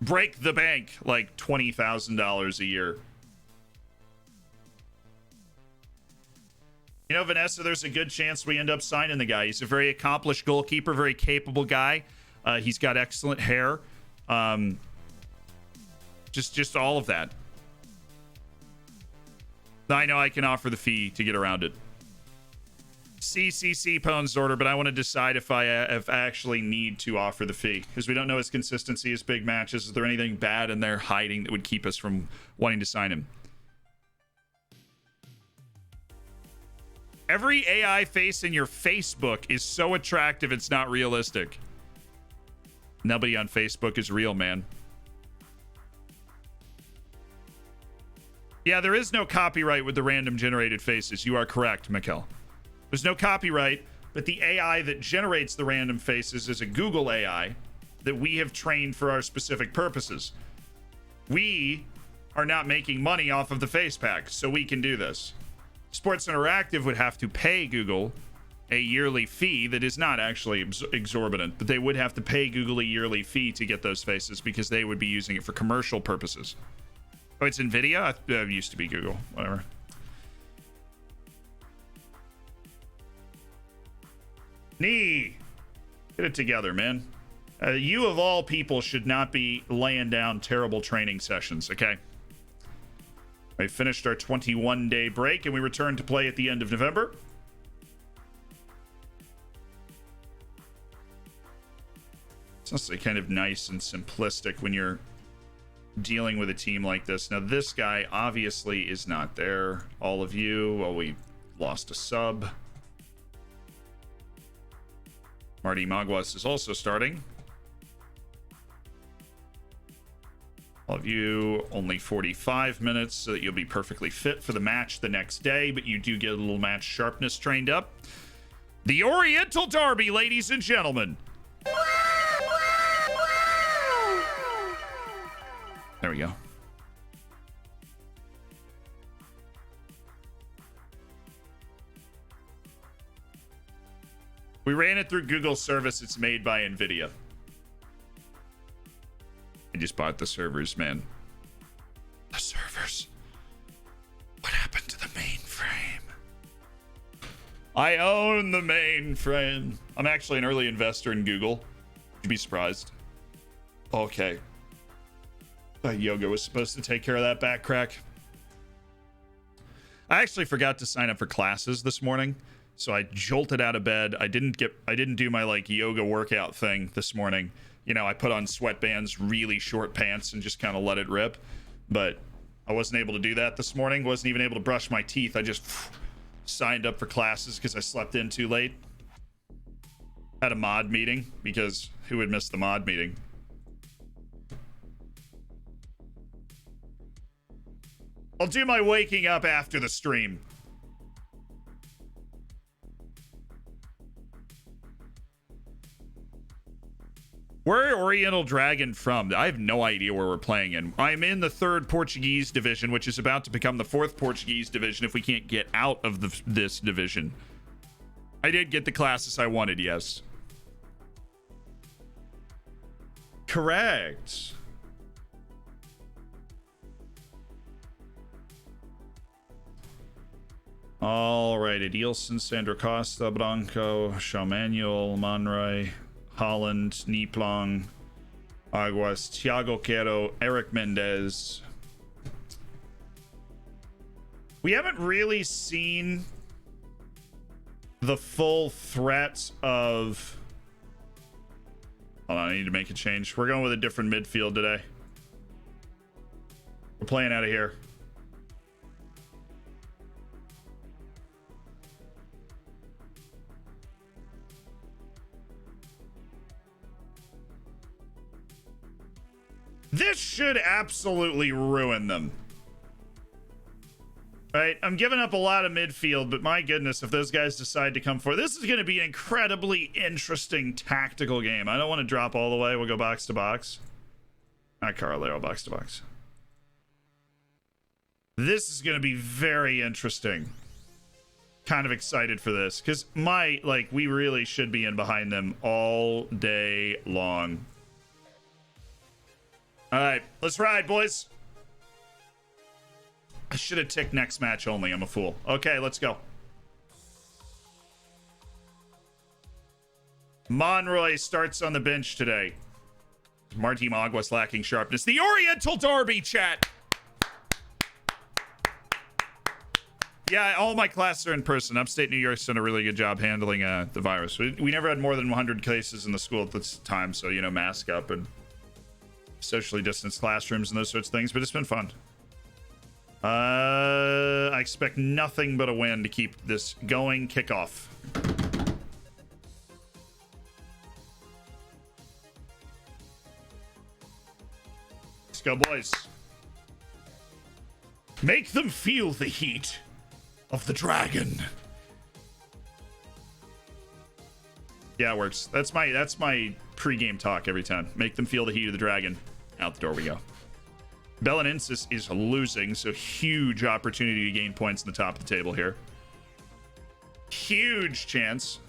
Break the bank, like $20,000 a year. You know, Vanessa, there's a good chance we end up signing the guy. He's a very accomplished goalkeeper, very capable guy. He's got excellent hair. Just all of that. I know I can offer the fee to get around it. CCC Pone's order, but I want to decide if I actually need to offer the fee, because we don't know his consistency, his big matches. Is there anything bad in there hiding that would keep us from wanting to sign him? Every AI face in your Facebook is so attractive, it's not realistic. Nobody on Facebook is real, man. Yeah, there is no copyright with the random generated faces. You are correct, Mikkel. There's no copyright, but the AI that generates the random faces is a Google AI that we have trained for our specific purposes. We are not making money off of the face pack, so we can do this. Sports Interactive would have to pay Google a yearly fee that is not actually exorbitant, but they would have to pay Google a yearly fee to get those faces because they would be using it for commercial purposes. Oh, it's NVIDIA? It used to be Google. Whatever. Get it together, man. You of all people should not be laying down terrible training sessions, okay? We finished our 21-day break and we returned to play at the end of November. It's also kind of nice and simplistic when you're dealing with a team like this. Now, this guy obviously is not there. All of you, well, we lost a sub. Marty Maguas is also starting. All of you, only 45 minutes, so that you'll be perfectly fit for the match the next day, but you do get a little match sharpness trained up. The Oriental Derby, ladies and gentlemen. There we go. We ran it through Google service. It's made by NVIDIA. I just bought the servers, man. The servers. What happened to the mainframe? I own the mainframe. I'm actually an early investor in Google. You'd be surprised. Okay. Yoga was supposed to take care of that back crack. I actually forgot to sign up for classes this morning, so I jolted out of bed. I didn't do my like yoga workout thing this morning. You know, I put on sweatbands, really short pants, and just kind of let it rip. But I wasn't able to do that this morning. Wasn't even able to brush my teeth. I just signed up for classes because I slept in too late. Had a mod meeting, because who would miss the mod meeting? I'll do my waking up after the stream. Where Oriental Dragon from? I have no idea where we're playing in. I'm in the 3rd Portuguese division, which is about to become the 4th Portuguese division if we can't get out of this division. I did get the classes I wanted, yes. Correct. All right, Adilson, Sandra Costa, Branco, Shamanuel, Monroy, Holland, Niplong, Aguas, Thiago Quero, Erik Mendes. We haven't really seen the full threat of... Hold on, I need to make a change. We're going with a different midfield today. We're playing out of here. This should absolutely ruin them. Right? I'm giving up a lot of midfield, but my goodness, if those guys decide to come forward, this is going to be an incredibly interesting tactical game. I don't want to drop all the way. We'll go box to box. Not Carlero, box to box. This is going to be very interesting. Kind of excited for this, because we really should be in behind them all day long. All right, let's ride, boys. I should have ticked next match only. I'm a fool. Okay, let's go. Monroy starts on the bench today. Martim Aguas lacking sharpness. The Oriental Derby, chat. Yeah, all my classes are in person. Upstate New York's done a really good job handling the virus. We never had more than 100 cases in the school at this time, so, you know, mask up and socially distanced classrooms and those sorts of things, but it's been fun. I expect nothing but a win to keep this going. Kickoff. Let's go, boys. Make them feel the heat of the dragon. Yeah, it works. That's my pre-game talk every time. Make them feel the heat of the dragon. Out the door we go. Belenenses is losing, so huge opportunity to gain points in the top of the table here. Huge chance.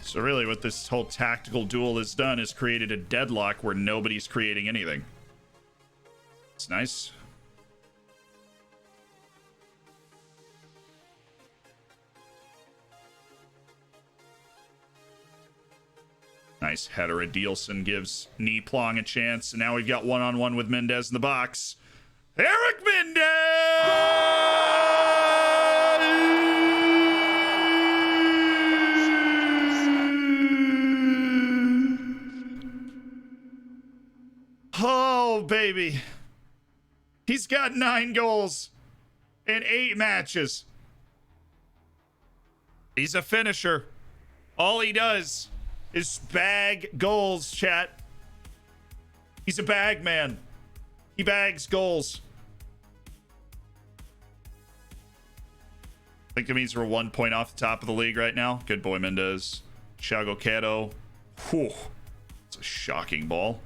So really what this whole tactical duel has done is created a deadlock where nobody's creating anything. It's nice. Nice header. Adilson gives Niplong a chance, and now we've got one-on-one with Mendes in the box. Erik Mendes! Oh, baby. He's got 9 goals in 8 matches. He's a finisher. All he does is bag goals, chat. He's a bag man. He bags goals. I think it means we're 1 point off the top of the league right now. Good boy, Mendes. Thiago Quero. Whew. It's a shocking ball.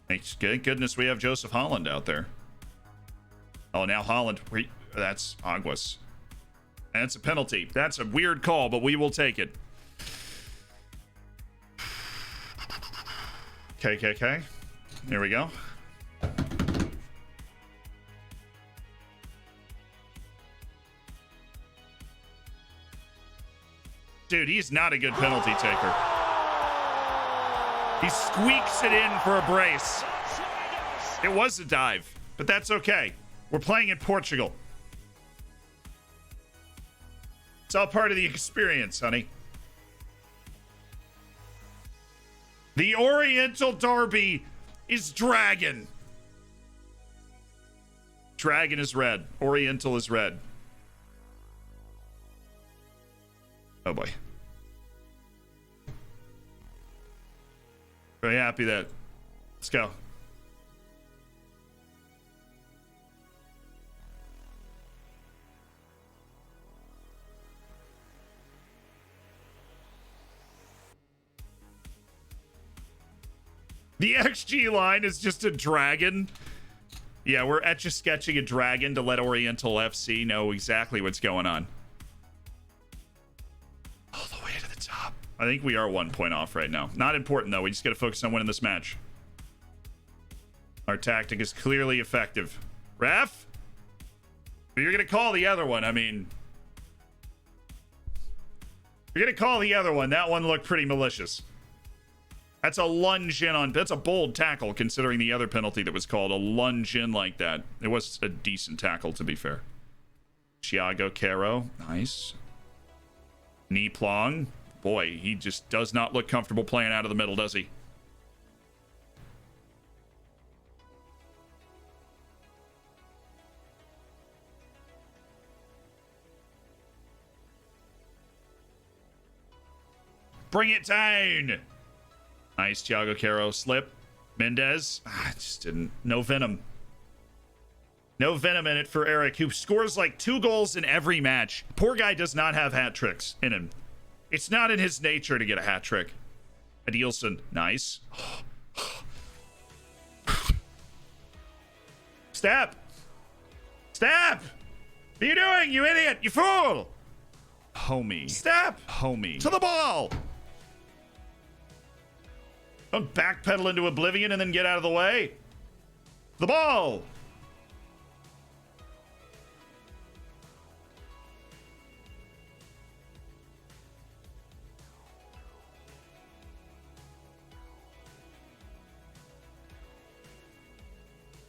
Thanks. Good goodness we have Joseph Holland out there. Oh, now Holland. That's Aguas. That's a penalty. That's a weird call, but we will take it. KKK. Here we go. Dude, he's not a good penalty taker. He squeaks it in for a brace. It was a dive, but that's okay. We're playing in Portugal. It's all part of the experience, honey. The Oriental Derby is dragon. Dragon is red. Oriental is red. Oh boy. Very happy that. Let's go. The XG line is just a dragon. Yeah, we're etch-a-sketching a dragon to let Oriental FC know exactly what's going on. All the way to the top. I think we are 1 point off right now. Not important, though. We just got to focus on winning this match. Our tactic is clearly effective. Ref? You're going to call the other one. I mean... You're going to call the other one. That one looked pretty malicious. That's a lunge in on... That's a bold tackle, considering the other penalty that was called. A lunge in like that. It was a decent tackle, to be fair. Thiago Caro. Nice. Knee plong. Boy, he just does not look comfortable playing out of the middle, does he? Bring it down! Nice, Thiago Caro slip. Mendes. Just didn't. No venom. No venom in it for Erik, who scores like 2 goals in every match. Poor guy does not have hat tricks in him. It's not in his nature to get a hat trick. Adilson. Nice. Step. Step. What are you doing, you idiot? You fool. Homie. Step. Homie. To the ball. Don't backpedal into oblivion and then get out of the way. The ball.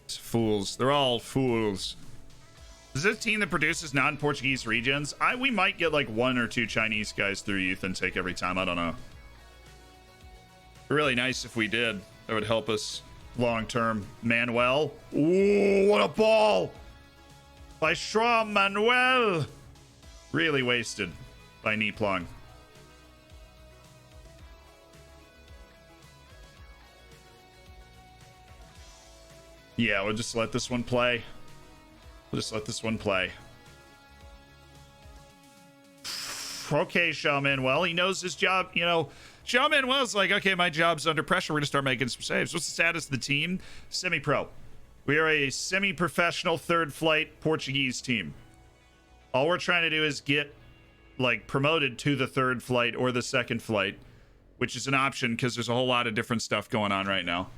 Fools. They're all fools. Is this a team that produces non-Portuguese regions? We might get like 1 or 2 Chinese guys through youth intake every time. I don't know. Really nice if we did. That would help us long term. Manuel. Ooh, what a ball! By Schramm Manuel. Really wasted by Niplong. Yeah, we'll just let this one play. We'll just let this one play. Okay, Shaw Manuel. He knows his job, you know. Shaw Manuel's like, okay, my job's under pressure. We're going to start making some saves. What's the status of the team? Semi-pro. We are a semi-professional third flight Portuguese team. All we're trying to do is get, like, promoted to the third flight or the second flight, which is an option because there's a whole lot of different stuff going on right now.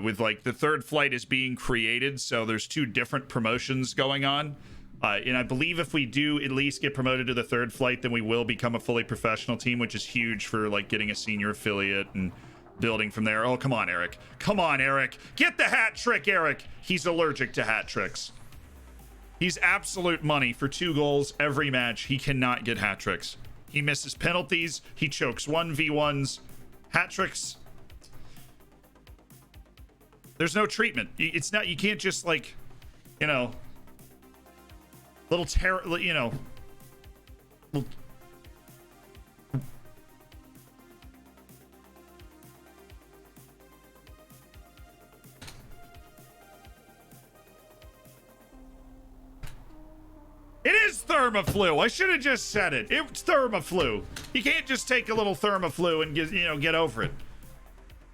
With, like, the third flight is being created, so there's 2 different promotions going on. And I believe if we do at least get promoted to the third flight, then we will become a fully professional team, which is huge for, like, getting a senior affiliate and building from there. Oh, come on, Erik. Come on, Erik. Get the hat trick, Erik. He's allergic to hat tricks. He's absolute money for 2 goals every match. He cannot get hat tricks. He misses penalties. He chokes 1v1s. Hat tricks. There's no treatment. It's not, you can't just, like, you know... Little terror, you know. It is Thermaflu. I should have just said it. It's Thermaflu. You can't just take a little Thermaflu and get over it.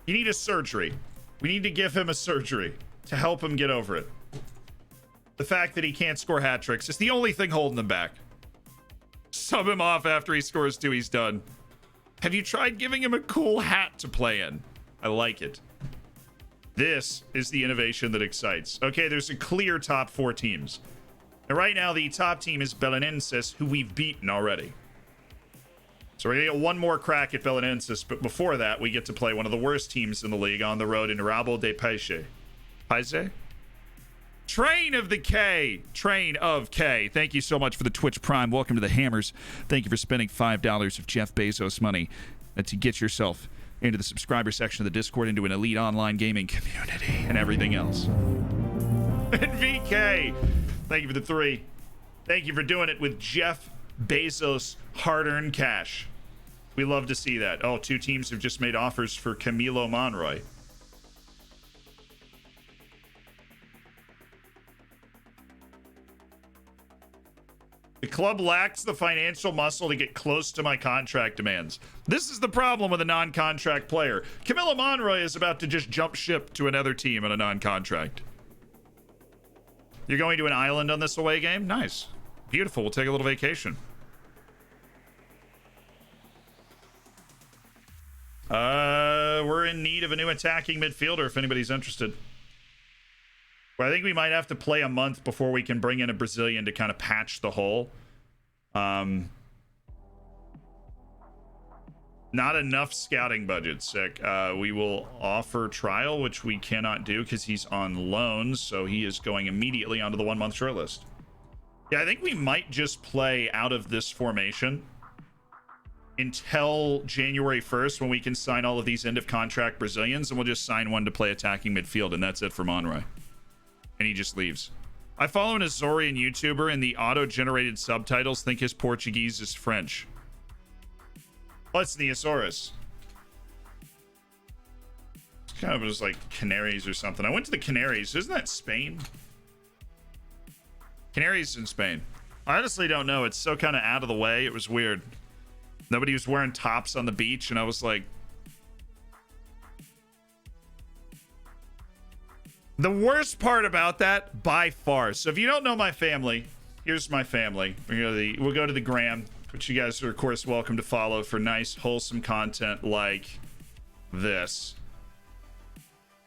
You need a surgery. We need to give him a surgery to help him get over it. The fact that he can't score hat tricks is the only thing holding him back. Sub him off after he scores 2, he's done. Have you tried giving him a cool hat to play in? I like it. This is the innovation that excites. Okay, there's a clear top 4 teams. And right now, the top team is Belenenses, who we've beaten already. So we're going to get one more crack at Belenenses, but before that, we get to play one of the worst teams in the league on the road in Rabo de Peixe. Peixe? Train of the K. Train of K. Thank you so much for the Twitch Prime. Welcome to the Hammers. Thank you for spending $5 of Jeff Bezos money to get yourself into the subscriber section of the Discord, into an elite online gaming community, and everything else. And VK, thank you for the 3. Thank you for doing it with Jeff Bezos' hard-earned cash. We love to see that. Oh, 2 teams have just made offers for Camilo Monroy. The club lacks the financial muscle to get close to my contract demands. This is the problem with a non-contract player. Camilo Monroy is about to just jump ship to another team on a non-contract. You're going to an island on this away game? Nice. Beautiful. We'll take a little vacation. We're in need of a new attacking midfielder if anybody's interested. But I think we might have to play a month before we can bring in a Brazilian to kind of patch the hole. Not enough scouting budget, sick. We will offer trial, which we cannot do because he's on loan, so he is going immediately onto the 1-month shortlist. Yeah, I think we might just play out of this formation until January 1st when we can sign all of these end-of-contract Brazilians, and we'll just sign one to play attacking midfield, and that's it for Monroy. And he just leaves. I follow an Azorian YouTuber, and the auto-generated subtitles think his Portuguese is French. Oh, it's the Azores. It's kind of just like Canaries or something. I went to the Canaries. Isn't that Spain? Canaries in Spain. I honestly don't know. It's so kind of out of the way. It was weird. Nobody was wearing tops on the beach, and I was like... The worst part about that, by far. So if you don't know my family, here's my family. We'll go to the gram, which you guys are, of course, welcome to follow for nice, wholesome content like this.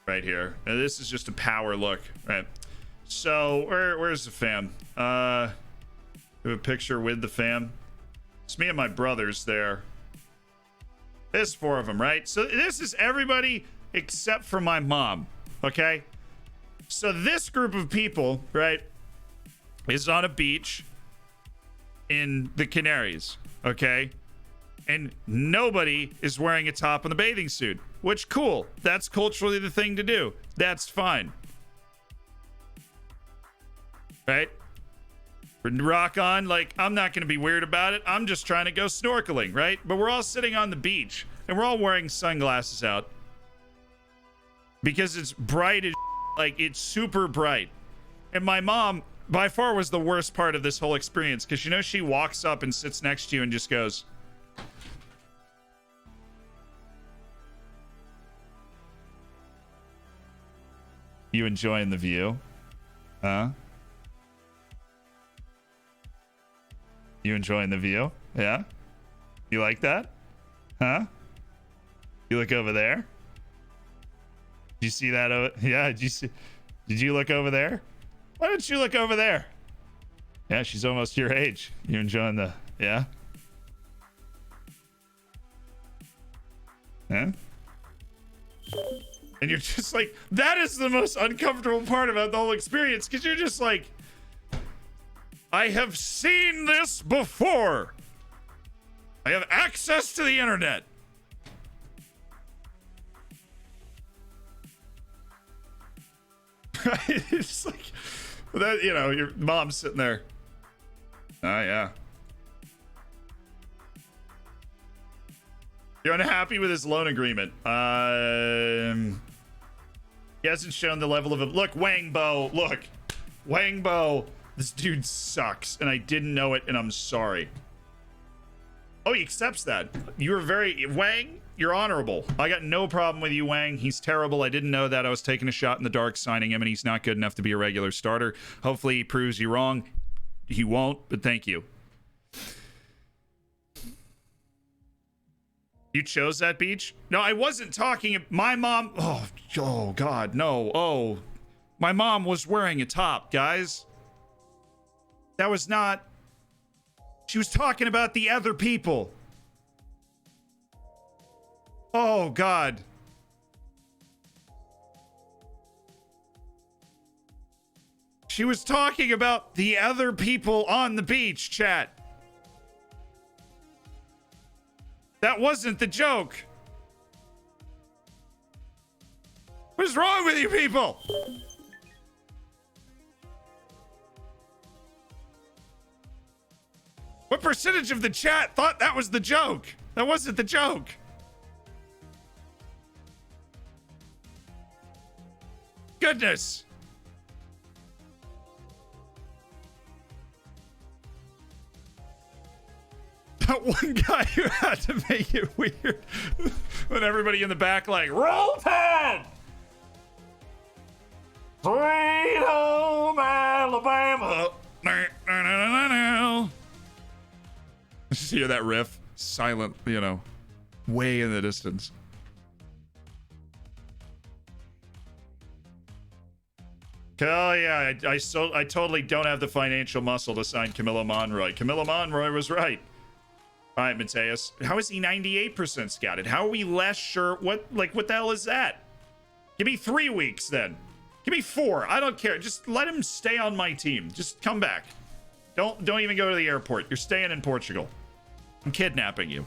Right here. Now, this is just a power look, right? So, where's the fam? We have a picture with the fam. It's me and my brothers there. There's 4 of them, right? So this is everybody except for my mom, okay? So this group of people, right, is on a beach in the Canaries, okay? And nobody is wearing a top on the bathing suit, which, cool. That's culturally the thing to do. That's fine. Right? Rock on, like, I'm not going to be weird about it. I'm just trying to go snorkeling, right? But we're all sitting on the beach, and we're all wearing sunglasses out. Because it's bright as like, it's super bright. And my mom, by far, was the worst part of this whole experience. Because, you know, she walks up and sits next to you and just goes... You enjoying the view? Huh? You enjoying the view? Yeah? You like that? Huh? You look over there? Did you see that? Yeah, did you look over there? Why don't you look over there? Yeah, she's almost your age. You enjoying the... Yeah? Huh? And you're just like... That is the most uncomfortable part about the whole experience, because you're just like... I have seen this before. I have access to the internet. It's like that, you know, your mom's sitting there. Oh, yeah. You're unhappy with his loan agreement. He hasn't shown the level of... Look, Wangbo. Look. Wangbo. This dude sucks, and I didn't know it, and I'm sorry. Oh, he accepts that. You were very... Wang, you're honorable. I got no problem with you, Wang. He's terrible. I didn't know that. I was taking a shot in the dark signing him, and he's not good enough to be a regular starter. Hopefully he proves you wrong. He won't, but thank you. You chose that beach? No, I wasn't talking... My mom... Oh, God, no. Oh, my mom was wearing a top, guys. That was not... She was talking about the other people. Oh, God. She was talking about the other people on the beach, chat. That wasn't the joke. What is wrong with you people? What percentage of the chat thought that was the joke? That wasn't the joke. Goodness. That one guy who had to make it weird when everybody in the back like, roll tide! Sweet home Alabama. Just hear that riff, silent, you know, way in the distance. Oh yeah, I totally don't have the financial muscle to sign Camilo Monroy. Camilo Monroy was right. All right, Mateus. How is he 98% scouted? How are we less sure? What the hell is that? Give me 3 weeks then. Give me 4. I don't care. Just let him stay on my team. Just come back. Don't even go to the airport. You're staying in Portugal. I'm kidnapping you.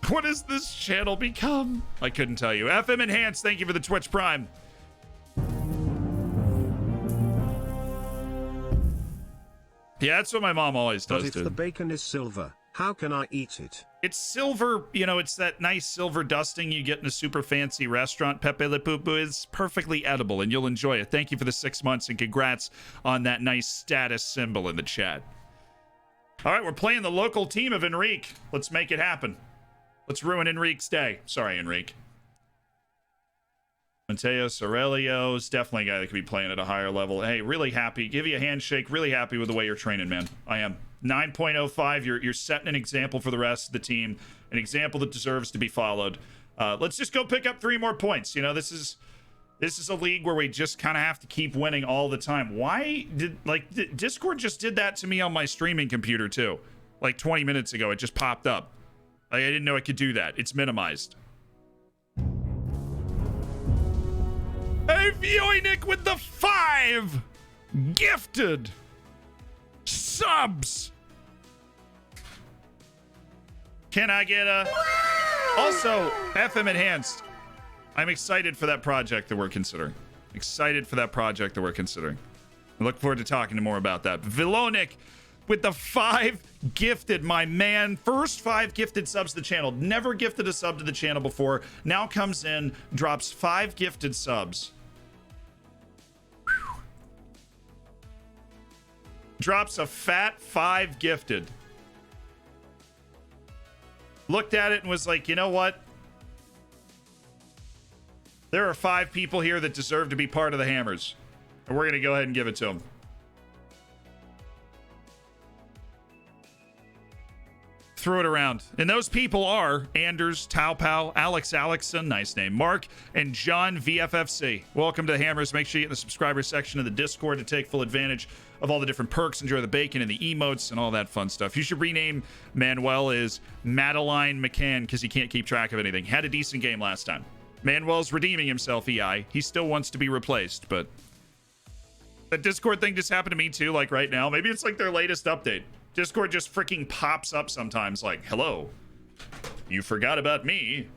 What has this channel become? I couldn't tell you. FM Enhanced, thank you for the Twitch Prime. Yeah, that's what my mom always does, but if dude. the bacon is silver, how can I eat it? It's silver, you know, it's that nice silver dusting you get in a super fancy restaurant. Pepe Le Pupu is perfectly edible, and you'll enjoy it. Thank you for the 6 months, and congrats on that nice status symbol in the chat. All right, we're playing the local team of Erik. Let's make it happen. Let's ruin Enrique's day. Sorry, Erik. Mateus Aurelio's definitely a guy that could be playing at a higher level. Hey, really happy. Give you a handshake. Really happy with the way you're training, man. I am. 9.05. You're setting an example for the rest of the team. An example that deserves to be followed. Let's just go pick up 3 more points. You know, this is a league where we just kind of have to keep winning all the time. Why did Discord just did that to me on my streaming computer too? Like 20 minutes ago, it just popped up. Like, I didn't know it could do that. It's minimized. Hey, Vioinic with the 5 gifted subs. Can I get a... Also, FM Enhanced. I'm excited for that project that we're considering. I look forward to talking to more about that. Vilonic with the 5 gifted, my man. First 5 gifted subs to the channel. Never gifted a sub to the channel before. Now comes in, drops 5 gifted subs. Whew. Drops a fat 5 gifted. Looked at it and was like, you know what? There are 5 people here that deserve to be part of the Hammers. And we're going to go ahead and give it to them. Threw it around. And those people are Anders, Taupau, Alex Alexson, nice name, Mark, and John VFFC. Welcome to the Hammers. Make sure you get in the subscriber section of the Discord to take full advantage of all the different perks, enjoy the bacon and the emotes and all that fun stuff. You should rename Manuel as Madeline McCann because he can't keep track of anything. Had a decent game last time. Manuel's redeeming himself, EI. He still wants to be replaced, but that Discord thing just happened to me too, like right now. Maybe it's like their latest update. Discord just freaking pops up sometimes like, hello, you forgot about me.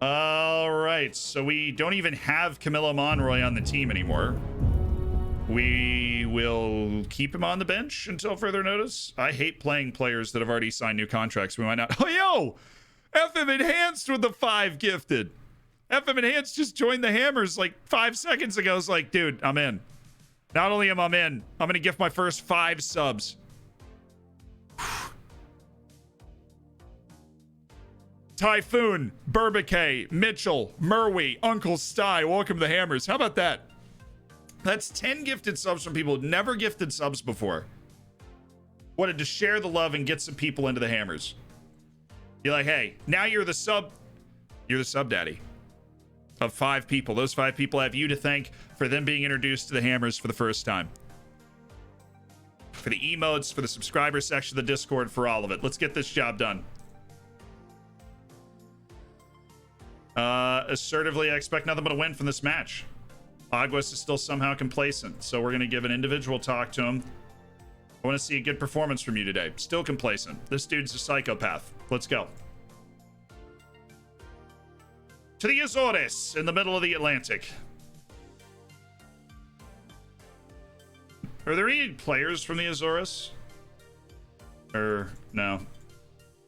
All right, so we don't even have Camilo Monroy on the team anymore. We will keep him on the bench until further notice. I hate playing players that have already signed new contracts. We might not. Oh, yo! FM Enhanced with the 5 gifted. FM Enhanced just joined the Hammers like 5 seconds ago. It's like, dude, I'm in. Not only am I in, I'm going to gift my first 5 subs. Typhoon, Burbake, Mitchell, Murray, Uncle Sty, welcome to the Hammers. How about that? That's 10 gifted subs from people who never gifted subs before. Wanted to share the love and get some people into the Hammers. You're like, hey, now you're the sub daddy. of 5 people. Those 5 people have you to thank for them being introduced to the Hammers for the first time. For the emotes, for the subscriber section of the Discord, for all of it. Let's get this job done. Assertively, I expect nothing but a win from this match. Aguas is still somehow complacent, so we're going to give an individual talk to him. I want to see a good performance from you today. Still complacent. This dude's a psychopath. Let's go. To the Azores in the middle of the Atlantic. Are there any players from the Azores? Or no?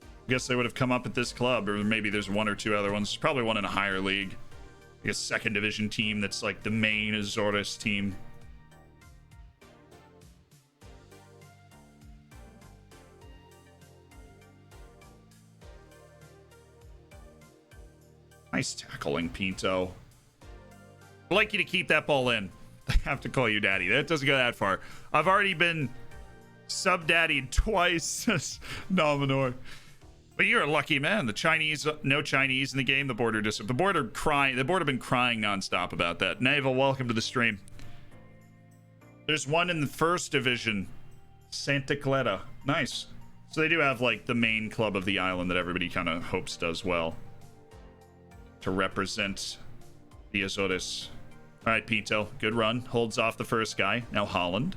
I guess they would have come up at this club, or maybe there's 1 or 2 other ones. Probably one in a higher league. Like a 2nd division team that's like the main Azores team. Nice tackling, Pinto. I'd like you to keep that ball in. I have to call you daddy. That doesn't go that far. I've already been sub-daddied twice. Nominor. But you're a lucky man. The Chinese, no Chinese in the game. The board have been crying nonstop about that. Naval, welcome to the stream. There's one in the 1st division. Santa Clara. Nice. So they do have like the main club of the island that everybody kind of hopes does well to represent the Azores. All right, Pinto, good run. Holds off the first guy. Now Holland.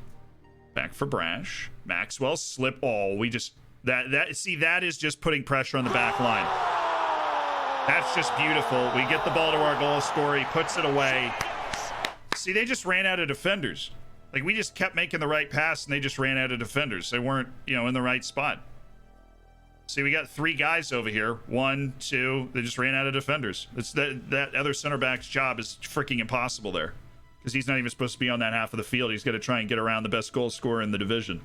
Back for Brash. Maxwell slip. Oh, we just that is just putting pressure on the back line. That's just beautiful. We get the ball to our goal scorer. He puts it away. See, they just ran out of defenders. Like, we just kept making the right pass and they just ran out of defenders. They weren't, in the right spot. See, we got 3 guys over here. 1, 2. They just ran out of defenders. It's that other center back's job is freaking impossible there, because he's not even supposed to be on that half of the field. He's got to try and get around the best goal scorer in the division,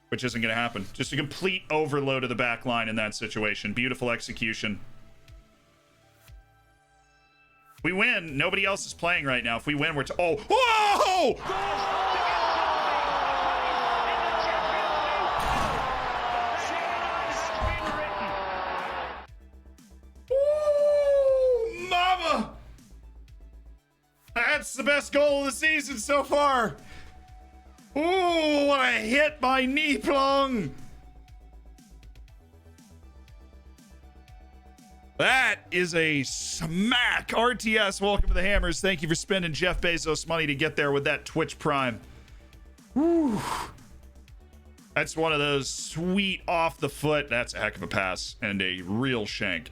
which isn't going to happen. Just a complete overload of the back line in that situation. Beautiful execution. We win. Nobody else is playing right now. If we win, we're whoa! Mama! That's the best goal of the season so far. Ooh, what a hit by Niplong. That is a smack. RTS, welcome to the Hammers. Thank you for spending Jeff Bezos money to get there with that Twitch Prime. Woo. That's one of those sweet off the foot. That's a heck of a pass and a real shank.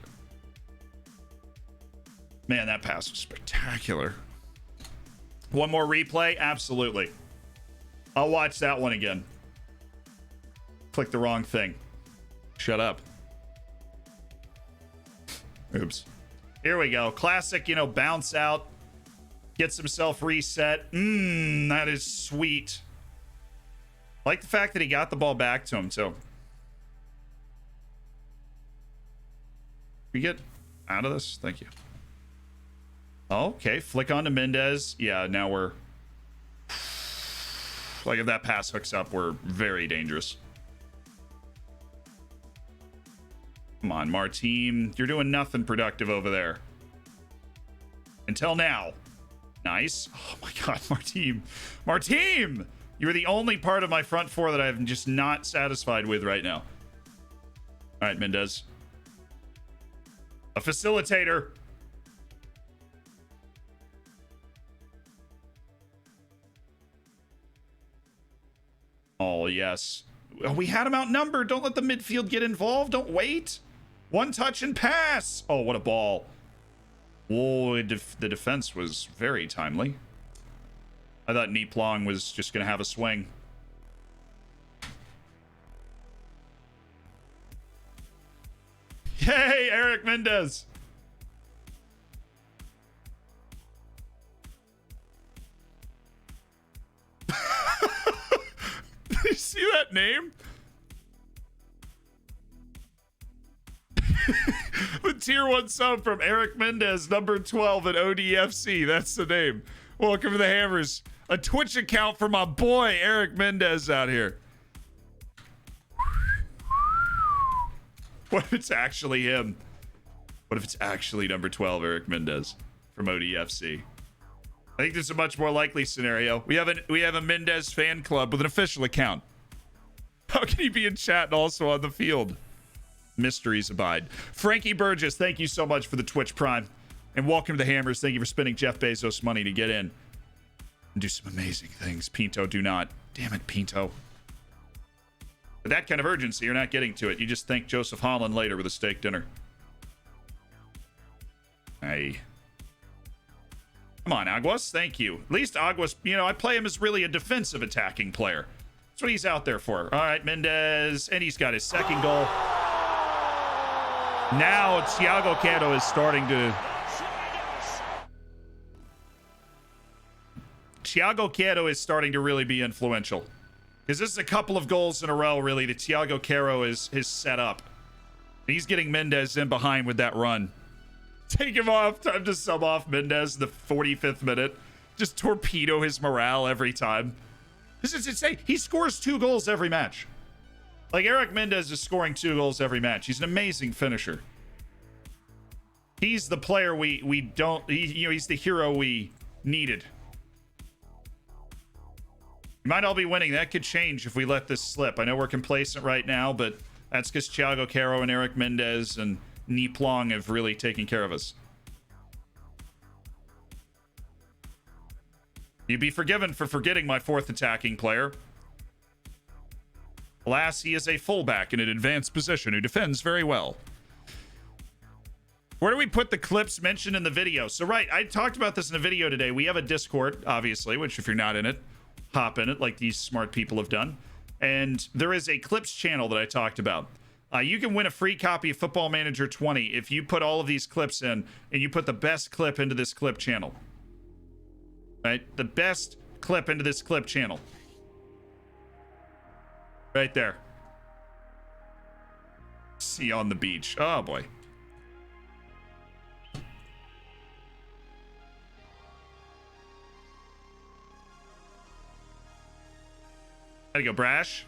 Man, that pass was spectacular. One more replay? Absolutely. I'll watch that one again. Click the wrong thing. Shut up. Oops. Here we go. Classic, bounce out. Gets himself reset. That is sweet. I like the fact that he got the ball back to him, too. We get out of this? Thank you. Okay, flick on to Mendes. Yeah, now we're... Like, if that pass hooks up, we're very dangerous. Come on, Martine. You're doing nothing productive over there. Until now. Nice. Oh my god, Martine. Martine! You are the only part of my front 4 that I'm just not satisfied with right now. Alright, Mendes. A facilitator. Oh, yes. We had him outnumbered. Don't let the midfield get involved. Don't wait. One touch and pass. Oh, what a ball. Whoa, the defense was very timely. I thought Niplong was just going to have a swing. Yay, Erik Mendes. You see that name? The tier 1 sub from Erik Mendes, number 12 at ODFC. That's the name. Welcome to the Hammers. A Twitch account for my boy Erik Mendes out here. What if it's actually him? What if it's actually number 12, Erik Mendes from ODFC? I think this is a much more likely scenario. We have a Mendes fan club with an official account. How can he be in chat and also on the field? Mysteries abide. Frankie Burgess, thank you so much for the Twitch Prime. And welcome to the Hammers. Thank you for spending Jeff Bezos money to get in and do some amazing things. Pinto, do not. Damn it, Pinto. With that kind of urgency, you're not getting to it. You just thank Joseph Holland later with a steak dinner. Hey. Come on, Aguas. Thank you. At least Aguas, you know, I play him as really a defensive attacking player. That's what he's out there for. All right, Mendes. And he's got his second goal. Now, Thiago Quero is starting to... Thiago Quero is starting to really be influential. Because this is a couple of goals in a row, really, that Thiago Quero is set up. He's getting Mendes in behind with that run. Take him off. Time to sub off Mendes in the 45th minute. Just torpedo his morale every time. This is insane. He scores 2 goals every match. Like, Erik Mendes is scoring 2 goals every match. He's an amazing finisher. He's the player we don't... he's the hero we needed. We might all be winning. That could change if we let this slip. I know we're complacent right now, but that's because Thiago Quero and Erik Mendes and Niplong have really taken care of us. You'd be forgiven for forgetting my 4th attacking player. Alas, he is a fullback in an advanced position who defends very well. Where do we put the clips mentioned in the video? So, right, I talked about this in a video today. We have a Discord, obviously, which if you're not in it, hop in it like these smart people have done. And there is a clips channel that I talked about. You can win a free copy of Football Manager 20 if you put all of these clips in and you put the best clip into this clip channel. Right? The best clip into this clip channel. Right there. See on the beach. Oh boy. Gotta go, Brash.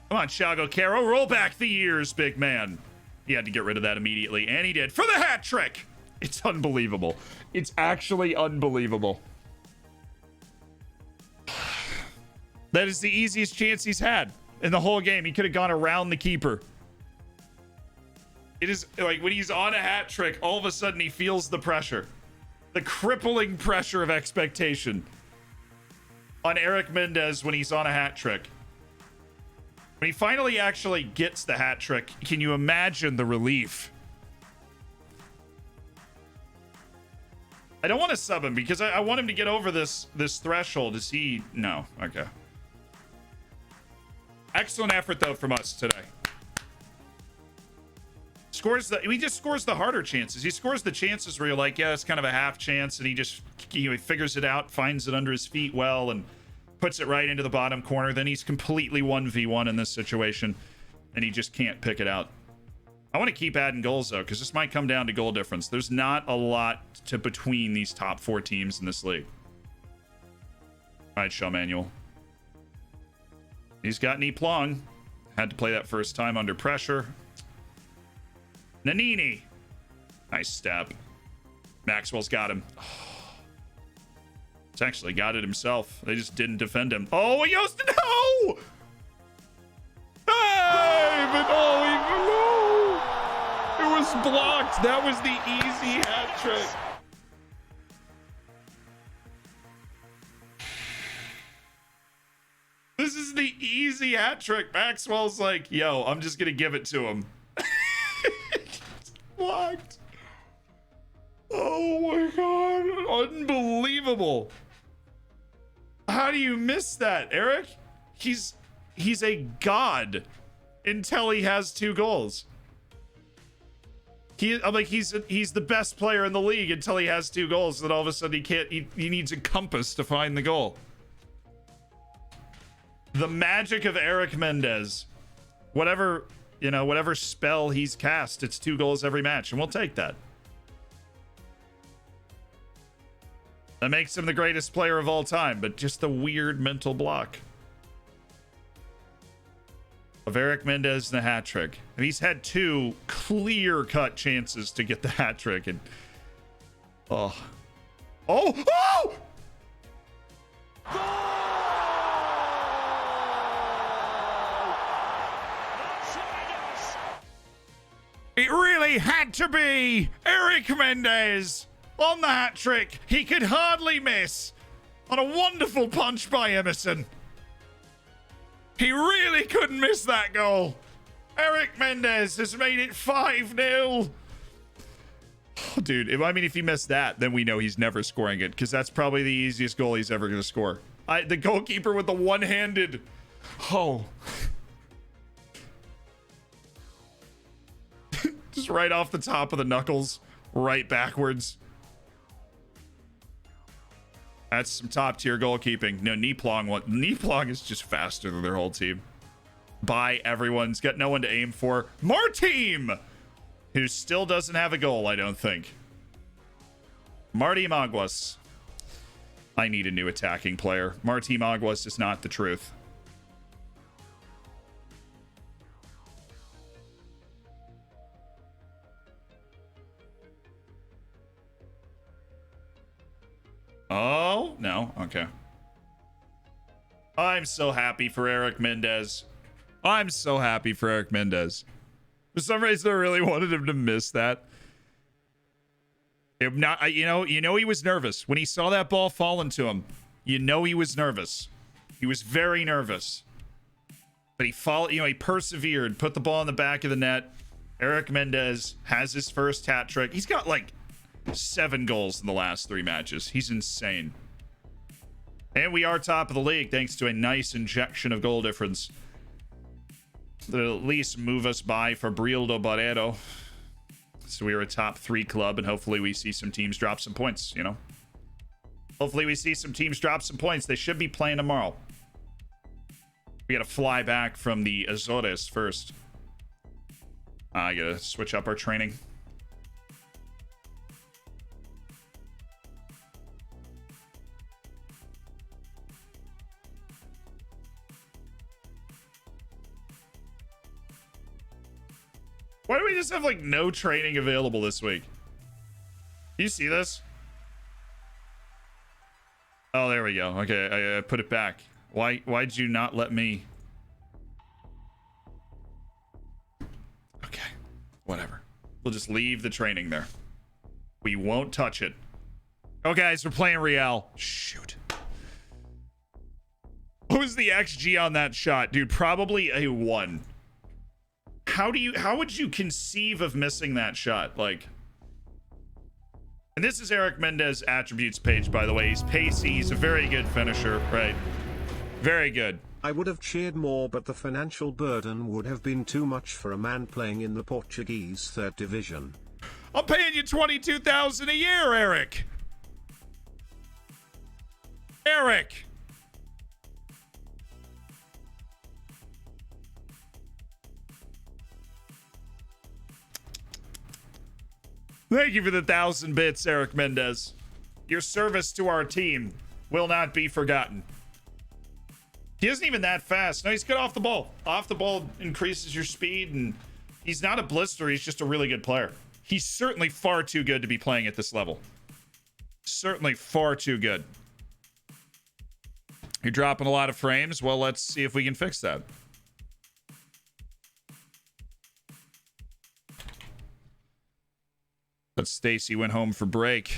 Come on, Thiago Quero. Roll back the years, big man. He had to get rid of that immediately, and he did. For the hat trick! It's unbelievable. It's actually unbelievable. That is the easiest chance he's had in the whole game. He could have gone around the keeper. It is like when he's on a hat trick, all of a sudden he feels the pressure. The crippling pressure of expectation on Erik Mendes when he's on a hat trick. When he finally actually gets the hat trick, can you imagine the relief? I don't want to sub him because I want him to get over this threshold. Is he? No. Okay. Excellent effort, though, from us today. He just scores the harder chances. He scores the chances where you're like, yeah, it's kind of a half chance, and he figures it out, finds it under his feet well, and puts it right into the bottom corner. Then he's completely 1v1 in this situation, and he just can't pick it out. I want to keep adding goals, though, because this might come down to goal difference. There's not a lot to between these top 4 teams in this league. All right, Shaw Manuel. He's got Niplong. Had to play that first time under pressure. Nanini. Nice step. Maxwell's got him. He's actually got it himself. They just didn't defend him. Oh, he goes to no! Hey, but no! It was blocked. That was the easy hat trick. This is the easy hat trick. Maxwell's like, yo, I'm just going to give it to him. It's blocked. Oh my God. Unbelievable. How do you miss that, Erik? He's a god until he has 2 goals. I'm like, he's the best player in the league until he has 2 goals. Then all of a sudden he needs a compass to find the goal. The magic of Erik Mendes. Whatever spell he's cast, it's 2 goals every match, and we'll take that. That makes him the greatest player of all time, but just the weird mental block. of Erik Mendes and the hat trick. And he's had 2 clear-cut chances to get the hat trick. And oh. It really had to be Erik Mendes on the hat trick. He could hardly miss on a wonderful punch by Emerson. He really couldn't miss that goal. Erik Mendes has made it 5-0. Oh, dude, I mean, if he missed that, then we know he's never scoring it, because that's probably the easiest goal he's ever going to score. The goalkeeper with the one-handed. Oh. Just right off the top of the knuckles, right backwards. That's some top-tier goalkeeping. No, Niplong is just faster than their whole team. Bye, everyone's got no one to aim for. Marteam, who still doesn't have a goal, I don't think. Marty Maguas. I need a new attacking player. Marty Maguas is not the truth. Oh, no. Okay. I'm so happy for Erik Mendes. I'm so happy for Erik Mendes. For some reason, I really wanted him to miss that. You know, he was nervous. When he saw that ball fall into him, you know he was nervous. He was very nervous. But he persevered, put the ball in the back of the net. Erik Mendes has his first hat trick. He's got like 7 goals in the last 3 matches. He's insane. And we are top of the league thanks to a nice injection of goal difference that'll at least move us by Fabrildo Barreiro. So we are a top 3 club, and hopefully we see some teams drop some points, you know? Hopefully we see some teams drop some points. They should be playing tomorrow. We gotta fly back from the Azores first. I gotta switch up our training. Why do we just have like no training available this week? Do you see this? Oh, there we go. Okay, I put it back. Why'd you not let me? Okay, whatever. We'll just leave the training there. We won't touch it. Oh, guys, we're playing Real. Shoot. What was the XG on that shot, dude? Probably a 1. How would you conceive of missing that shot? Like, and this is Erik Mendes' attributes page, by the way. He's pacey. He's a very good finisher, right? Very good. I would have cheered more, but the financial burden would have been too much for a man playing in the Portuguese 3rd division. I'm paying you $22,000 a year, Erik. Erik. Thank you for the 1,000 bits, Erik Mendes. Your service to our team will not be forgotten. He isn't even that fast. No, he's good off the ball. Off the ball increases your speed, and he's not a blister. He's just a really good player. He's certainly far too good to be playing at this level. Certainly far too good. You're dropping a lot of frames. Well, let's see if we can fix that. But Stacy went home for break.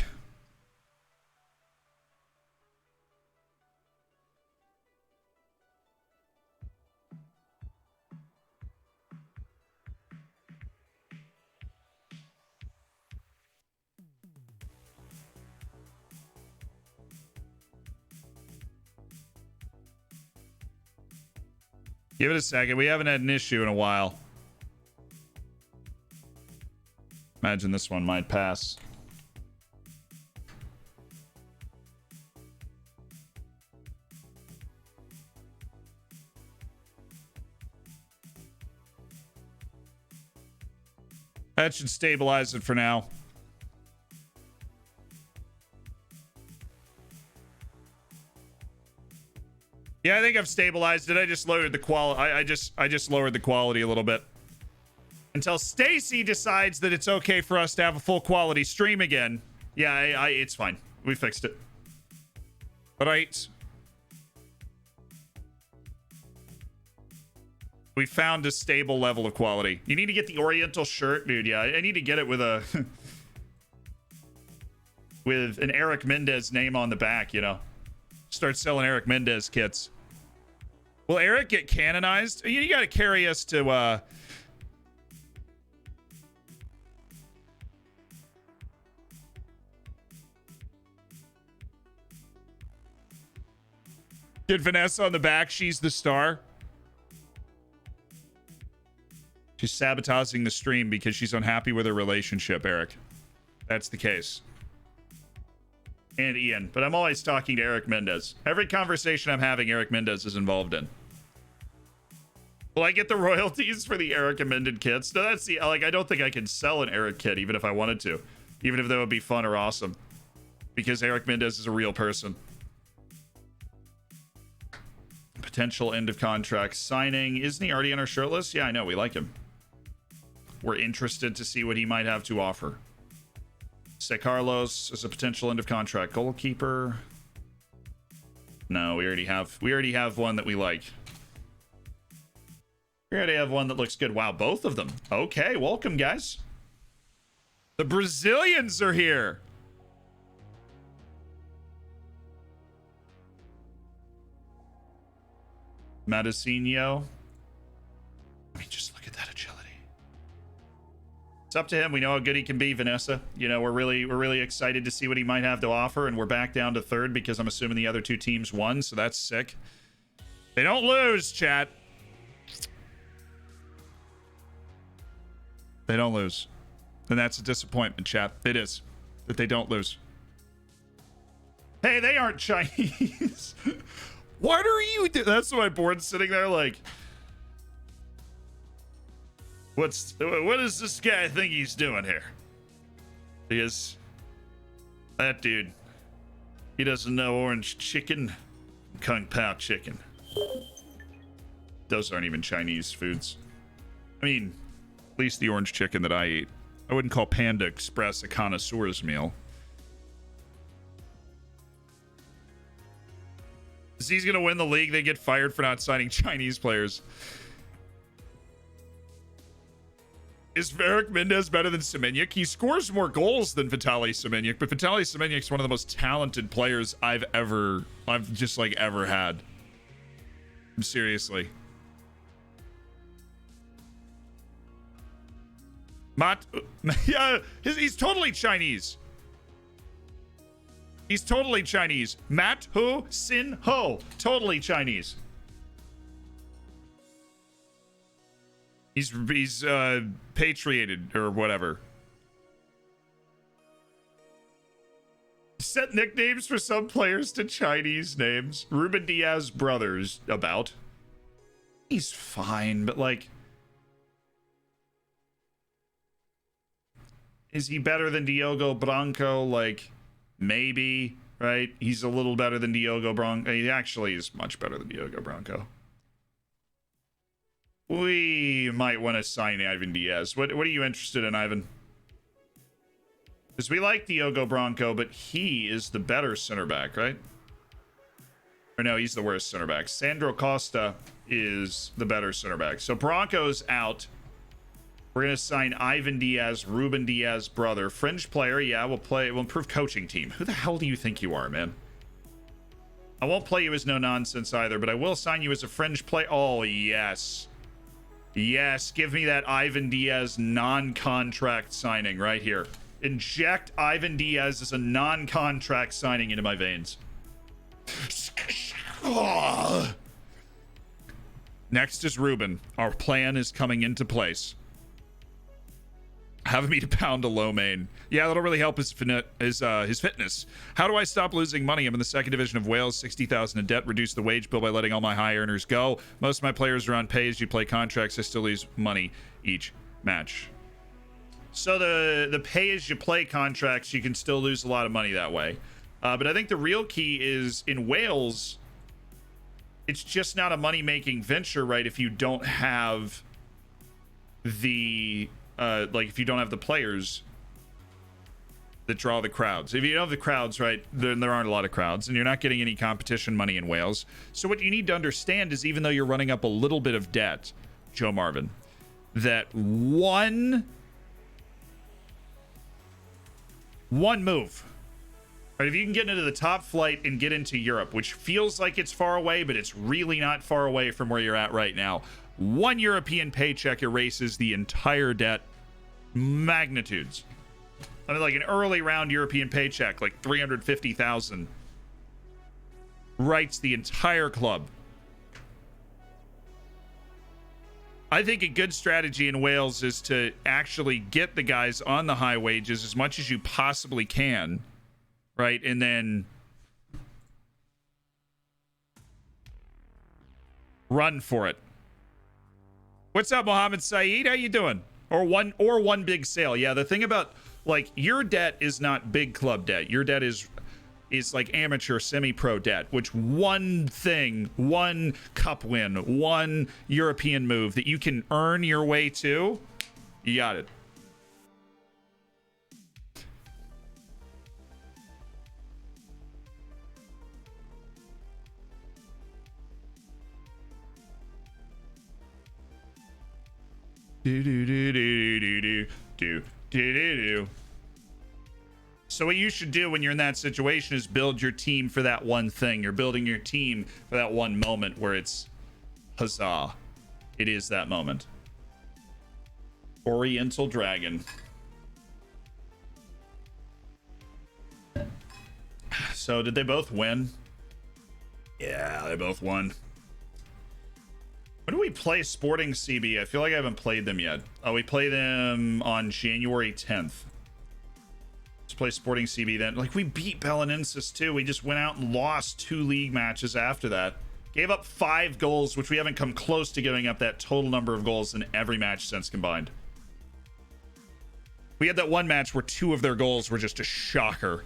Give it a second. We haven't had an issue in a while. Imagine this one might pass. That should stabilize it for now. Yeah, I think I've stabilized it. I just lowered the quality. I just lowered the quality a little bit until Stacy decides that it's okay for us to have a full quality stream again. Yeah, it's fine. We fixed it. All right. We found a stable level of quality. You need to get the Oriental shirt, dude. Yeah, I need to get it with a with an Erik Mendes name on the back, you know. Start selling Erik Mendes kits. Will Erik get canonized? You got to carry us to Get Vanessa on the back. She's the star. She's sabotaging the stream because she's unhappy with her relationship, Erik. That's the case. And Ian. But I'm always talking to Erik Mendes. Every conversation I'm having, Erik Mendes is involved in. Will I get the royalties for the Erik amended kits? No, that's the... Like, I don't think I can sell an Erik kit, even if I wanted to. Even if that would be fun or awesome. Because Erik Mendes is a real person. Potential end of contract signing. Isn't he already on our short list? Yeah, I know. We like him. We're interested to see what he might have to offer. Se Carlos is a potential end of contract goalkeeper. No, we already have one that we like. We already have one that looks good. Wow, both of them. Okay, welcome, guys. The Brazilians are here. Matasinho. I mean, just look at that agility. It's up to him. We know how good he can be, Vanessa. You know, we're really excited to see what he might have to offer, and we're back down to third because I'm assuming the other two teams won, so that's sick. They don't lose, chat. They don't lose. And that's a disappointment, chat. It is. That they don't lose. Hey, they aren't Chinese. What are you doing? That's my board sitting there like... What does this guy think he's doing here? Because that dude, he doesn't know orange chicken, kung pao chicken. Those aren't even Chinese foods. I mean, at least the orange chicken that I eat. I wouldn't call Panda Express a connoisseur's meal. If he's gonna win the league, they get fired for not signing Chinese players. Is Erik Mendes better than Semenyak? He scores more goals than Vitaly Semenyak, but Vitaly Semenyak's one of the most talented players I've ever had. Seriously. Yeah, he's totally Chinese. He's totally Chinese. Mat Ho Sin Ho. Totally Chinese. He's patriated or whatever. Set nicknames for some players to Chinese names. Ruben Diaz brothers about. He's fine, but like, is he better than Diogo Branco? Like, maybe, right? He's a little better than Diogo Branco. He actually is much better than Diogo Branco. We might want to sign Ivan Diaz. What are you interested in, Ivan? Because we like Diogo Branco, but he is the better center back, right? Or no, he's the worst center back. Sandro Costa is the better center back. So Branco's out. We're going to sign Ivan Diaz, Ruben Diaz brother. Fringe player, yeah, we'll improve coaching team. Who the hell do you think you are, man? I won't play you as no nonsense either, but I will sign you as a fringe player. Oh, yes. Yes, give me that Ivan Diaz non-contract signing right here. Inject Ivan Diaz as a non-contract signing into my veins. Next is Ruben. Our plan is coming into place. Having me to pound a low main. Yeah, that'll really help his fitness. How do I stop losing money? I'm in the second division of Wales, 60,000 in debt. Reduce the wage bill by letting all my high earners go. Most of my players are on pay-as-you-play contracts. I still lose money each match. So the pay-as-you-play contracts, you can still lose a lot of money that way. But I think the real key is in Wales, it's just not a money-making venture, right? If you don't have the like if you don't have the players that draw the crowds. If you don't have the crowds, right, then there aren't a lot of crowds, and you're not getting any competition money in Wales. So what you need to understand is, even though you're running up a little bit of debt, Joe Marvin, that one move, right? If you can get into the top flight and get into Europe, which feels like it's far away, but it's really not far away from where you're at right now. One European paycheck erases the entire debt magnitudes. I mean, like an early round European paycheck, like 350,000, writes the entire club. I think a good strategy in Wales is to actually get the guys on the high wages as much as you possibly can, right? And then run for it. What's up, Mohammed Saeed? How you doing? Or one big sale. Yeah, the thing about, like, your debt is not big club debt. Your debt is like amateur semi-pro debt, which one thing, one cup win, one European move that you can earn your way to, you got it. So what you should do when you're in that situation is build your team for that one thing. You're building your team for that one moment where it's huzzah. It is that moment. Oriental Dragon. So did they both win? Yeah, they both won. When do we play Sporting CB? I feel like I haven't played them yet. Oh, we play them on January 10th. Let's play Sporting CB then. Like, we beat Belenenses too. We just went out and lost 2 league matches after that. Gave up 5 goals, which we haven't come close to giving up that total number of goals in every match since combined. We had that one match where 2 of their goals were just a shocker.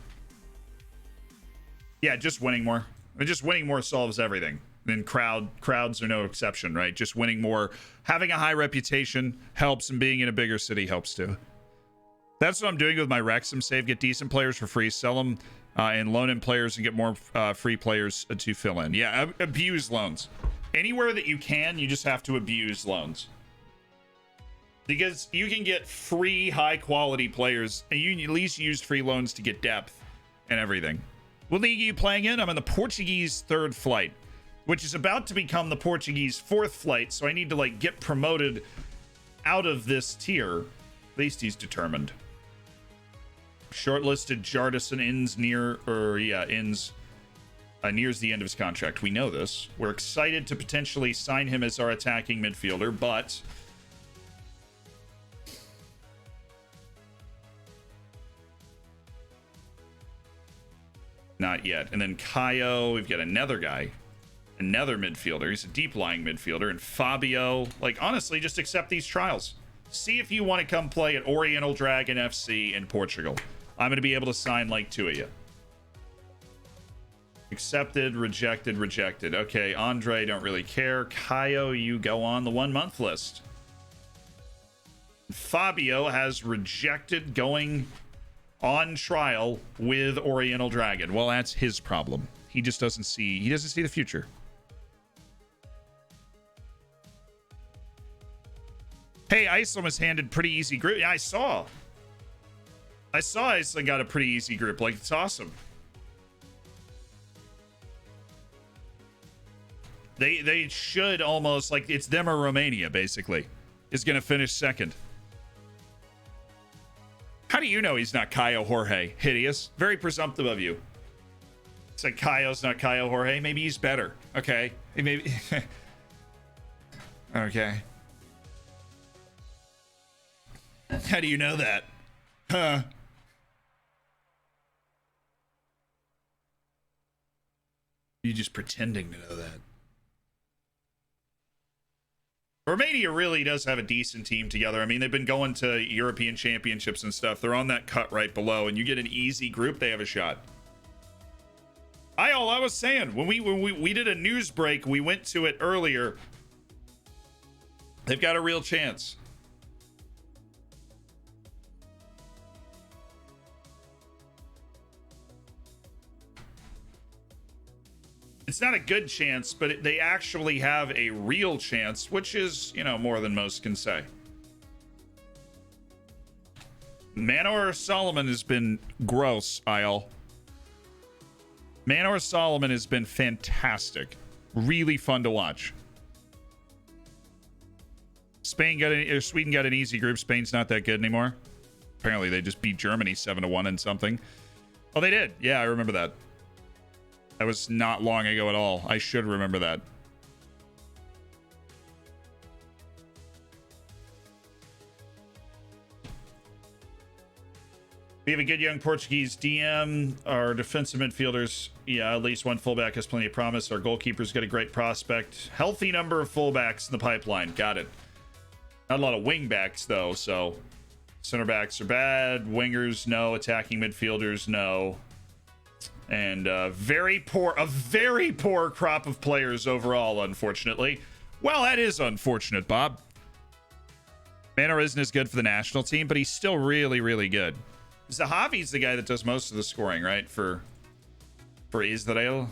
Yeah, just winning more. Just winning more solves everything. And crowds are no exception, right? Just winning more, having a high reputation helps, and being in a bigger city helps too. That's what I'm doing with my Wrexham save. Get decent players for free, sell them, and loan in players and get more free players to fill in. Yeah, abuse loans. Anywhere that you can, you just have to abuse loans. Because you can get free, high-quality players, and you can at least use free loans to get depth and everything. What league are you playing in? I'm in the Portuguese 3rd flight, which is about to become the Portuguese 4th flight, so I need to, like, get promoted out of this tier. At least he's determined. Shortlisted Jardison ends nears the end of his contract. We know this. We're excited to potentially sign him as our attacking midfielder, but not yet. And then Kaio, we've got another guy. Another midfielder. He's a deep-lying midfielder. And Fabio, like, honestly, just accept these trials. See if you want to come play at Oriental Dragon FC in Portugal. I'm going to be able to sign, like, 2 of you. Accepted, rejected, rejected. Okay, Andre, don't really care. Kaio, you go on the 1-month list. Fabio has rejected going on trial with Oriental Dragon. Well, that's his problem. He just doesn't see the future. Hey, Iceland was handed pretty easy group. Yeah, I saw Iceland got a pretty easy group. Like, it's awesome. They should almost, like, it's them or Romania, basically, is going to finish second. How do you know he's not Caio Jorge? Hideous. Very presumptive of you. It's like Caio's not Caio Jorge. Maybe he's better. Okay. Maybe. Okay. How do you know that? Huh? You're just pretending to know that. Romania really does have a decent team together. I mean, they've been going to European championships and stuff. They're on that cut right below, and you get an easy group, they have a shot. All I was saying, when we did a news break, we went to it earlier. They've got a real chance. It's not a good chance, but they actually have a real chance, which is, you know, more than most can say. Manor Solomon has been gross, Isle. Manor Solomon has been fantastic. Really fun to watch. Sweden got an easy group. Spain's not that good anymore. Apparently they just beat Germany 7-1 and something. Oh, they did. Yeah, I remember that. That was not long ago at all. I should remember that. We have a good young Portuguese DM. Our defensive midfielders, yeah, at least one fullback has plenty of promise. Our goalkeeper's got a great prospect. Healthy number of fullbacks in the pipeline. Got it. Not a lot of wingbacks, though, so center backs are bad. Wingers, no. Attacking midfielders, no. And a very poor crop of players overall, unfortunately. Well, that is unfortunate, Bob. Manor isn't as good for the national team, but he's still really, really good. Zahavi's the guy that does most of the scoring, right? For Israel,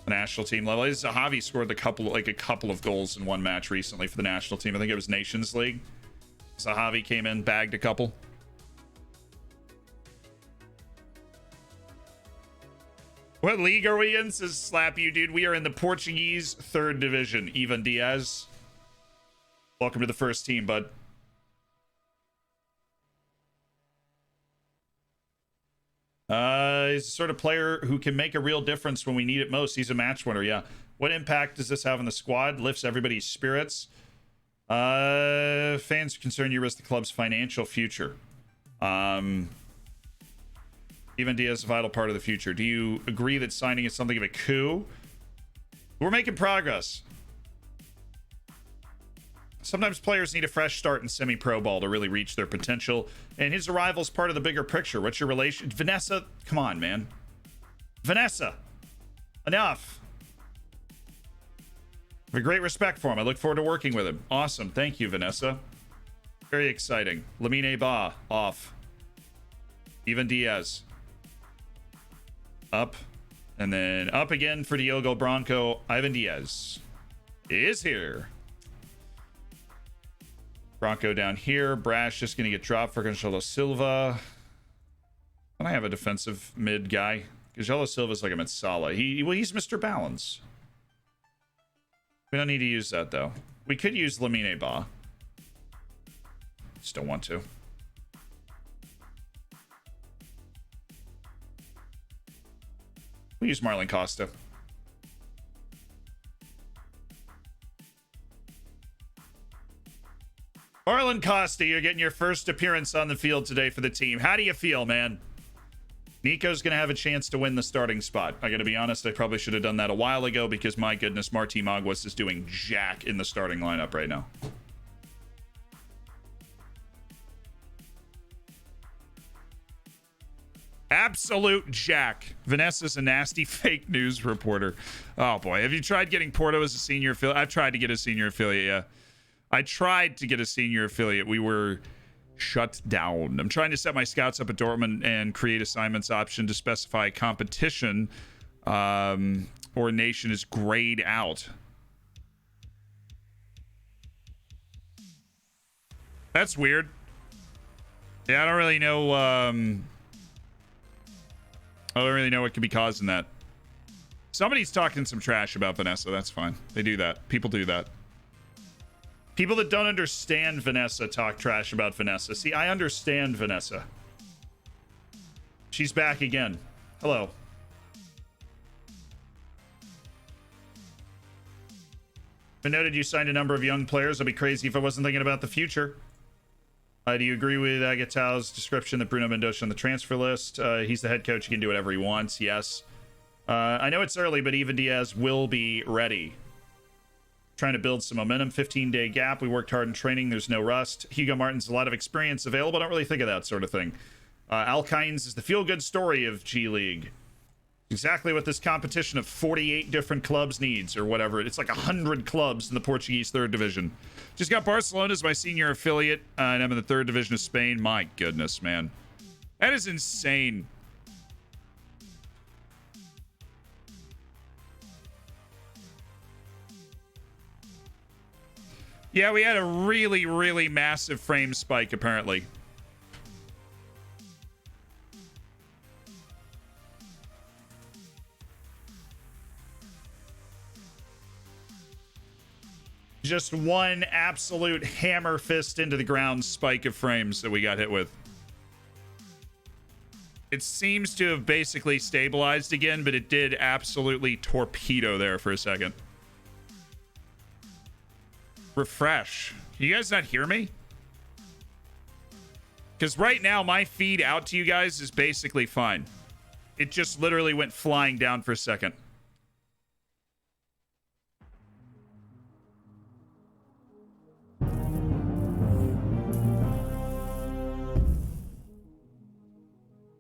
the national team level. Zahavi scored a couple of goals in one match recently for the national team. I think it was Nations League. Zahavi came in, bagged a couple. What league are we in? Says Slap You, dude. We are in the Portuguese 3rd division. Ivan Diaz. Welcome to the first team, bud. He's the sort of player who can make a real difference when we need it most. He's a match winner, yeah. What impact does this have on the squad? Lifts everybody's spirits. Fans are concerned you risk the club's financial future. Even Diaz is a vital part of the future. Do you agree that signing is something of a coup? We're making progress. Sometimes players need a fresh start in semi-pro ball to really reach their potential, and his arrival is part of the bigger picture. What's your relation? Vanessa, come on, man. Vanessa, enough. I have a great respect for him. I look forward to working with him. Awesome. Thank you, Vanessa. Very exciting. Lamine Ba, off. Even Diaz. Up. And then up again for Diogo Bronco. Ivan Diaz is here. Bronco down here. Brash just going to get dropped for Gonzalo Silva. And I have a defensive mid guy. Gonzalo Silva's like a Metsala. He's Mr. Balance. We don't need to use that, though. We could use Lamine Ba. Just don't want to. We use Marlon Costa. Marlon Costa, you're getting your first appearance on the field today for the team. How do you feel, man? Nico's going to have a chance to win the starting spot. I got to be honest, I probably should have done that a while ago because, my goodness, Marti Maguas is doing jack in the starting lineup right now. Absolute jack. Vanessa's a nasty fake news reporter. Oh, boy. Have you tried getting Porto as a senior affiliate? I've tried to get a senior affiliate, yeah. I tried to get a senior affiliate. We were shut down. I'm trying to set my scouts up at Dortmund and create assignments option to specify competition or nation is grayed out. That's weird. Yeah, I don't really know. I don't really know what could be causing that. Somebody's talking some trash about Vanessa. That's fine. They do that. People do that. People that don't understand Vanessa talk trash about Vanessa. See, I understand Vanessa. She's back again. Hello. I noted you signed a number of young players. I'd be crazy if I wasn't thinking about the future. Do you agree with Agatau's description that Bruno Mendes on the transfer list? He's the head coach. He can do whatever he wants. Yes. I know it's early, but even Diaz will be ready. Trying to build some momentum. 15-day gap. We worked hard in training. There's no rust. Hugo Martin's a lot of experience available. I don't really think of that sort of thing. Al Kynes is the feel-good story of G League. Exactly what this competition of 48 different clubs needs, or whatever. It's like 100 clubs in the Portuguese third division. Just got Barcelona as my senior affiliate, and I'm in the third division of Spain. My goodness, man. That is insane. Yeah, we had a really, really massive frame spike, apparently. Just one absolute hammer fist into the ground spike of frames that we got hit with. It seems to have basically stabilized again, but it did absolutely torpedo there for a second. Refresh. Can you guys not hear me? Because right now my feed out to you guys is basically fine. It just literally went flying down for a second.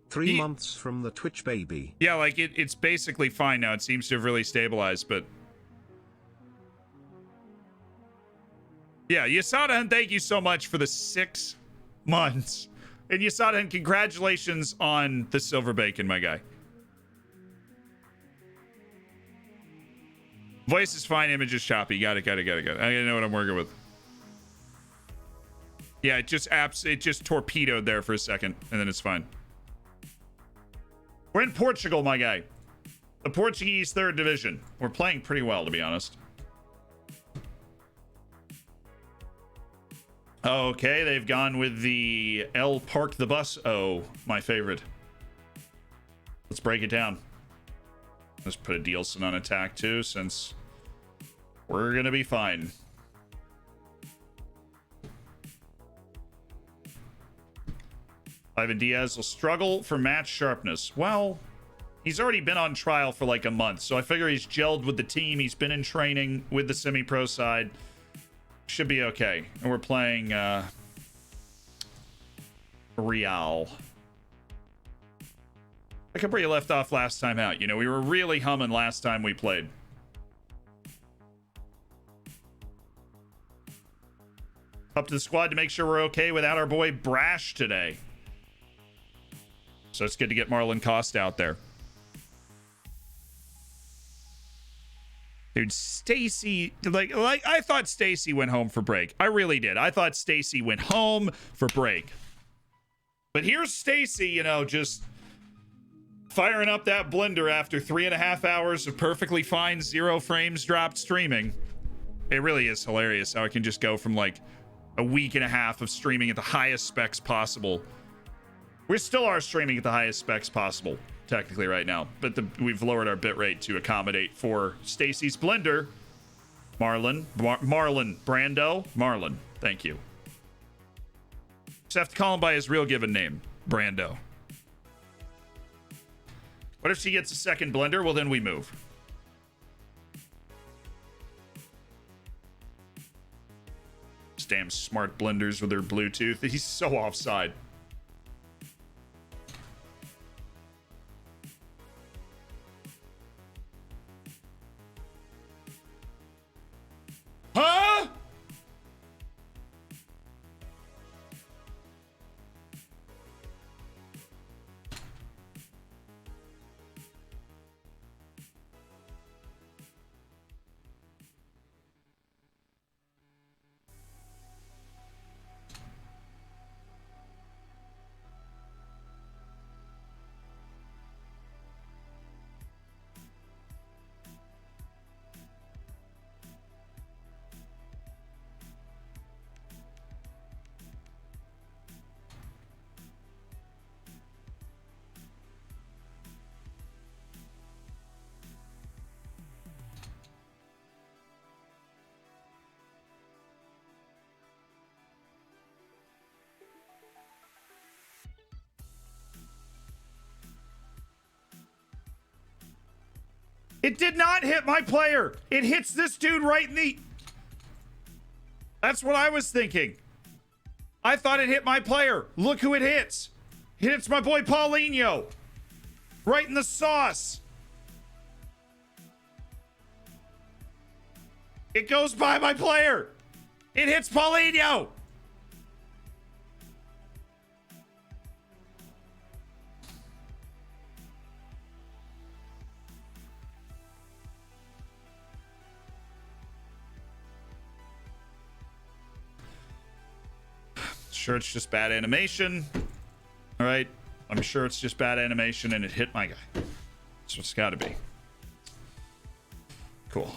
Three months from the Twitch baby. Yeah, like it's basically fine now. It seems to have really stabilized, but yeah, Yasada, thank you so much for the 6 months. And Yasada, congratulations on the silver bacon, my guy. Voice is fine, image is choppy. Got it. I gotta know what I'm working with. Yeah, it just torpedoed there for a second, and then it's fine. We're in Portugal, my guy. The Portuguese third division. We're playing pretty well, to be honest. Okay, they've gone with the L Park the Bus. Oh, my favorite. Let's break it down. Let's put a Dielson on attack too, since we're gonna be fine. Ivan Diaz will struggle for match sharpness. Well, he's already been on trial for like a month, so I figure he's gelled with the team. He's been in training with the semi-pro side. Should be okay. And we're playing Real. I could where you left off last time out. You know, we were really humming last time we played. Up to the squad to make sure we're okay without our boy Brash today. So it's good to get Marlon Cost out there. Dude, Stacy, like I thought Stacy went home for break. I really did. I thought Stacy went home for break. But here's Stacy, you know, just firing up that blender after 3.5 hours of perfectly fine 0 frames dropped streaming. It really is hilarious how I can just go from like a week and a half of streaming at the highest specs possible. We still are streaming at the highest specs possible, technically right now, but we've lowered our bitrate to accommodate for Stacy's blender. Marlon, Brando, Marlon. Thank you. Just have to call him by his real given name, Brando. What if she gets a second blender? Well, then we move. These damn smart blenders with their Bluetooth. He's so offside. Huh? It did not hit my player. It hits this dude right in the... That's what I was thinking. I thought it hit my player. Look who it hits. It hits my boy Paulinho. Right in the sauce. It goes by my player. It hits Paulinho. Sure, it's just bad animation. All right. I'm sure it's just bad animation and it hit my guy. That's what it's got to be. Cool.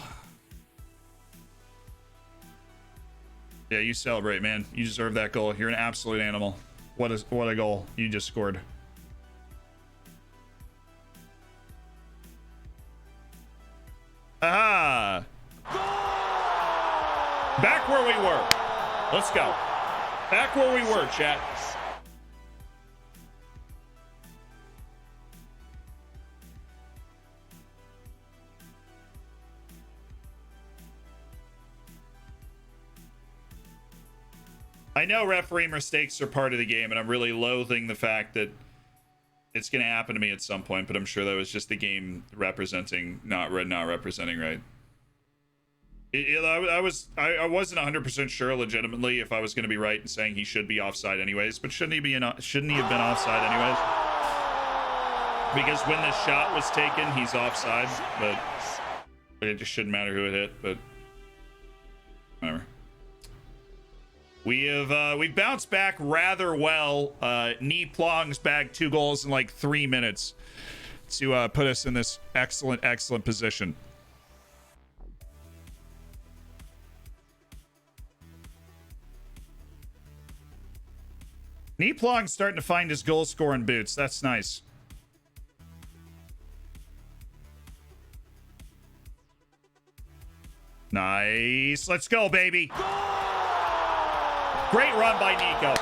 Yeah, you celebrate, man. You deserve that goal. You're an absolute animal. What a goal you just scored. Aha! Back where we were. Let's go. Back where we were, chat. I know referee mistakes are part of the game, and I'm really loathing the fact that it's going to happen to me at some point, but I'm sure that was just the game representing, not representing right. I wasn't 100% sure legitimately if I was going to be right in saying he should be offside anyways, but shouldn't he have been offside anyways? Because when the shot was taken, he's offside, but it just shouldn't matter who it hit, but whatever. We've bounced back rather well. Nee Plong's bagged 2 goals in like 3 minutes to put us in this excellent position. Nee Plong's starting to find his goal scoring boots. That's nice. Nice. Let's go, baby. Great run by Nico.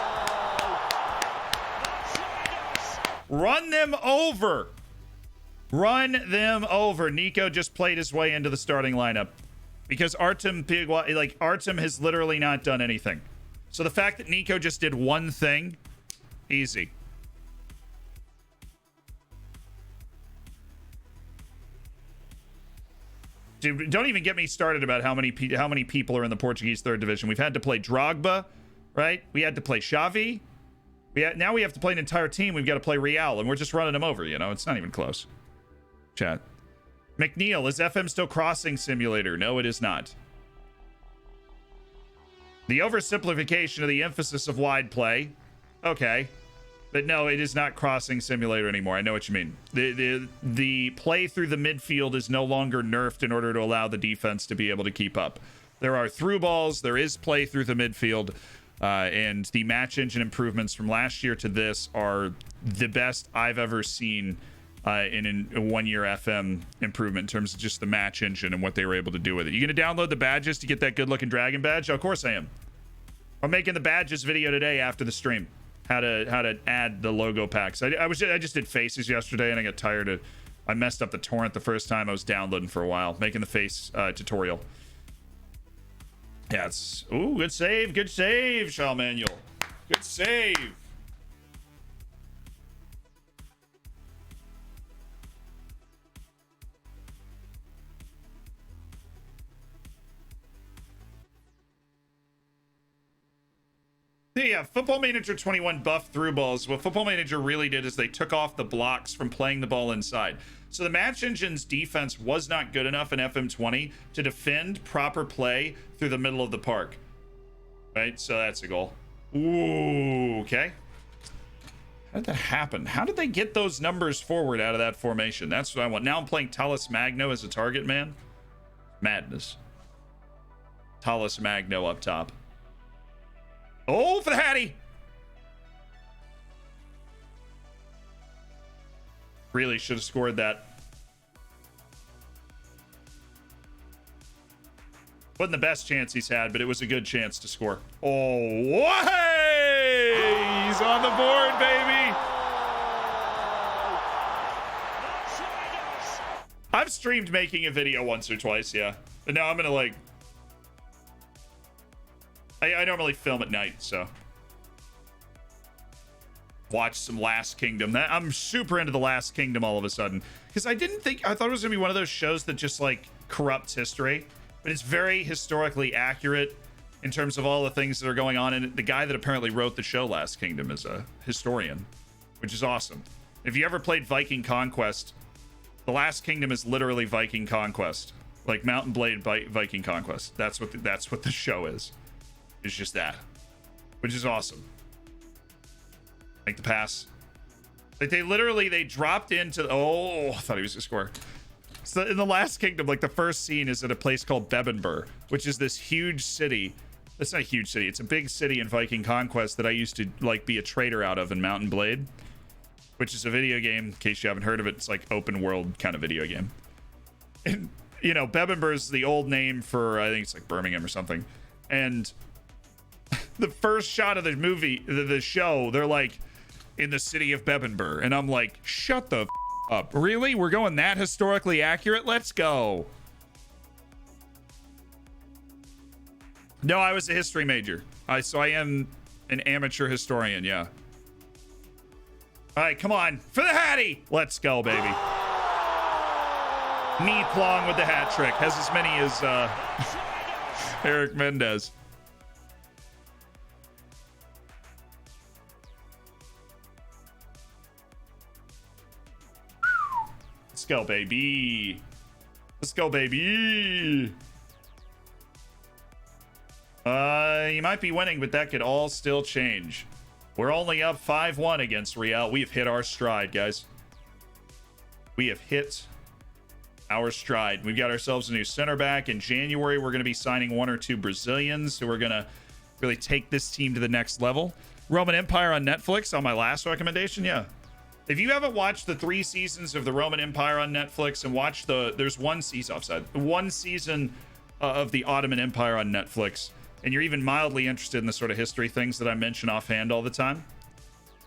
Run them over. Run them over. Nico just played his way into the starting lineup because Artem has literally not done anything. So the fact that Nico just did one thing, easy. Dude, don't even get me started about how many people are in the Portuguese third division. We've had to play Drogba, right? We had to play Xavi. Now we have to play an entire team. We've got to play Real, and we're just running them over. You know, it's not even close. Chat. McNeil, is FM still crossing simulator? No, it is not. The oversimplification of the emphasis of wide play. Okay. But no, it is not crossing simulator anymore. I know what you mean. The play through the midfield is no longer nerfed in order to allow the defense to be able to keep up. There are through balls. There is play through the midfield. And the match engine improvements from last year to this are the best I've ever seen in a 1-year FM improvement in terms of just the match engine and what they were able to do with it. You going to download the badges to get that good-looking dragon badge? Of course I am. I'm making the badges video today after the stream. How to add the logo packs. I just did faces yesterday and I got tired of. I messed up the torrent the first time. I was downloading for a while, making the face tutorial. Yeah, it's good save, Shaw Manuel. Good save. Yeah, Football Manager 21 buffed through balls. What Football Manager really did is they took off the blocks from playing the ball inside. So the match engine's defense was not good enough in FM20 to defend proper play through the middle of the park. Right? So that's a goal. Ooh, okay. How did that happen? How did they get those numbers forward out of that formation? That's what I want. Now I'm playing Tallis Magno as a target man. Madness. Tallis Magno up top. Oh, for the Hattie. Really should have scored that. Wasn't the best chance he's had, but it was a good chance to score. Oh, hey! He's on the board, baby. I've streamed making a video once or twice, yeah. But now I'm going to like... I normally film at night, so watch some Last Kingdom. I'm super into the Last Kingdom all of a sudden because I thought it was gonna be one of those shows that just like corrupts history. but it's very historically accurate in terms of all the things that are going on. And the guy that apparently wrote the show Last Kingdom is a historian, which is awesome. If you ever played Viking Conquest, the Last Kingdom is literally Viking Conquest, like Mountain Blade Viking Conquest. That's what the show is. It's just that, which is awesome. Make the pass. Like they dropped into. Oh, I thought he was gonna score. So in the Last Kingdom, like the first scene is at a place called Bebbanburg, which is this huge city. It's not a huge city. It's a big city in Viking Conquest that I used to like be a trader out of in Mountain Blade, which is a video game. In case you haven't heard of it, it's like open world kind of video game. And you know, Bebbanburg is the old name for, I think it's like Birmingham or something. And the first shot of the movie, the show, they're like in the city of Bebbanburg, and I'm like, shut the up. Really? We're going that historically accurate? Let's go. No, I was a history major. So I am an amateur historian, yeah. All right, come on. For the Hattie! Let's go, baby. Knee plong with the hat trick. Has as many as Erik Mendes. Let's go, baby. Let's go, baby. You might be winning, but that could all still change. We're only up 5-1 against Real. We have hit our stride, guys. We have hit our stride. We've got ourselves a new center back. In January, we're going to be signing 1 or 2 Brazilians who are going to really take this team to the next level. Roman Empire on Netflix on my last recommendation, yeah. If you haven't watched the 3 seasons of the Roman Empire on Netflix and watched there's one season of the Ottoman Empire on Netflix, and you're even mildly interested in the sort of history things that I mention offhand all the time,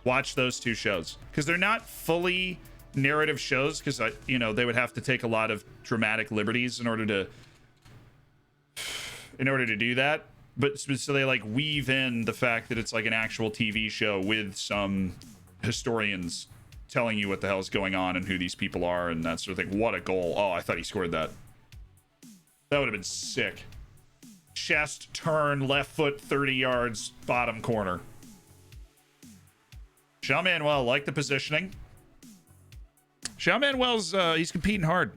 watch those 2 shows, because they're not fully narrative shows, because they would have to take a lot of dramatic liberties in order to do that, but so they like weave in the fact that it's like an actual TV show with some historians telling you what the hell is going on and who these people are and that sort of thing. What a goal. Oh, I thought he scored that. That would have been sick. Chest, turn, left foot, 30 yards, bottom corner. Jean-Manuel, like the positioning. Jean-Manuel's, he's competing hard.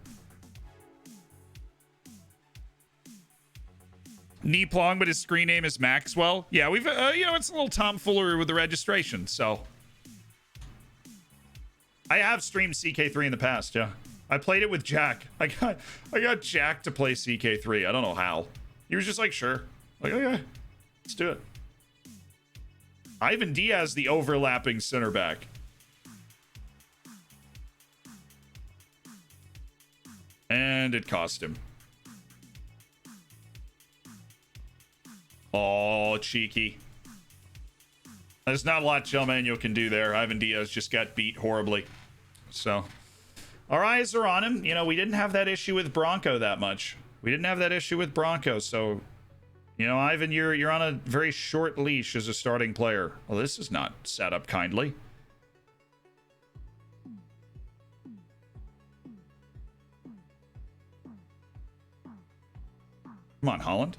Knee plong, but his screen name is Maxwell. Yeah, we've, it's a little tomfoolery with the registration, so. I have streamed CK3 in the past, yeah. I played it with Jack. I got Jack to play CK3. I don't know how. He was just like, sure. Like, okay, let's do it. Ivan Diaz, the overlapping center back. And it cost him. Oh, cheeky. There's not a lot Chelmano can do there. Ivan Diaz just got beat horribly. So, our eyes are on him. We didn't have that issue with Bronco that much. So, Ivan, you're on a very short leash as a starting player. Well, this is not set up kindly. Come on, Holland.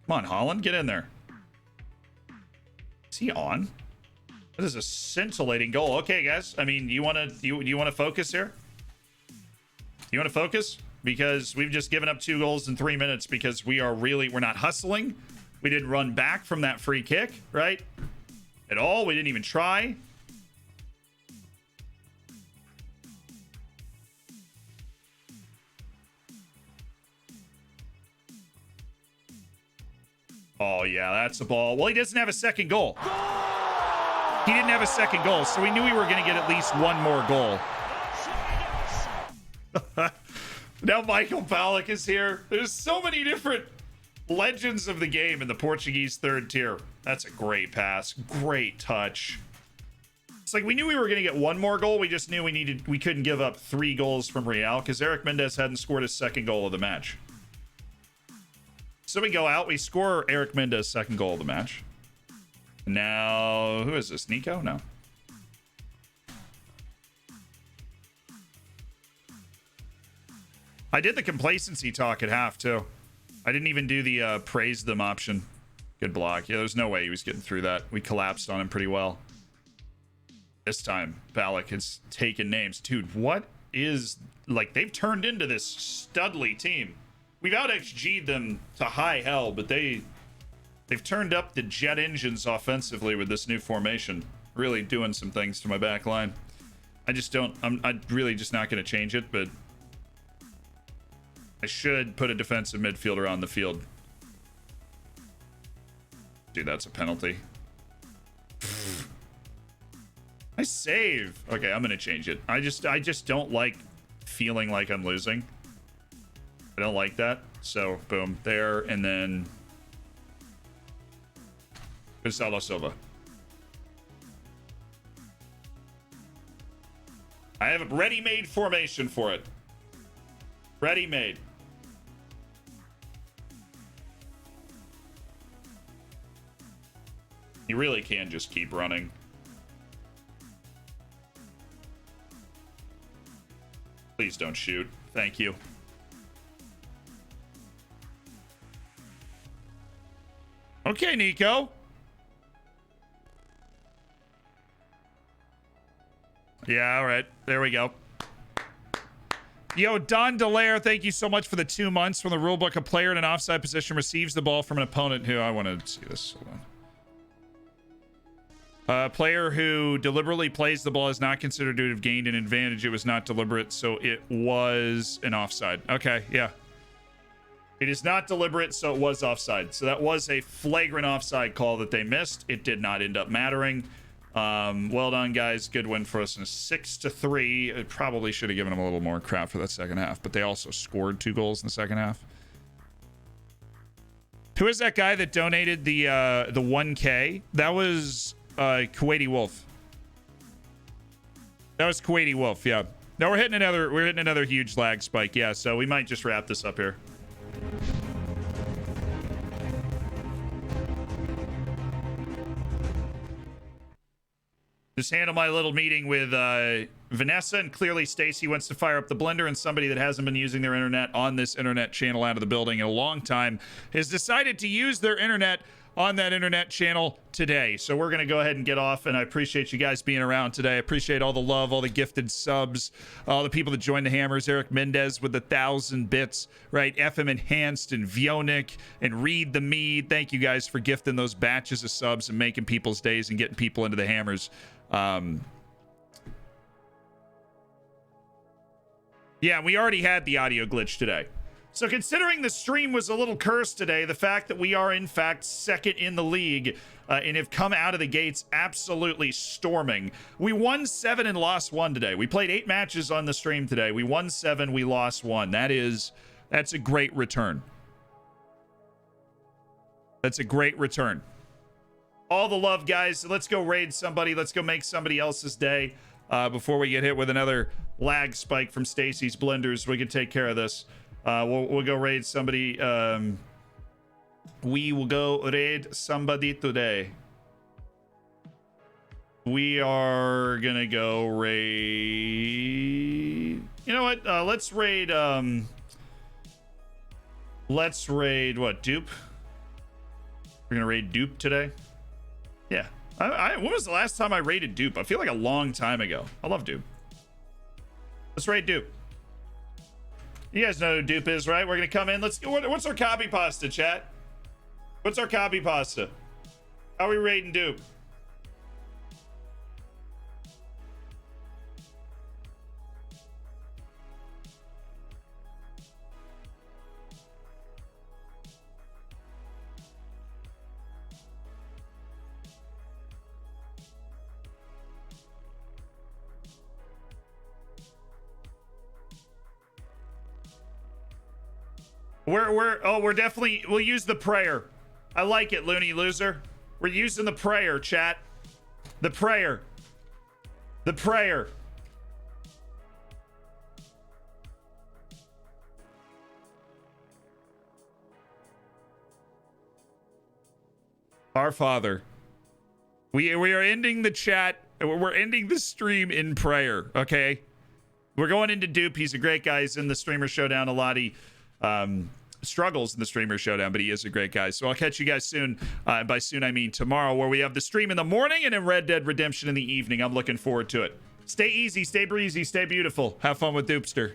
Come on, Holland, get in there. Is he on? That is a scintillating goal. Okay, guys. I mean, you want to focus here? You want to focus? Because we've just given up 2 goals in 3 minutes because we're not hustling. We didn't run back from that free kick, right? At all. We didn't even try. Oh, yeah, that's a ball. Well, he doesn't have a second goal. He didn't have a second goal, so we knew we were going to get at least 1 more goal. Now Michael Ballack is here. There's so many different legends of the game in the Portuguese 3rd tier. That's a great pass. Great touch. It's like we knew we were going to get 1 more goal. We just knew we couldn't give up 3 goals from Real because Erik Mendes hadn't scored his 2nd goal of the match. So we go out. We score Erik Mendes' 2nd goal of the match. Now, who is this? Nico? No. I did the complacency talk at half, too. I didn't even do the praise them option. Good block. Yeah, there's no way he was getting through that. We collapsed on him pretty well. This time, Balak has taken names. Dude, what is... Like, they've turned into this studly team. We've out-XG'd them to high hell, but they've turned up the jet engines offensively with this new formation. Really doing some things to my back line. I just don't... I'm really just not going to change it, but... I should put a defensive midfielder on the field. Dude, that's a penalty. I save. Okay, I'm gonna change it. I just don't like feeling like I'm losing. I don't like that. So boom, there, and then Gonzalo Silva. I have a ready-made formation for it. Ready-made. You really can just keep running. Please don't shoot. Thank you. Okay, Nico. Yeah, all right. There we go. Yo, Don Delaire, thank you so much for the 2 months. From the rulebook, a player in an offside position receives the ball from an opponent who... I want to see this. Hold on. A player who deliberately plays the ball is not considered to have gained an advantage. It was not deliberate, so it was an offside. Okay, yeah. It is not deliberate, so it was offside. So that was a flagrant offside call that they missed. It did not end up mattering. Well done, guys. Good win for us in a 6-3. I probably should have given them a little more crap for that second half, but they also scored 2 goals in the second half. Who is that guy that donated the 1K? That was... Kuwaiti Wolf. That was Kuwaiti Wolf, yeah. No, we're hitting another huge lag spike, yeah, so we might just wrap this up here. Just handle my little meeting with Vanessa, and clearly Stacy wants to fire up the blender, and somebody that hasn't been using their internet on this internet channel out of the building in a long time has decided to use their internet on that internet channel today. So we're going to go ahead and get off, and I appreciate you guys being around today. I appreciate all the love, all the gifted subs, all the people that joined the hammers. Erik Mendes with 1,000 bits, right? FM Enhanced and Vionik and Read the Mead. Thank you guys for gifting those batches of subs and making people's days and getting people into the hammers. Yeah, we already had the audio glitch today. So considering the stream was a little cursed today, the fact that we are in fact second in the league and have come out of the gates absolutely storming. We won 7 and lost 1 today. We played 8 matches on the stream today. We won 7, we lost 1. That's a great return. That's a great return. All the love, guys. Let's go raid somebody. Let's go make somebody else's day before we get hit with another lag spike from Stacy's blenders. We can take care of this. We'll go raid somebody. We will go raid somebody today. We are gonna go raid. You know what? Let's raid. Let's raid what? Dupe. We're gonna raid Dupe today. Yeah. When was the last time I raided Dupe? I feel like a long time ago. I love Dupe. Let's raid Dupe. You guys know who Dupe is, right? We're gonna come in. What's our copy pasta, chat? What's our copy pasta? How are we raiding Dupe? We'll use the prayer. I like it, Looney Loser. We're using the prayer, chat. The prayer. The prayer. Our Father. We are ending the chat. We're ending the stream in prayer, okay? We're going into Dupe. He's a great guy. He's in the Streamer Showdown a lot. struggles in the Streamer Showdown, but he is a great guy. So I'll catch you guys soon. By soon, I mean tomorrow, where we have the stream in the morning and then Red Dead Redemption in the evening. I'm looking forward to it. Stay easy, stay breezy, stay beautiful. Have fun with Doopster.